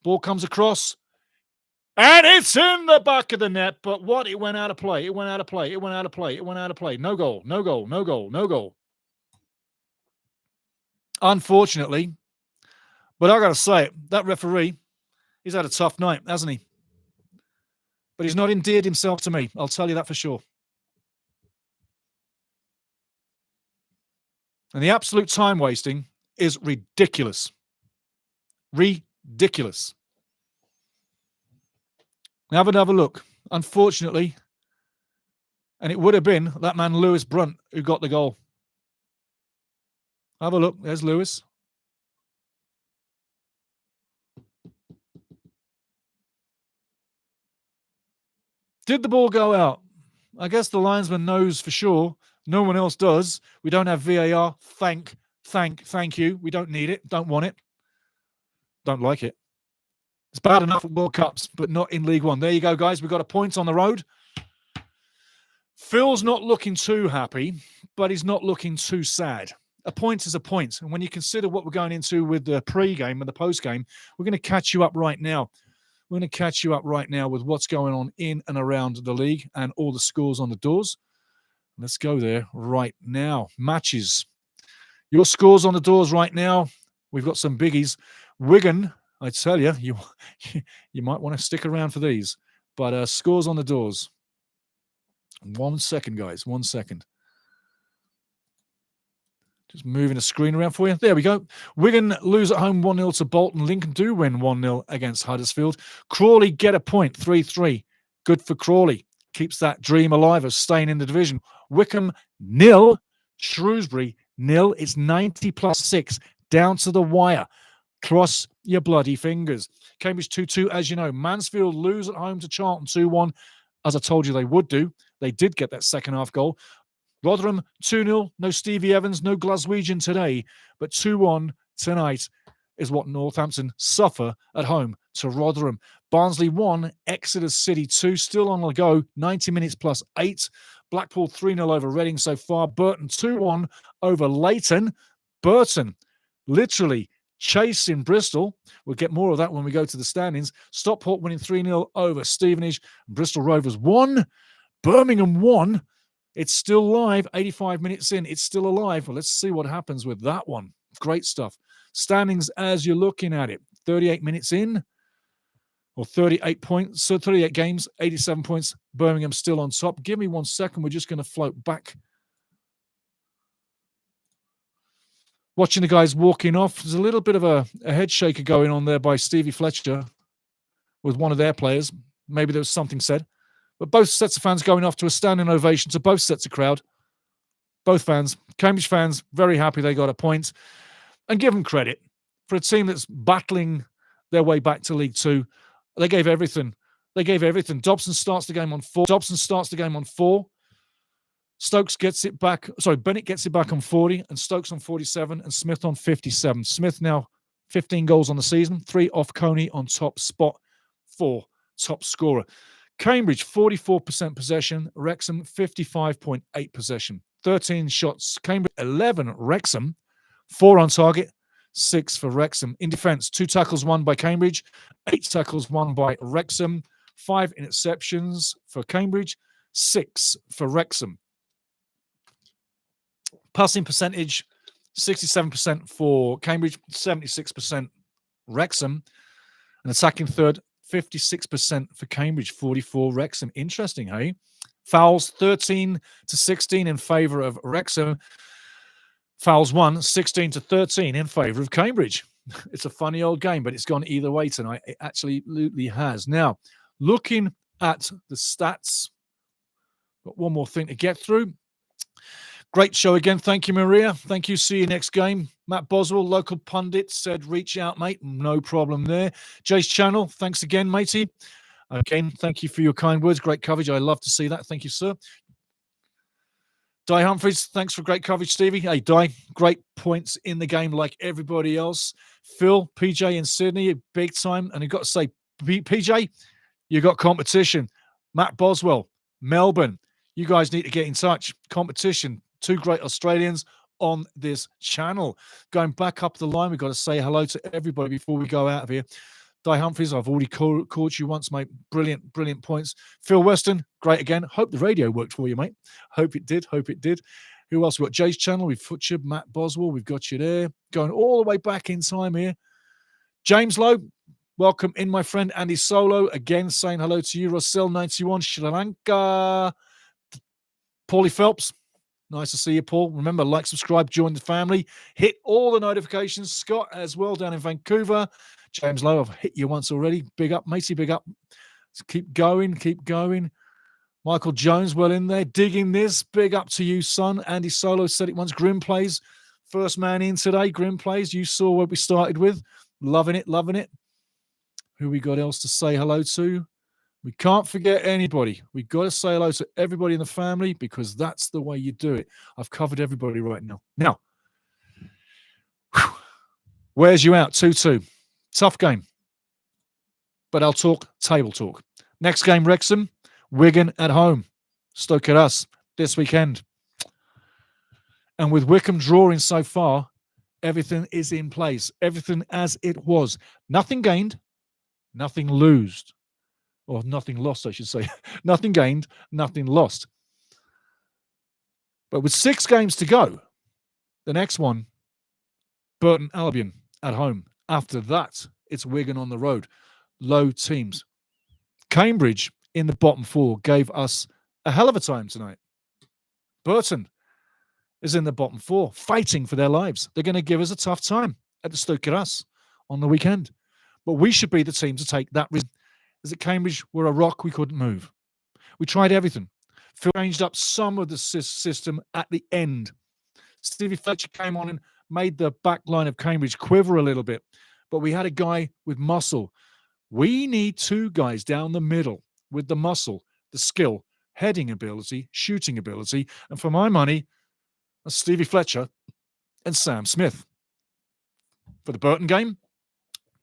Ball comes across. And it's in the back of the net. But what? It went out of play. It went out of play. It went out of play. It went out of play. No goal. No goal. No goal. No goal. Unfortunately. But I got to say it. That referee, he's had a tough night, hasn't he? But he's not endeared himself to me. I'll tell you that for sure. And the absolute time wasting is ridiculous. Ridiculous. Now have another look. Unfortunately, and it would have been that man Lewis Brunt who got the goal. Have a look. There's Lewis. Did the ball go out? I guess the linesman knows for sure. No one else does. We don't have VAR. Thank you. We don't need it. Don't want it. Don't like it. It's bad enough at World Cups, but not in League One. There you go, guys. We've got a point on the road. Phil's not looking too happy, but he's not looking too sad. A point is a point. And when you consider what we're going into with the pre-game and the post-game, we're going to catch you up right now. We're going to catch you up right now with what's going on in and around the league and all the scores on the doors. Let's go there right now. Matches. Your scores on the doors right now. We've got some biggies. Wigan, I tell you, you might want to stick around for these. But scores on the doors. 1 second, guys. 1 second. Just moving the screen around for you. There we go. Wigan lose at home 1-0 to Bolton. Lincoln do win 1-0 against Huddersfield. Crawley get a point, 3-3. Good for Crawley. Keeps that dream alive of staying in the division. Wickham 0. Shrewsbury 0. It's 90 plus 6. Down to the wire. Cross your bloody fingers. Cambridge 2-2, as you know. Mansfield lose at home to Charlton 2-1. As I told you they would do. They did get that second half goal. Rotherham 2-0. No Stevie Evans, no Glaswegian today. But 2-1 tonight is what Northampton suffer at home to Rotherham. Barnsley 1, Exeter City 2. Still on the go. 90 minutes plus 8. Blackpool 3-0 over Reading so far. Burton 2-1 over Leighton. Burton literally chasing Bristol. We'll get more of that when we go to the standings. Stockport winning 3-0 over Stevenage. Bristol Rovers 1. Birmingham 1. It's still live. 85 minutes in. It's still alive. Well, let's see what happens with that one. Great stuff. Standings as you're looking at it. 38 minutes in. Or 38 points. So 38 games. 87 points. Birmingham still on top. Give me 1 second. We're just going to float back. Watching the guys walking off. There's a little bit of a head shaker going on there by Stevie Fletcher with one of their players. Maybe there was something said. But both sets of fans going off to a standing ovation to both sets of crowd. Both fans. Cambridge fans, very happy they got a point. And give them credit. for a team that's battling their way back to League Two. They gave everything. They gave everything. Dobson starts the game on 4. Stokes gets it back. Sorry, Bennett gets it back on 40, and Stokes on 47, and Smith on 57. Smith now 15 goals on the season, 3 off Coney on top spot, 4 top scorer. Cambridge, 44% possession. Wrexham, 55.8 possession. 13 shots. Cambridge, 11. Wrexham, 4 on target, 6 for Wrexham. In defence, 2 tackles won by Cambridge, 8 tackles won by Wrexham, 5 interceptions for Cambridge, 6 for Wrexham. Passing percentage, 67% for Cambridge, 76% Wrexham. And attacking third, 56% for Cambridge, 44 Wrexham. Interesting, hey? Fouls, 13-16 in favour of Wrexham. Fouls 1, 16-13 in favour of Cambridge. It's a funny old game, but it's gone either way tonight. It absolutely has. Now, looking at the stats, got one more thing to get through. Great show again. Thank you, Maria. Thank you. See you next game. Matt Boswell, local pundit, said, reach out, mate. No problem there. Jay's channel, thanks again, matey. Again, thank you for your kind words. Great coverage. I love to see that. Thank you, sir. Di Humphries, thanks for great coverage, Stevie. Hey, Di, great points in the game like everybody else. Phil, PJ in Sydney, big time. And I've got to say, PJ, you got competition. Matt Boswell, Melbourne, you guys need to get in touch. Competition. 2 great Australians on this channel. Going back up the line, we've got to say hello to everybody before we go out of here. Di Humphries, I've already caught you once, mate. Brilliant, brilliant points. Phil Weston, great again. Hope the radio worked for you, mate. Hope it did. Who else? We've got Jay's channel. We've put you, Matt Boswell. We've got you there. Going all the way back in time here. James Lowe, welcome in, my friend. Andy Solo, again, saying hello to you. Rossell91, Sri Lanka. Paulie Phelps, nice to see you, Paul. Remember, like, subscribe, join the family. Hit all the notifications. Scott as well down in Vancouver. James Lowe, I've hit you once already. Big up, matey, big up. Let's keep going. Michael Jones, well in there. Digging this. Big up to you, son. Andy Solo said it once. Grim plays. First man in today. Grim plays. You saw what we started with. Loving it. Who we got else to say hello to? We can't forget anybody. We've got to say hello to everybody in the family because that's the way you do it. I've covered everybody right now. Now, wears you out, 2-2. Tough game. But I'll talk table talk. Next game, Wrexham, Wigan at home. Stoke at us this weekend. And with Wickham drawing so far, everything is in place. Everything as it was. Nothing gained, nothing lost. Or nothing lost, I should say. Nothing gained, nothing lost. But with 6 games to go, the next one, Burton Albion at home. After that, it's Wigan on the road. Low teams. Cambridge in the bottom 4 gave us a hell of a time tonight. Burton is in the bottom 4, fighting for their lives. They're going to give us a tough time at the Stoke at us on the weekend. But we should be the team to take that risk. As at Cambridge, we're a rock we couldn't move. We tried everything. Phil changed up some of the system at the end. Stevie Fletcher came on and made the back line of Cambridge quiver a little bit. But we had a guy with muscle. We need 2 guys down the middle with the muscle, the skill, heading ability, shooting ability. And for my money, that's Stevie Fletcher and Sam Smith. For the Burton game,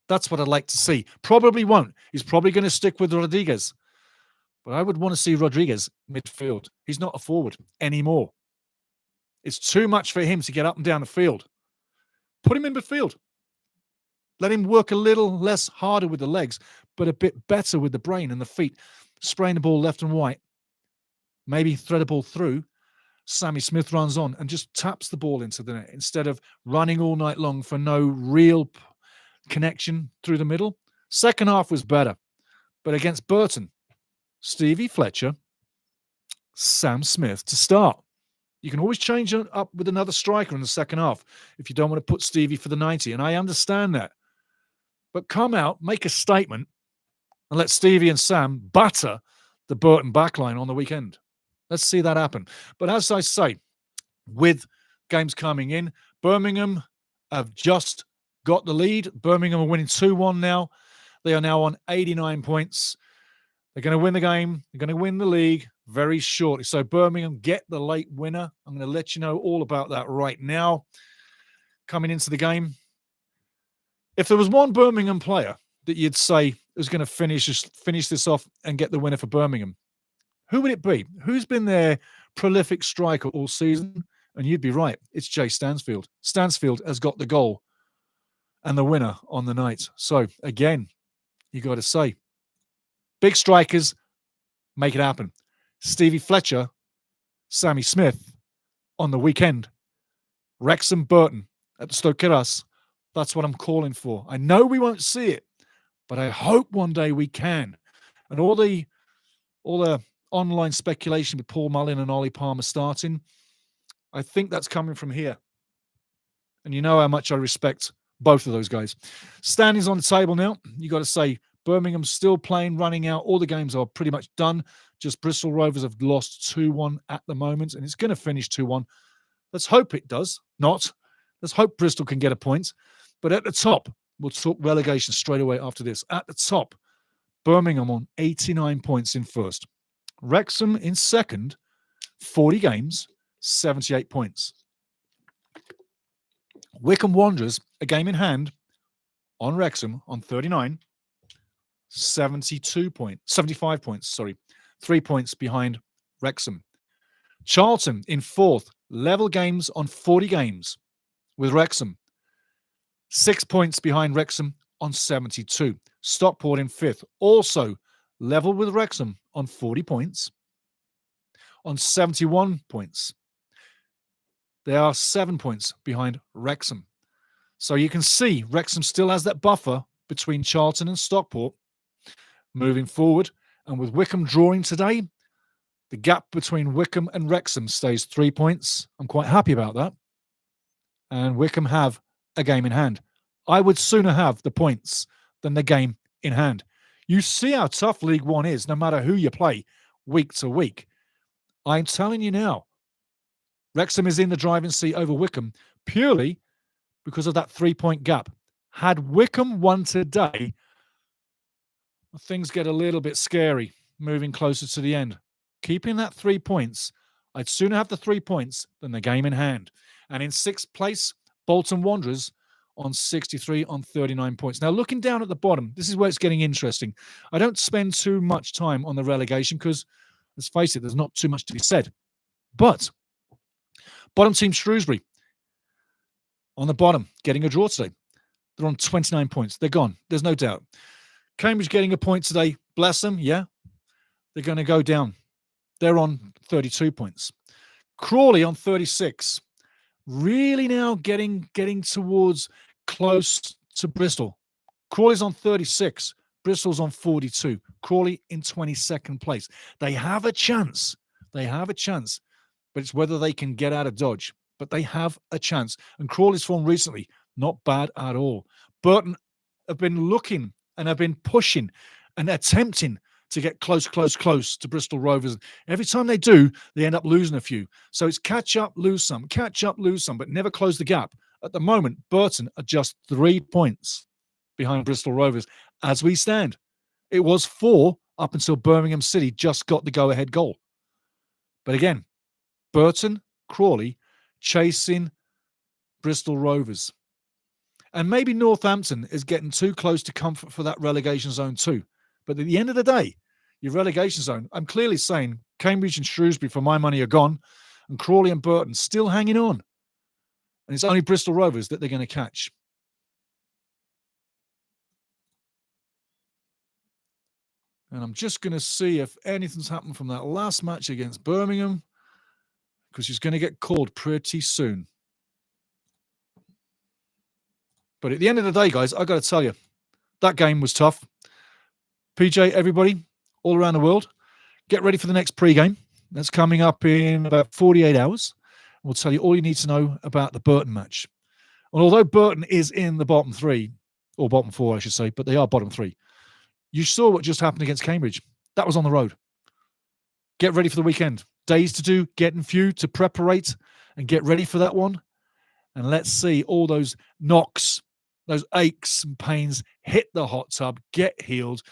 that's what I'd like to see. Probably won't. He's probably going to stick with Rodriguez. But I would want to see Rodriguez midfield. He's not a forward anymore. It's too much for him to get up and down the field. Put him in midfield. Let him work a little less harder with the legs, but a bit better with the brain and the feet. Spraying the ball left and right. Maybe thread a ball through. Sammy Smith runs on and just taps the ball into the net instead of running all night long for no real connection through the middle. Second half was better. But against Burton, Stevie Fletcher, Sam Smith to start. You can always change it up with another striker in the second half if you don't want to put Stevie for the 90. And I understand that. But come out, make a statement, and let Stevie and Sam batter the Burton backline on the weekend. Let's see that happen. But as I say, with games coming in, Birmingham have just got the lead. Birmingham are winning 2-1 now. They are now on 89 points. They're going to win the game. They're going to win the league very shortly. So Birmingham get the late winner. I'm going to let you know all about that right now. Coming into the game, if there was one Birmingham player that you'd say is going to finish this off and get the winner for Birmingham, who would it be? Who's been their prolific striker all season? And you'd be right. It's Jay Stansfield. Stansfield has got the goal and the winner on the night. So, again, you got to say, big strikers make it happen. Stevie Fletcher, Sammy Smith on the weekend. Wrexham Burton at the Stoke Keras. That's what I'm calling for. I know we won't see it, but I hope one day we can. And all the online speculation with Paul Mullin and Ollie Palmer starting, I think that's coming from here. And you know how much I respect both of those guys. Standings on the table now. You got to say Birmingham's still playing, running out. All the games are pretty much done. Just Bristol Rovers have lost 2-1 at the moment, and it's going to finish 2-1. Let's hope it does not. Let's hope Bristol can get a point. But at the top, we'll talk relegation straight away after this. At the top, Birmingham on 89 points in first. Wrexham in second, 40 games, 78 points. Wycombe Wanderers, a game in hand, on Wrexham on 39, 75 points, 3 points behind Wrexham. Charlton in fourth, level games on 40 games with Wrexham. 6 points behind Wrexham on 72. Stockport in fifth, also level with Wrexham on 40 points, on 71 points. They are 7 points behind Wrexham. So you can see Wrexham still has that buffer between Charlton and Stockport moving forward. And with Wycombe drawing today, the gap between Wycombe and Wrexham stays 3 points. I'm quite happy about that. And Wycombe have a game in hand. I would sooner have the points than the game in hand. You see how tough League One is, no matter who you play, week to week. I'm telling you now, Wrexham is in the driving seat over Wycombe purely because of that 3-point gap. Had Wycombe won today, things get a little bit scary moving closer to the end. Keeping that 3 points, I'd sooner have the 3 points than the game in hand. And in sixth place, Bolton Wanderers on 63 on 39 points. Now, looking down at the bottom, this is where it's getting interesting. I don't spend too much time on the relegation because, let's face it, there's not too much to be said. But bottom team Shrewsbury on the bottom, getting a draw today. They're on 29 points. They're gone. There's no doubt. Cambridge getting a point today. Bless them, yeah. They're going to go down. They're on 32 points. Crawley on 36. Really now getting towards close to Bristol. Crawley's on 36. Bristol's on 42. Crawley in 22nd place. They have a chance. They have a chance. But it's whether they can get out of Dodge. But they have a chance. And Crawley's form recently, not bad at all. Burton have been looking and have been pushing and attempting to get close to Bristol Rovers. Every time they do, they end up losing a few. So it's catch up, lose some, but never close the gap. At the moment, Burton are just 3 points behind Bristol Rovers as we stand. It was 4 up until Birmingham City just got the go-ahead goal. But again, Burton, Crawley, chasing Bristol Rovers. And maybe Northampton is getting too close to comfort for that relegation zone too. But at the end of the day, your relegation zone, I'm clearly saying Cambridge and Shrewsbury, for my money, are gone. And Crawley and Burton still hanging on. And it's only Bristol Rovers that they're going to catch. And I'm just going to see if anything's happened from that last match against Birmingham, because she's going to get called pretty soon. But at the end of the day, guys, I got to tell you, that game was tough. PJ, everybody, all around the world, get ready for the next pre-game. That's coming up in about 48 hours. We'll tell you all you need to know about the Burton match. And although Burton is in the bottom 3, or bottom 4, I should say, but they are bottom 3, you saw what just happened against Cambridge. That was on the road. Get ready for the weekend. Days to do, getting few to preparate and get ready for that one. And let's see all those knocks, those aches and pains, hit the hot tub, get healed.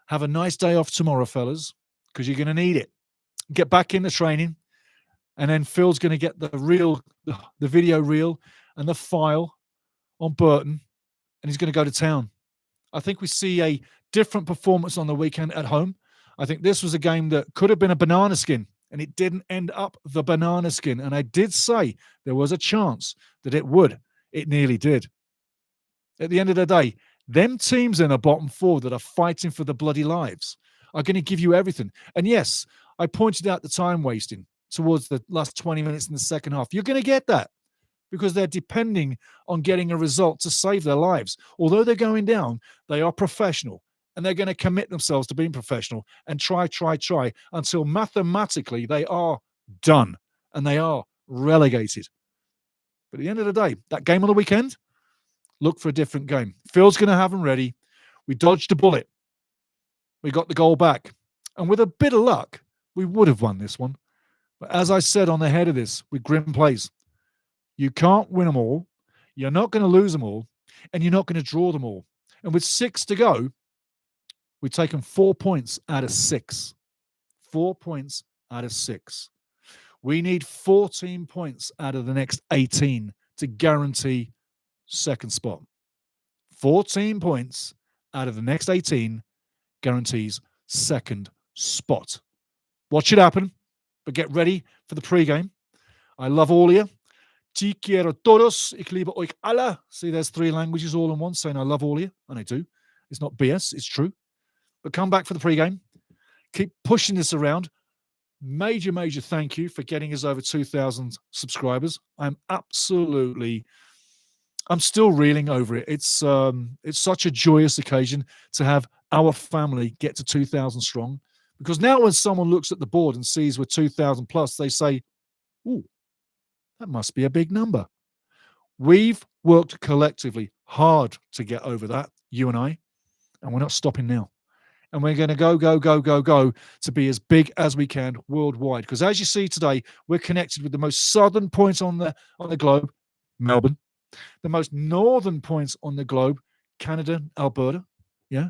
Have a nice day off tomorrow, fellas, because you're going to need it. Get back into training, and then Phil's going to get the video reel and the file on Burton, and he's going to go to town. I think we see a different performance on the weekend at home. I think this was a game that could have been a banana skin, and it didn't end up the banana skin. And I did say there was a chance that it would. It nearly did. At the end of the day, them teams in the bottom four that are fighting for the bloody lives are going to give you everything. And yes, I pointed out the time wasting towards the last 20 minutes in the second half. You're going to get that because they're depending on getting a result to save their lives. Although they're going down, they are professional, and they're going to commit themselves to being professional and try until mathematically they are done and they are relegated. But at the end of the day, that game on the weekend, look for a different game. Phil's going to have them ready. We dodged a bullet. We got the goal back. And with a bit of luck, we would have won this one. But as I said on the head of this, with grim plays, you can't win them all. You're not going to lose them all. And you're not going to draw them all. And with 6 to go, we've taken 4 points out of 6. 4 points out of 6. We need 14 points out of the next 18 to guarantee second spot. 14 points out of the next 18 guarantees second spot. Watch it happen, but get ready for the pre-game. I love all of you. Te quiero todos. Ich liebe euch alle. See, there's 3 languages all in one saying I love all of you, and I do. It's not BS, it's true. But come back for the pre-game. Keep pushing this around. Major thank you for getting us over 2,000 subscribers. I'm still reeling over it. It's such a joyous occasion to have our family get to 2,000 strong. Because now when someone looks at the board and sees we're 2,000 plus, they say, ooh, that must be a big number. We've worked collectively hard to get over that, you and I, and we're not stopping now. And we're going to go to be as big as we can worldwide. Because as you see today, we're connected with the most southern point on the globe, Melbourne. The most northern points on the globe, Canada, Alberta. Yeah.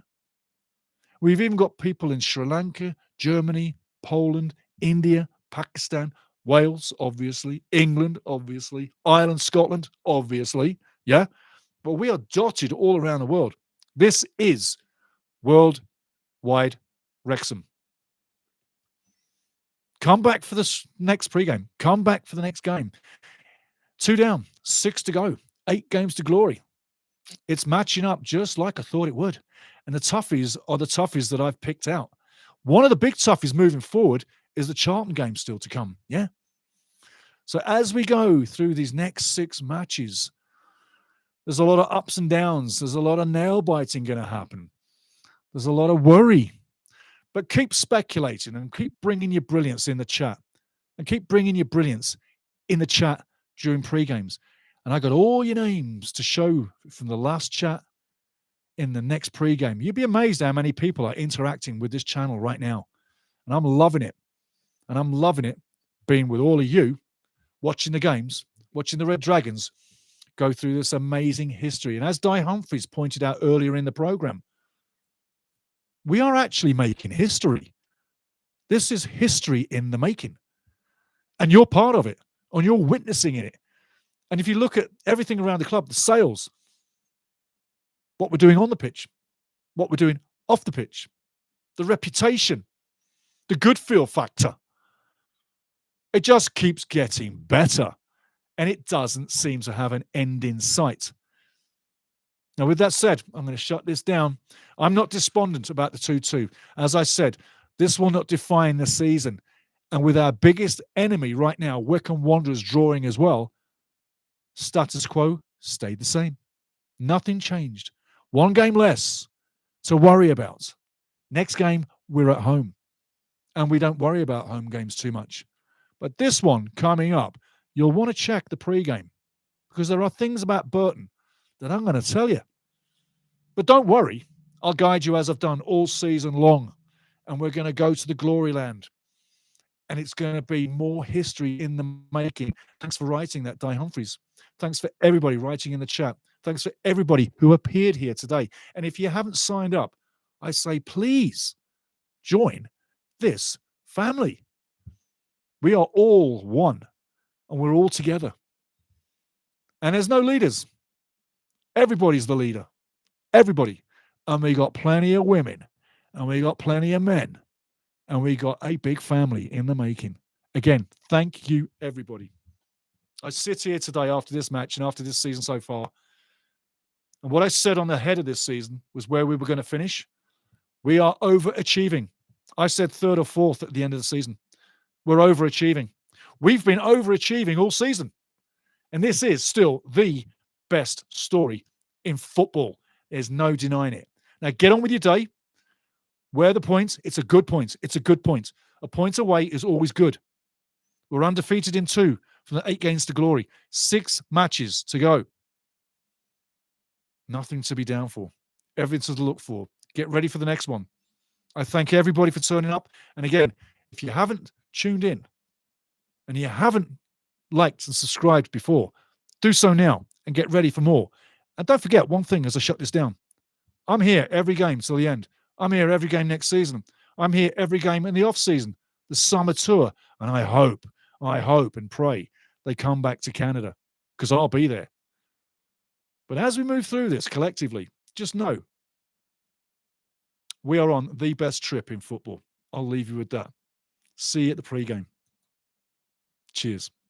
We've even got people in Sri Lanka, Germany, Poland, India, Pakistan, Wales, obviously, England, obviously, Ireland, Scotland, obviously. Yeah. But we are dotted all around the world. This is Worldwide Wrexham. Come back for this next pregame. Come back for the next game. 2 down, 6 to go, 8 games to glory. It's matching up just like I thought it would. And the toughies are the toughies that I've picked out. One of the big toughies moving forward is the Charlton game still to come. Yeah. So as we go through these next 6 matches, there's a lot of ups and downs. There's a lot of nail biting going to happen. There's a lot of worry. But keep speculating and keep bringing your brilliance in the chat. And keep bringing your brilliance in the chat during pre-games. And I got all your names to show from the last chat in the next pre-game. You'd be amazed how many people are interacting with this channel right now. And I'm loving it. And I'm loving it being with all of you, watching the games, watching the Red Dragons go through this amazing history. And as Di Humphries pointed out earlier in the program, we are actually making history. This is history in the making. And you're part of it, and you're witnessing it. And if you look at everything around the club, the sales, what we're doing on the pitch, what we're doing off the pitch, the reputation, the good feel factor, it just keeps getting better. And it doesn't seem to have an end in sight. Now, with that said, I'm going to shut this down. I'm not despondent about the 2-2. As I said, this will not define the season. And with our biggest enemy right now, Wycombe Wanderers drawing as well, status quo stayed the same. Nothing changed. 1 game less to worry about. Next game, we're at home. And we don't worry about home games too much. But this one coming up, you'll want to check the pre-game because there are things about Burton that I'm going to tell you. But don't worry. I'll guide you as I've done all season long. And we're going to go to the glory land. And it's going to be more history in the making. Thanks for writing that, Di Humphries. Thanks for everybody writing in the chat. Thanks for everybody who appeared here today. And if you haven't signed up, I say please join this family. We are all one, and we're all together. And there's no leaders. Everybody's the leader. Everybody. And we got plenty of women, and we got plenty of men, and we got a big family in the making. Again, thank you, everybody. I sit here today after this match and after this season so far, and what I said on the head of this season was where we were going to finish. We are overachieving. I said third or fourth at the end of the season. We're overachieving. We've been overachieving all season. And this is still the best story in football. There's no denying it. Now get on with your day. Where the points, it's a good point. It's a good point. A point away is always good. We're undefeated in 2 from the 8 games to glory. 6 matches to go. Nothing to be down for. Everything to look for. Get ready for the next one. I thank everybody for turning up. And again, if you haven't tuned in and you haven't liked and subscribed before, do so now and get ready for more. And don't forget one thing as I shut this down. I'm here every game till the end. I'm here every game next season. I'm here every game in the off season, the summer tour. And I hope and pray they come back to Canada because I'll be there. But as we move through this collectively, just know we are on the best trip in football. I'll leave you with that. See you at the pre-game. Cheers.